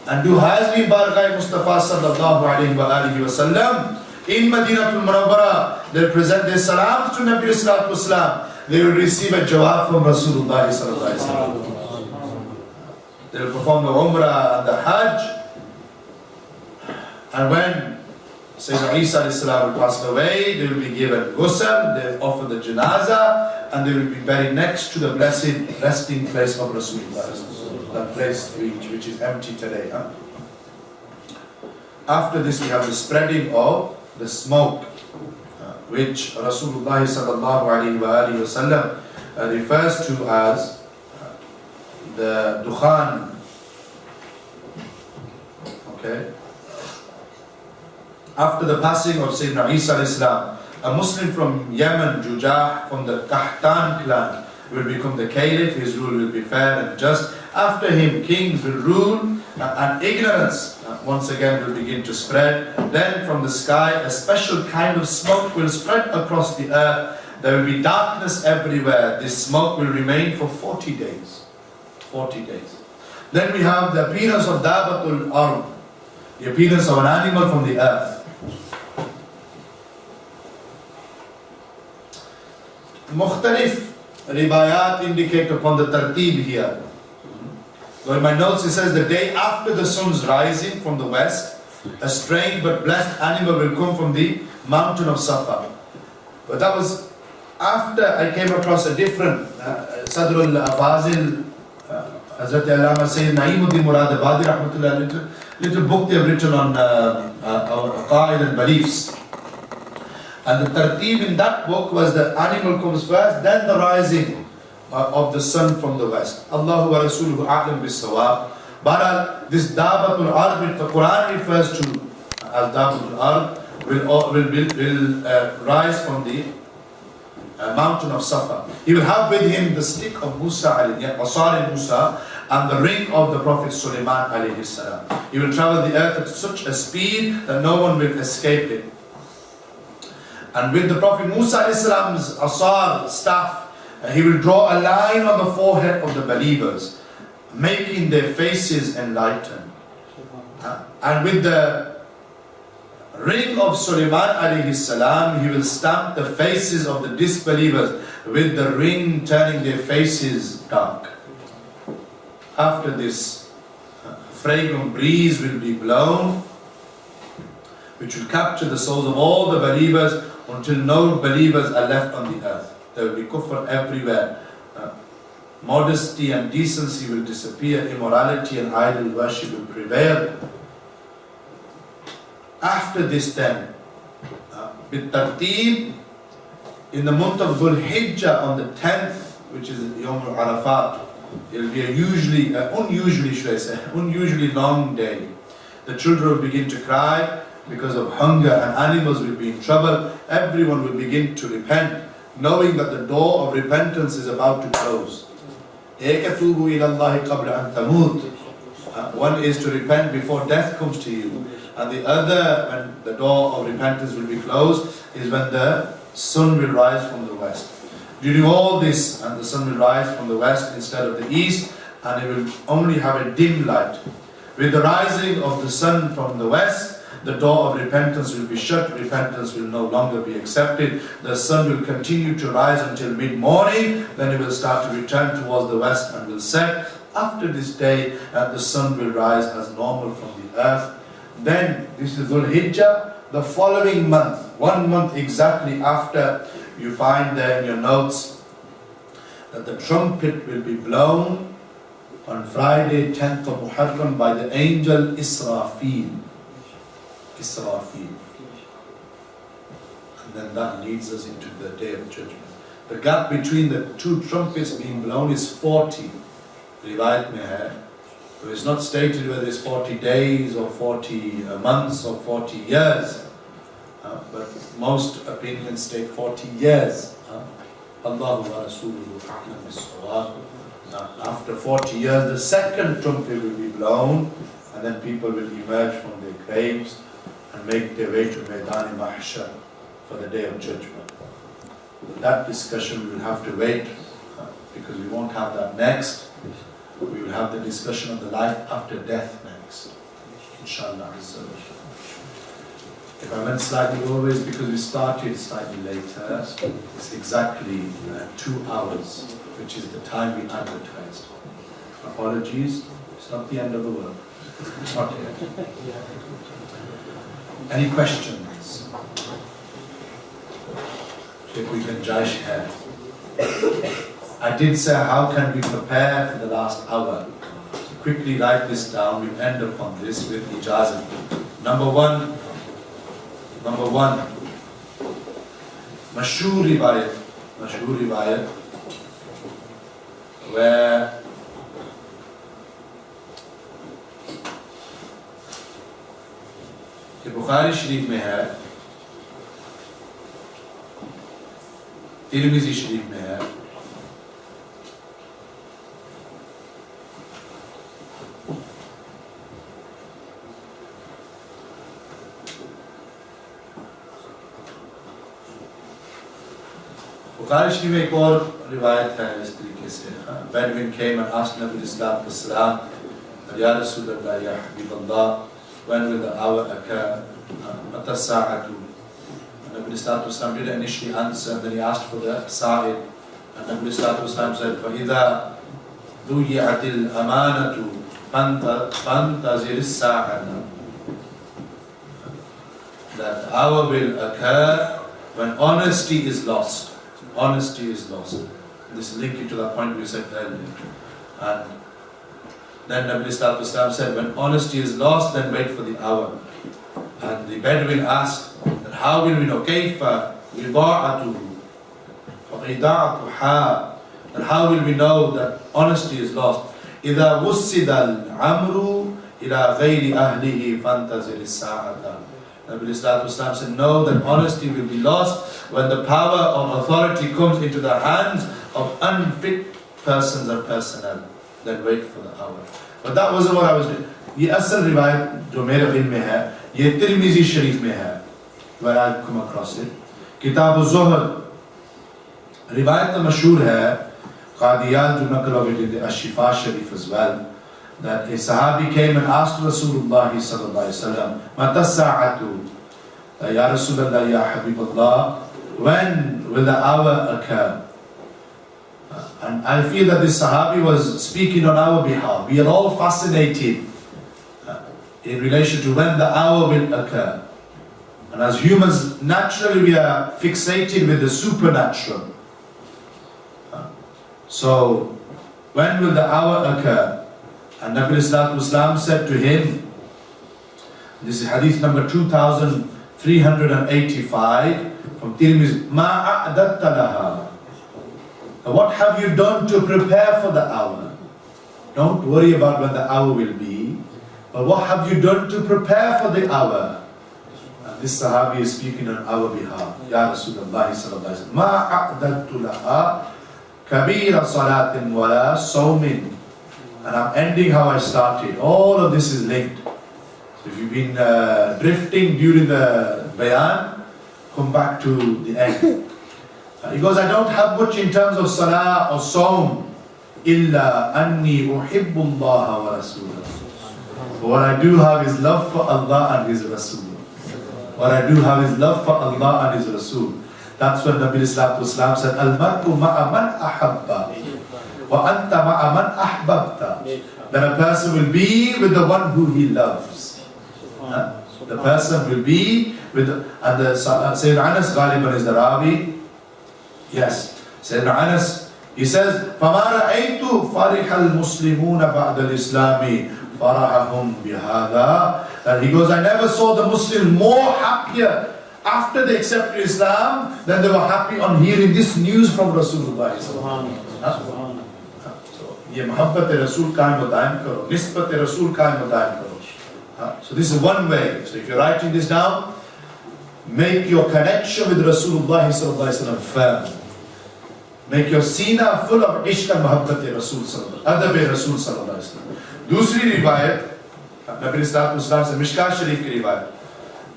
and do Hazmi Barqai Mustafa sallallahu alayhi wa alihi wa sallam in Madinatul Munawwara. They will present their salams to Nabi sallallahu alayhi wa sallam. They will receive a jawab from Rasulullah sallallahu alayhi wa sallam. They will perform the Umrah and the Hajj. And when Sayyidina Isa will pass away, they will be given ghusl, they will offer the janazah, and they will be buried next to the blessed resting place of Rasulullah, that place which is empty today. After this, we have the spreading of the smoke, which Rasulullah refers to as the dukhan. Okay. After the passing of Sayyidina Isa, a Muslim from Yemen, Jujah, from the Kahtan clan, will become the caliph. His rule will be fair and just. After him, kings will rule, and ignorance once again will begin to spread. Then from the sky, a special kind of smoke will spread across the earth. There will be darkness everywhere. This smoke will remain for 40 days. 40 days. Then we have the appearance of Dabatul Ard, the appearance of an animal from the earth. Mukhtalif riwayat indicate upon the tartib here. So in my notes it says, the day after the sun's rising from the west, a strange but blessed animal will come from the mountain of Safa. But that was after I came across a different Sadrul Fazil, Hazrat Allama Sayyid Naeemuddin Muradabadi Rahmatullah, little book they have written on our aqaid and beliefs. And the tartib in that book was the animal comes first, then the rising of the sun from the west. Allahu wa Rasuluhu a'lam bis-sawab. But this Dabatul Ard, which the Quran refers to as Dabatul Ard, will rise from the mountain of Safa. He will have with him the stick of Musa Asar Musa and the ring of the Prophet Sulaiman alayhi salam. He will travel the earth at such a speed that no one will escape it. And with the Prophet Musa alayhi salam's Asar staff, he will draw a line on the forehead of the believers, making their faces enlightened. And with the ring of Sulaiman alayhi salam, he will stamp the faces of the disbelievers, with the ring turning their faces dark. After this, a fragrant breeze will be blown, which will capture the souls of all the believers until no believers are left on the earth. There will be kufr everywhere. Modesty and decency will disappear. Immorality and idol worship will prevail. After this then, with tartib, in the month of Dhul Hijjah on the 10th, which is Yawm al-Arafat, it will be unusually long day. The children will begin to cry because of hunger, and animals will be in trouble. Everyone will begin to repent, knowing that the door of repentance is about to close. One is to repent before death comes to you, and the other, when the door of repentance will be closed, is when the sun will rise from the west. During all this, and the sun will rise from the west instead of the east, and it will only have a dim light. With the rising of the sun from the west, the door of repentance will be shut. Repentance will no longer be accepted. The sun will continue to rise until mid-morning. Then it will start to return towards the west and will set. After this day, the sun will rise as normal from the earth. Then, this is Dhul Hijjah, the following month, 1 month exactly after, you find there in your notes that the trumpet will be blown on Friday, 10th of Muharram by the angel Israfil. Israfil. And then that leads us into the Day of Judgment. The gap between the two trumpets being blown is 40. Riwayat mein hai. So it's not stated whether it's 40 days or 40 months or 40 years. But most opinions state 40 years. Allahu wa Rasuluhu a'lam bis-sawab. After 40 years, the second trumpet will be blown, and then people will emerge from their graves and make their way to Maidan Mahshar for the Day of Judgment. That discussion we will have to wait, because we won't have that next. We will have the discussion of the life after death next, inshallah. If I went slightly over, it's because we started slightly later. It's exactly 2 hours, which is the time we advertised. Apologies, it's not the end of the world. Not yet. Any questions? If we can judge here. I did say, how can we prepare for the last hour? So quickly write this down. We'll end upon this with ijazat. Number one, Mashhur riwayat, where Bukhari Sharif mein hai, Tirmizi Sharif mein hai, Bukhari Sharif में एक और रिवायत है इस तरीके से. Bedouin came and asked Nabi Islam Islam, Ya Rasulullah, Ya Habibullah, when will the hour occur? Mata sa'atu. Nabi Islam didn't initially answer, and then he asked for the sa'id. And Nabi Islam said, فَإِذَا ضُيِّعَتِ الْأَمَانَةُ فَانْتَظِرِ السَّاعَةَ. That the hour will occur when honesty is lost. Honesty is lost. This is linking to the point we said earlier. And then Nabi Islam said, when honesty is lost, then wait for the hour. And the Bedouin asked, then how will we know? كَيْفَ إِضَاعَتُهُ وَإِضَاعَتُهَا. And how will we know that honesty is lost? إِذَا وُسِّدَ الْعَمْرُ إِلَى غَيْرِ أَهْلِهِ فَانْتَظِرِ السَّاعَةَ. Nabi Islam said, know that honesty will be lost when the power of authority comes into the hands of unfit persons or personnel. Then wait for the hour. But that wasn't what I was doing. ये असल रिवायत जो मेरे दिल में है, ये तिरमिजी शरीफ में है, where I've come across it. किताब ज़ुहद रिवायत तो मशहूर है, क़ादियान जो नकल of it in the Ash-Shifa Sharif as well, that a Sahabi came and asked Rasulullah sallallahu alaihi wasallam, Mata sa'atu, Ya Rasulullah, Ya Habibullah, when will the hour occur? And I feel that this Sahabi was speaking on our behalf. We are all fascinated in relation to when the hour will occur. And as humans, naturally we are fixated with the supernatural. So, when will the hour occur? And Nabi Islam said to him, this is hadith number 2385 from Tirmidhi, Ma a'datta laha. What have you done to prepare for the hour? Don't worry about when the hour will be, but what have you done to prepare for the hour? And this Sahabi is speaking on our behalf. Ya Rasulullah sallallahu alaihi wasallam, Ma a'dattu laha kabira salatin wala sawmin. And I'm ending how I started. All of this is linked. So if you've been drifting during the bayan, come back to the end. He goes, I don't have much in terms of salah or sawm. Illa anni uhibbu Allah wa rasulah. But what I do have is love for Allah and His Rasul. What I do have is love for Allah and His Rasul. That's when Nabi Islam said, Al-mar'u ma'a man ahabba. وَأَنْتَ مَعَ مَنْ أَحْبَبْتَ. Then a person will be with the one who he loves. The person will be with the, and the Sayyidina Anas Ghaliban is the Ravi. Yes, Sayyidina Anas, he says, فَمَا رَأَيْتُ فَرِحَ الْمُسْلِمُونَ بَعْدَ الْإِسْلَامِ فَرَحَهُمْ بِهَذَا. And he goes, I never saw the Muslims more happier after they accepted Islam than they were happy on hearing this news from Rasulullah. ये मोहब्बत रसूल कायम व दायम करो, निस्बत रसूल कायम व दायम करो. So this is one way. So if you're writing this down, make your connection with Rasulullah sallallahu alaihi wasallam firm. Make your sina full of ishq and mohabbat Rasul sallallahu adab Rasul sallallahu alaihi wasallam. दूसरी रिवायत नबी सल्लल्लाहु अलैहि वसल्लम से मिशकात शरीफ की रिवायत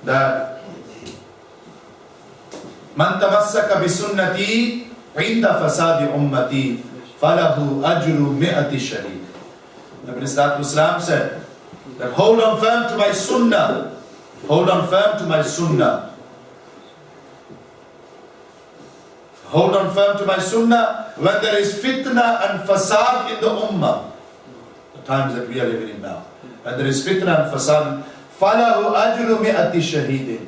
that من تمسك بسنتي عند فساد أمتي فله أجر 100 شهيد. Nabi Sallallahu Alaihi Wasallam said that hold on firm to my sunnah, hold on firm to my sunnah, hold on firm to my sunnah when there is fitna and fasad in the ummah, the times that we are living in now, when there is fitna and fasad, فَلَهُ أَجْرُ 100 شَهِيدٍ.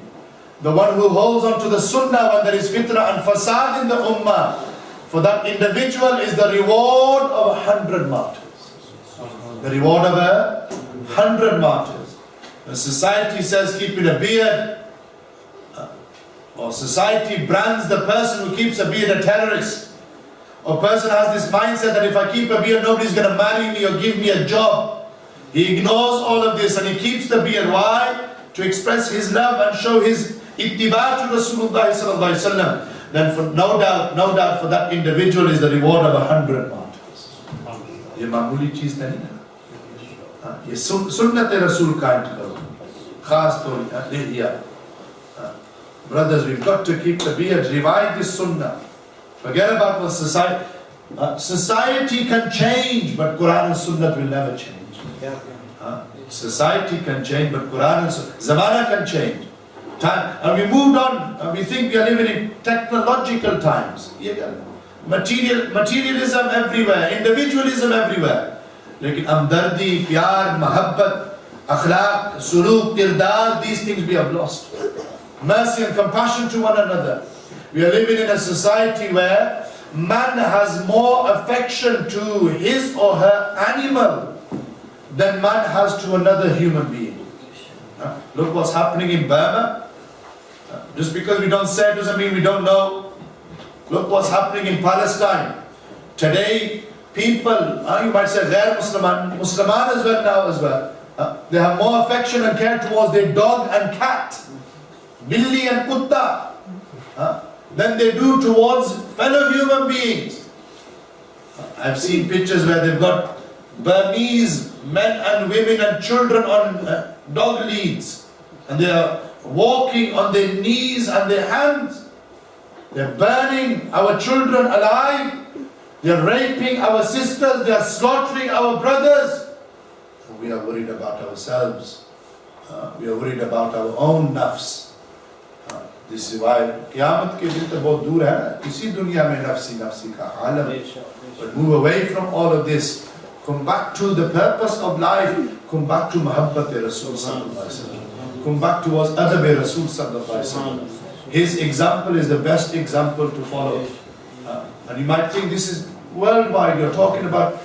The one who holds on to the sunnah when there is fitna and fasad in the ummah, for that individual is the reward of 100 martyrs. The reward of 100 martyrs. When society says keeping a beard, or society brands the person who keeps a beard a terrorist, or person has this mindset that if I keep a beard nobody's going to marry me or give me a job, he ignores all of this and he keeps the beard. Why? To express his love and show his ittiba to Rasulullah sallallahu alaihi wasallam. Then for no doubt for that individual is the reward of 100 martyrs. ये मामूली चीज नहीं है. ये सुन्नत रसूल कायम करो. खास तौर पे लिया. Brothers, we've got to keep the beard. Revive this sunnah. Forget about what society. Society can change, but Quran and Sunnah will never change. Society can change, but Quran and Zamana can change. And we moved on, and we think we are living in technological times. Materialism everywhere, individualism everywhere. Lekin amdardi, pyar, mahabbat, akhlaq, suluk, kirdar, these things we have lost. Mercy and compassion to one another. We are living in a society where man has more affection to his or her animal than man has to another human being. Look what's happening in Burma. Just because we don't say it doesn't mean we don't know. Look what's happening in Palestine. Today, people, you might say they're Musliman as well now as well. They have more affection and care towards their dog and cat, billi and kutta, than they do towards fellow human beings. I've seen pictures where they've got Burmese men and women and children on dog leads, and they are walking on their knees and their hands. They're burning our children alive. They're raping our sisters. They're slaughtering our brothers. We are worried about ourselves. We are worried about our own nafs. This is why Qiyamah ke din to bahut dur hai. Isi duniya mein nafsi ka alam. But move away from all of this. Come back to the purpose of life. Come back to Muhabbat Rasul sallallahu alaihi wasallam. Come back towards adab Rasul sallallahu alaihi wasallam. His example is the best example to follow. And you might think this is worldwide. You're talking about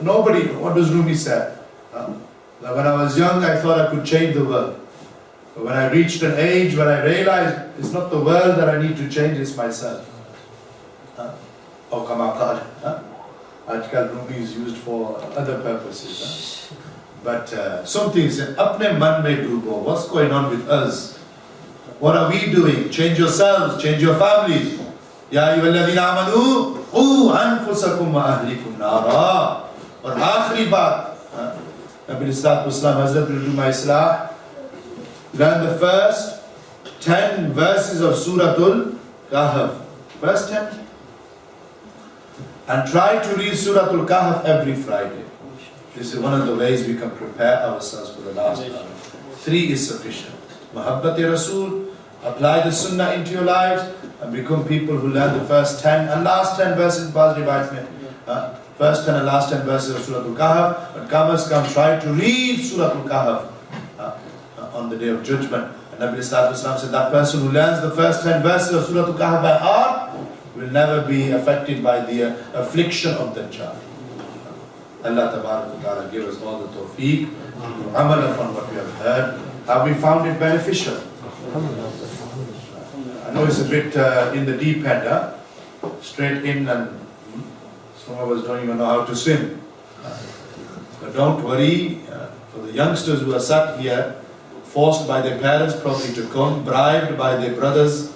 nobody. What does Rumi say? That when I was young, I thought I could change the world. But when I reached an age when I realized it's not the world that I need to change, it's myself. Or kamakal. Ajkal Rumi is used for other purposes. But some things, apne man mein doobo. What's going on with us? What are we doing? Change yourselves, change your families. Ya ayyuhalladhina amanu qu anfusakum wa ahlikum nara. Aur aakhri baat, Nabi Sallallahu Alaihi Wasallam, Hazrat will do my islah. Learn the first 10 verses of Suratul Kahf. First 10. And try to read Suratul Kahf every Friday. This is one of the ways we can prepare ourselves for the last hour. 3 is sufficient. Muhabbat Rasul, apply the Sunnah into your lives, and become people who learn the first 10 and last 10 verses. first 10 and last 10 verses of Surah Al-Kahf. But come as come, try to read Surah Al-Kahf on the day of judgment. And Nabi Sallallahu Alaihi Wasallam said that person who learns the first 10 verses of Surah Al-Kahf by heart will never be affected by the affliction of Dajjal. Allah Tabarak wa Ta'ala give us all the tawfiq to amal upon what we have heard. Have we found it beneficial? I know it's a bit in the deep end, straight in, and some of us don't even know how to swim. But don't worry, for the youngsters who are sat here, forced by their parents probably to come, bribed by their brothers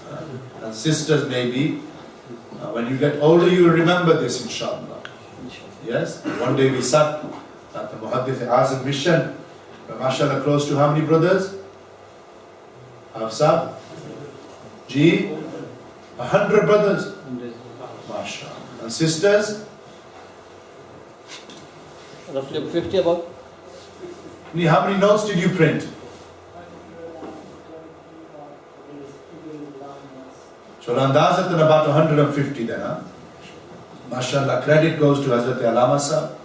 and sisters maybe, when you get older you will remember this, inshallah. Yes? One day we sat at the Muhaddith Azam mission, mashallah, close to how many brothers? Hafsa? G? 100 brothers? Mashallah. And sisters? Roughly 50 about. How many notes did you print? So Randazat and about 150 then, huh? Mashallah, credit goes to Hazrat Alama Sahib,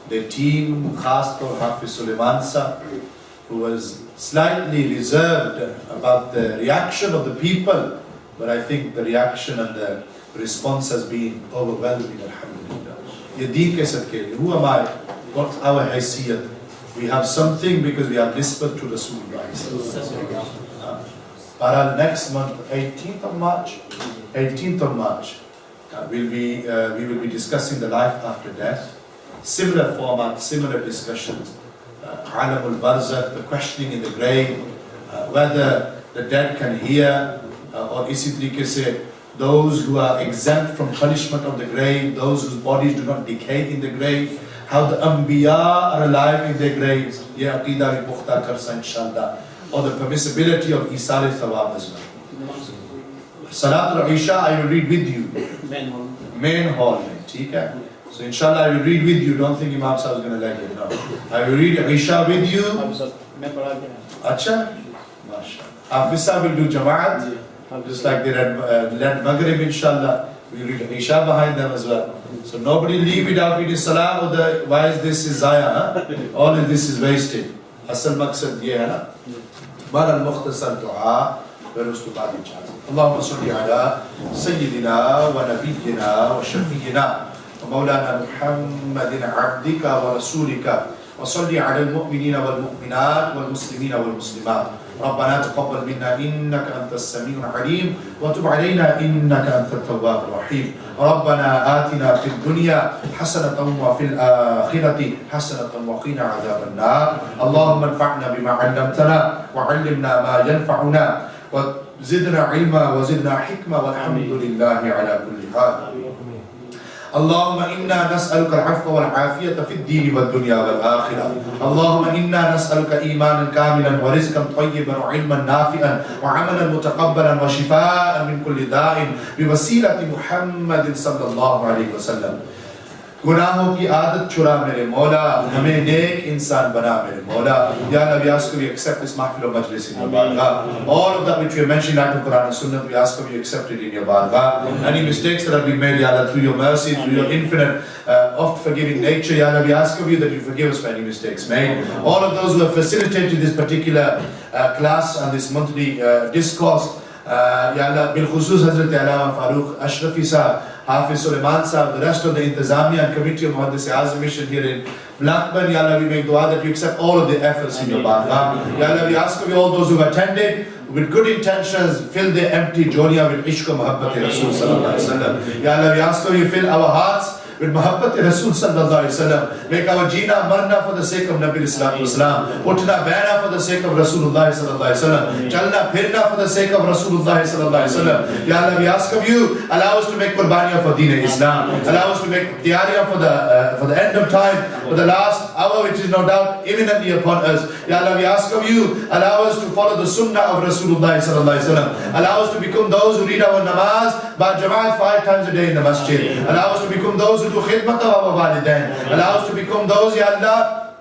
their team, Khas Taur Hafiz Sulaiman Sahib, who was slightly reserved about the reaction of the people, but I think the reaction and the response has been overwhelming, alhamdulillah. Ye deen ke sadke, who am I? What's our haysiyat? We have something because we have nisbat to Rasulullah. But next month, 18th of March, we will be discussing the life after death. Similar format, similar discussions. Alamul Barzakh, the questioning in the grave, whether the dead can hear, or isi tarike se, those who are exempt from punishment of the grave, those whose bodies do not decay in the grave, how the Anbiya are alive in their graves. Ye aqidah vi pukhta karsa inshallah. Or the permissibility of Isal Thawab as well. Salatul Isha I will read with you. Main hall. Okay? So inshallah I will read with you. Don't think Imam Sahib is going to let you. No. I will read Isha with you. Acha? MashaAllah. Hafisa will do Jama'at. Just like they led Maghrib inshallah. We read Isha behind them as well. So nobody leave without reading Salah. Why is this Zaya? Huh? All of this is wasted. Asal maqsad ye hai na. Bar al-Mukhtasar dua. Where was to baad ijazat. Allahumma salli ala Sayyidina wa Nabiyyina wa Shafiyyina wa Mawlana Muhammadin abdika wa rasulika wa salli ala al-mu'minina wal-mu'minat wal-muslimina wal-muslimat. ربنا تقبل منا إنك أنت السميع العليم وتب علينا إنك أنت التواب الرحيم ربنا آتنا في الدنيا حسنة وفي الآخرة حسنة وقنا عذاب النار اللهم انفعنا بما علمتنا وعلمنا ما ينفعنا وزدنا علما وزدنا حكمة والحمد لله على كل حال اللهم إنا نسألك العفو والعافية في الدين والدنيا والآخرة اللهم إنا نسألك إيمانا كاملا ورزقا طيبا وعلما نافعا وعملا متقبلا وشفاء من كل داء بوسيلة محمد صلى الله عليه وسلم गुनाहों की आदत छुड़ा मेरे मौला हमें नेक इंसान बना मेरे मौला या Allah, we ask you accept this mahfil of majlis in your bargah all of that which we mentioned out of Quran and Sunnah we ask you accept it in your bargah any mistakes that have been made ya Allah through your mercy through your infinite oft forgiving nature ya Allah we ask of you that you forgive us for any mistakes made all of those who have facilitated this particular class and this monthly discourse ya Allah bil khusus Hazrat Allama Farooq Ashrafi Sahib Hafiz Sulaiman Sahib, the rest of the Intizamiya and committee of Muhaddith Azam mission here in Blackburn, Ya Allah, we make dua that you accept all of the efforts in your bargah. Ya Allah, we ask of you all those who have attended with good intentions, fill their empty jonia with ishq wa muhabbat Rasul sallallahu alaihi wasallam. Ya Allah, we ask of you fill our hearts with muhabbat Rasul sallallahu alaihi wasallam. Make our jina marna for the sake of Nabi sallallahu alaihi wasallam. Utna baina for the sake of Rasulullah sallallahu alaihi wasallam. Chalna phirna for the sake of Rasulullah sallallahu alaihi wasallam. Ya Allah, we ask of you, allow us to make qurbaniya for Deen Islam. Allow us to make tiyariya for the end of time, for the last hour which is no doubt imminently upon us. Ya Allah, we ask of you, allow us to follow the sunnah of Rasulullah sallallahu alaihi wasallam. Allow us to become those who read our namaz by Jama'at 5 times a day in the masjid. Allow us to become those who do khidmat of our walidain. Allow us to become those, Ya Allah,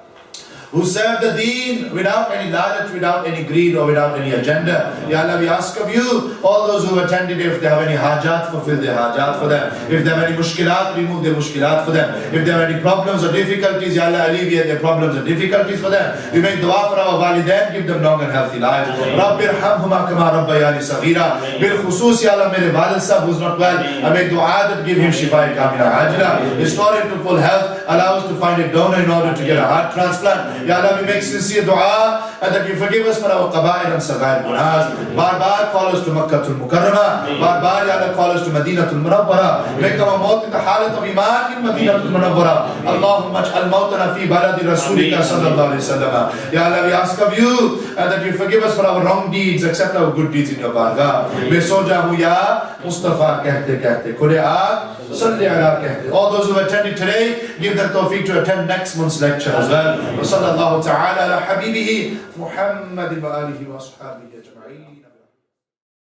who serve the deen without any knowledge, without any greed or without any agenda. Ya Allah, we ask of you, all those who have attended, if they have any hajat, fulfill their hajat for them. If they have any mushkilat, remove their mushkilat for them. If they have any problems or difficulties, Ya Allah, alleviate their problems and difficulties for them. We make dua for our walidain, give them long and healthy lives. Rabbi irhamhuma kama rabbayani saghira. Bil khusus, Ya Allah, mere walid sahab who's not well, I make dua that give him shifa kamila ajila. Restore him to full health. Allow us to find a donor in order to get a heart transplant. Ya Allah, we make sincere dua and that you forgive us for our qaba'ir and sagair gunahs. Bar call us to Makkatul Mukarramah. Bar Ya Allah, call us to Madinatul Munawwara. Make our maut in the halat of iman in Madinatul Munawwara. Allahumma aj'al mautana fi baladi Rasulika sallallahu alayhi wa sallam. Ya Allah, we ask of you that you forgive us for our wrong deeds, accept our good deeds in your bargah. May so jahu ya Mustafa kehte kehte Kule aag Salli ala kehte. All those who have attended today, give them tawfiq to attend next month's lecture as well. Wa sallallahu ta'ala ala habibihi Muhammadin wa alihi wa ashabihi ajma'in.